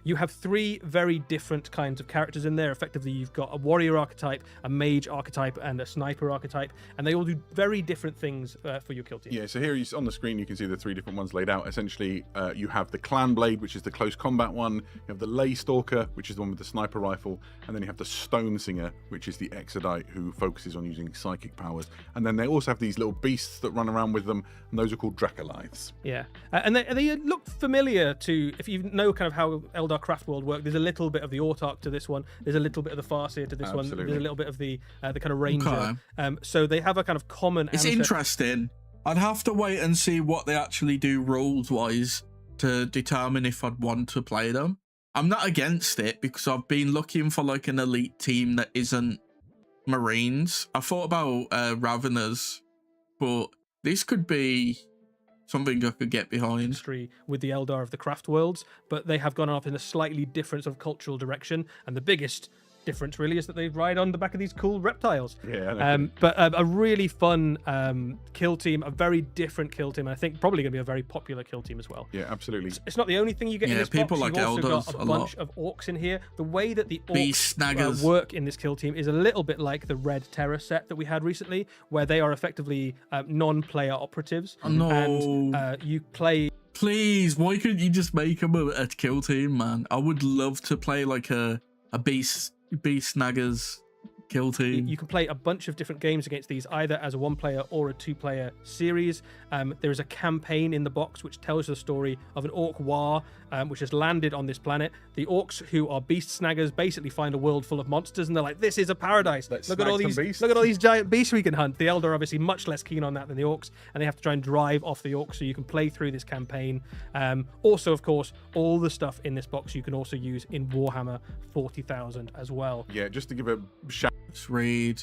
You have 3 very different kinds of characters in there. Effectively, you've got a warrior archetype, a mage archetype, and a sniper archetype, and they all do very different things for your kill team. Yeah, so here on the screen you can see the 3 different ones laid out. Essentially, you have the Clan Blade, which is the close combat one. You have the Lay Stalker, which is the one with the sniper rifle, and then you have the Stone Singer, which is the Exodite who focuses on using psychic powers. And then they also have these little beasts that run around with them, and those are called Dracolites. Yeah, and they look familiar to, if you know kind of how Eldar Craft World work, there's a little bit of the Autarch to this one, there's a little bit of the Farseer to this one, there's a little bit of the kind of Ranger. So they have a kind of common It's interesting. I'd have to wait and see what they actually do rules-wise to determine if I'd want to play them. I'm not against it, because I've been looking for like an elite team that isn't Marines. I thought about Raveners, but this could be something I could get behind. With the Eldar of the Craft Worlds, but they have gone off in a slightly different sort of cultural direction, and the biggest difference really is that they ride on the back of these cool reptiles. But a really fun kill team, a very different kill team, and I think probably going to be a very popular kill team as well. Yeah, absolutely. It's not the only thing you get in this people box. like You've also Eldars got a bunch of orcs in here. The way that the Beast orcs work in this kill team is a little bit like the Red Terror set that we had recently, where they are effectively non-player operatives. No. And you play... Please, why couldn't you just make them a kill team, man? I would love to play like a beast snaggers kill team. You can play a bunch of different games against these, either as a 1-player or a 2-player series. There is a campaign in the box which tells the story of an orc war which has landed on this planet. The orcs, who are beast snaggers, basically find a world full of monsters, and they're like, "This is a paradise. Look at all these giant beasts we can hunt." The Eldar are obviously much less keen on that than the orcs, and they have to try and drive off the orcs. So you can play through this campaign. Also, of course, all the stuff in this box you can also use in Warhammer 40,000 as well. Yeah, just to give a shout. Let's read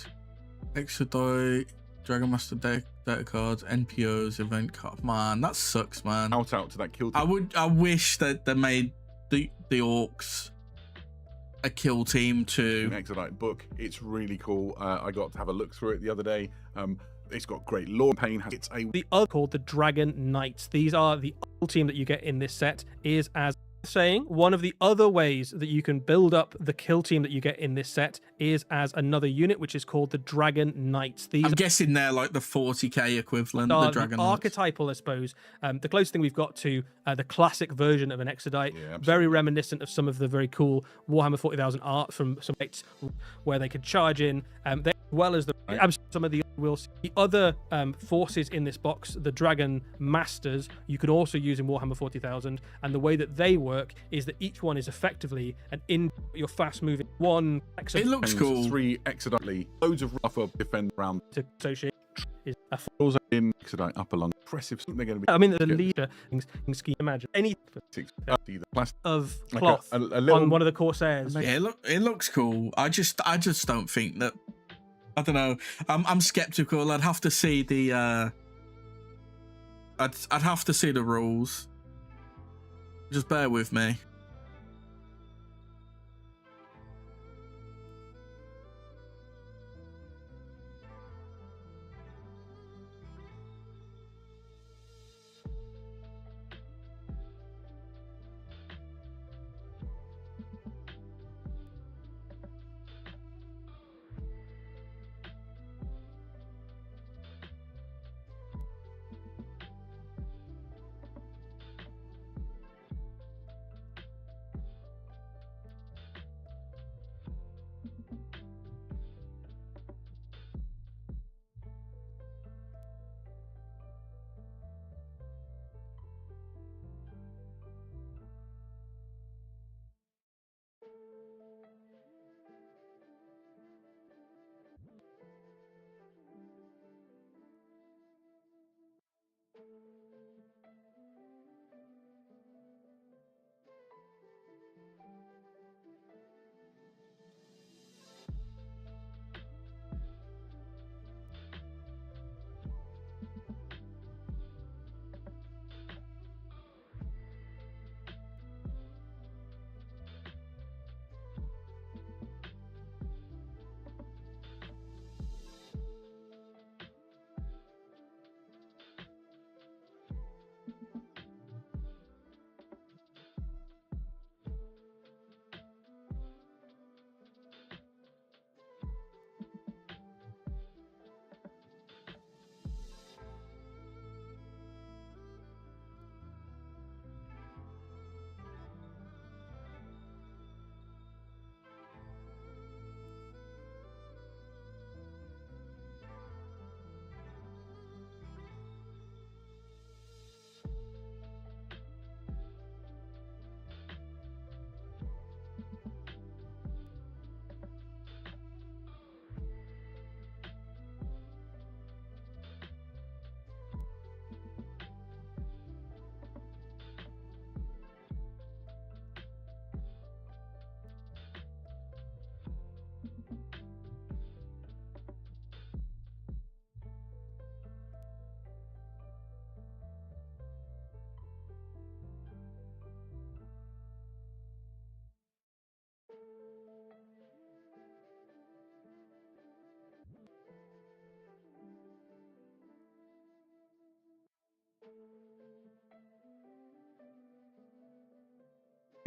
Exodite, Dragon Master data cards, NPOs, event card. Man, that sucks, man. Out to that kill team. I wish that they made the orcs a kill team too. An Exodite book. It's really cool. I got to have a look through it the other day. It's got great lore. It's the other called the Dragon Knights. These are the other team that you get in this set. Is as saying one of the other ways that you can build up the kill team that you get in this set is as another unit, which is called the Dragon Knights. I'm guessing they're like the 40k equivalent. The Dragon Knights. Archetypal, I suppose. The closest thing we've got to the classic version of an Exodite. Yeah, very reminiscent of some of the very cool Warhammer 40,000 art from some sites where they could charge in. They, as well as some of the other forces in this box, the Dragon Masters, you can also use in Warhammer 40,000, and the way that they work is that each one is effectively an your fast-moving one. It looks cool. 3 Exodite, loads of rough up defend round to associate. Is also in Exodite upper lung. Impressive. They're going to be. I mean, the leader scheme. Imagine any of cloth a little, on one of the Corsairs. Yeah, it looks cool. I just don't think that. I don't know. I'm skeptical. I'd have to see the. I'd have to see the rules. Just bear with me.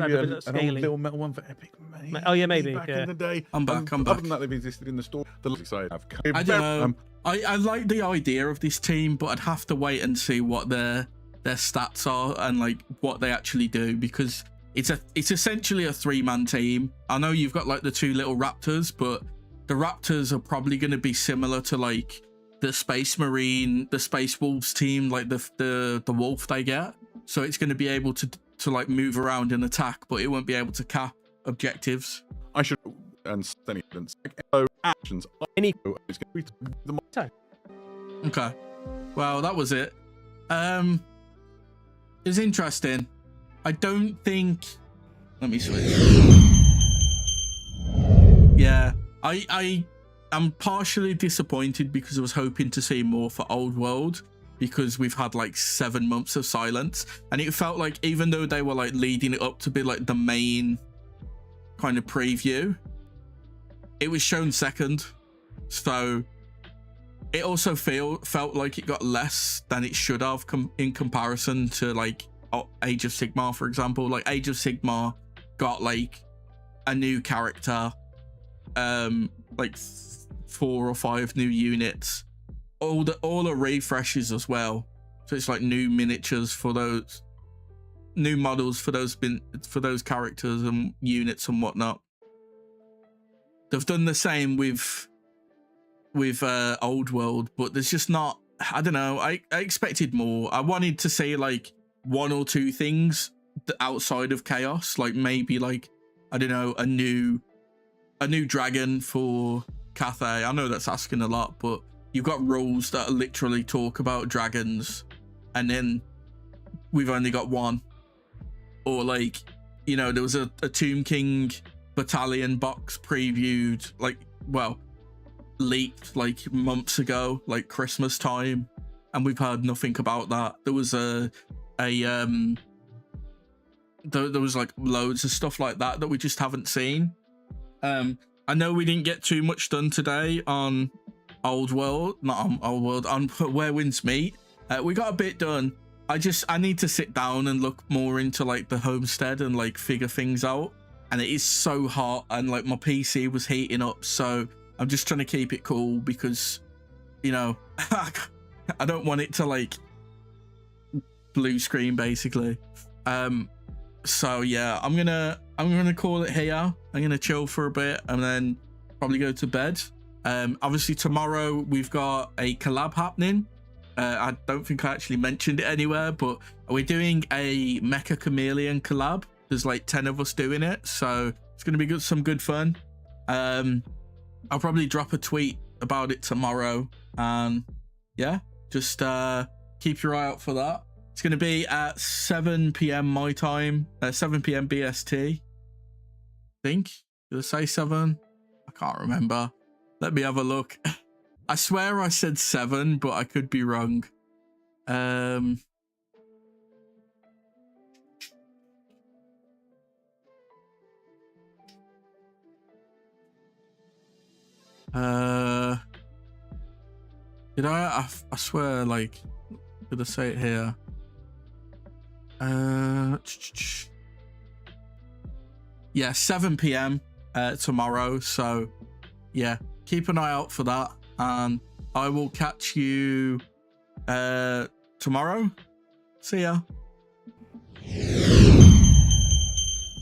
Maybe an old little metal one for Epic. Maybe. Oh yeah, maybe. Back yeah. in the day. I'm back. Other than that, they've existed in the store. The side have. I don't know. I like the idea of this team, but I'd have to wait and see what their stats are and like what they actually do, because it's essentially a 3-man team. I know you've got like the 2 little raptors, but the raptors are probably going to be similar to like the Space Marine, the Space Wolves team, like the wolf they get. So it's going to be able to like move around and attack, but it won't be able to cap objectives. I should and any evidence actions. Any is going to be the time. Okay. Well, that was it. It's interesting. I don't think. Let me switch. Yeah, I'm partially disappointed because I was hoping to see more for Old World, because we've had like 7 months of silence, and it felt like even though they were like leading it up to be like the main kind of preview, it was shown second. So it also felt like it got less than it should have in comparison to like Age of Sigmar, for example. Like Age of Sigmar got like a new character, like 4 or 5 new units, all the refreshes as well. So it's like new miniatures for those, new models for those characters and units and whatnot. They've done the same with Old World, but there's just not, I don't know, I expected more. I wanted to see like 1 or 2 things outside of Chaos, like maybe like, I don't know, a new dragon for Cathay. I know that's asking a lot, but you've got rules that literally talk about dragons, and then we've only got 1. Or like, you know, there was a Tomb King battalion box previewed, like, well, leaked like months ago, like Christmas time, and we've heard nothing about that. There was there was like loads of stuff like that we just haven't seen. I know we didn't get too much done today on Old World, not on Old World, on Where Winds Meet. We got a bit done. I need to sit down and look more into like the homestead and like figure things out. And it is so hot, and like my PC was heating up, so I'm just trying to keep it cool because, you know, I don't want it to like blue screen basically. So yeah, I'm gonna call it here. I'm gonna chill for a bit and then probably go to bed. Obviously tomorrow we've got a collab happening. I don't think I actually mentioned it anywhere, but we're doing a Mecha Chameleon collab. There's like 10 of us doing it, so it's gonna be some good fun. I'll probably drop a tweet about it tomorrow, and yeah, just keep your eye out for that. It's going to be at 7 p.m. my time, 7 p.m. BST. I think. Did I say 7? I can't remember. Let me have a look. I swear I said 7, but I could be wrong. Did I swear, like, did I say it here? Yeah, 7 p.m. Tomorrow. So yeah, keep an eye out for that, and I will catch you tomorrow. See ya.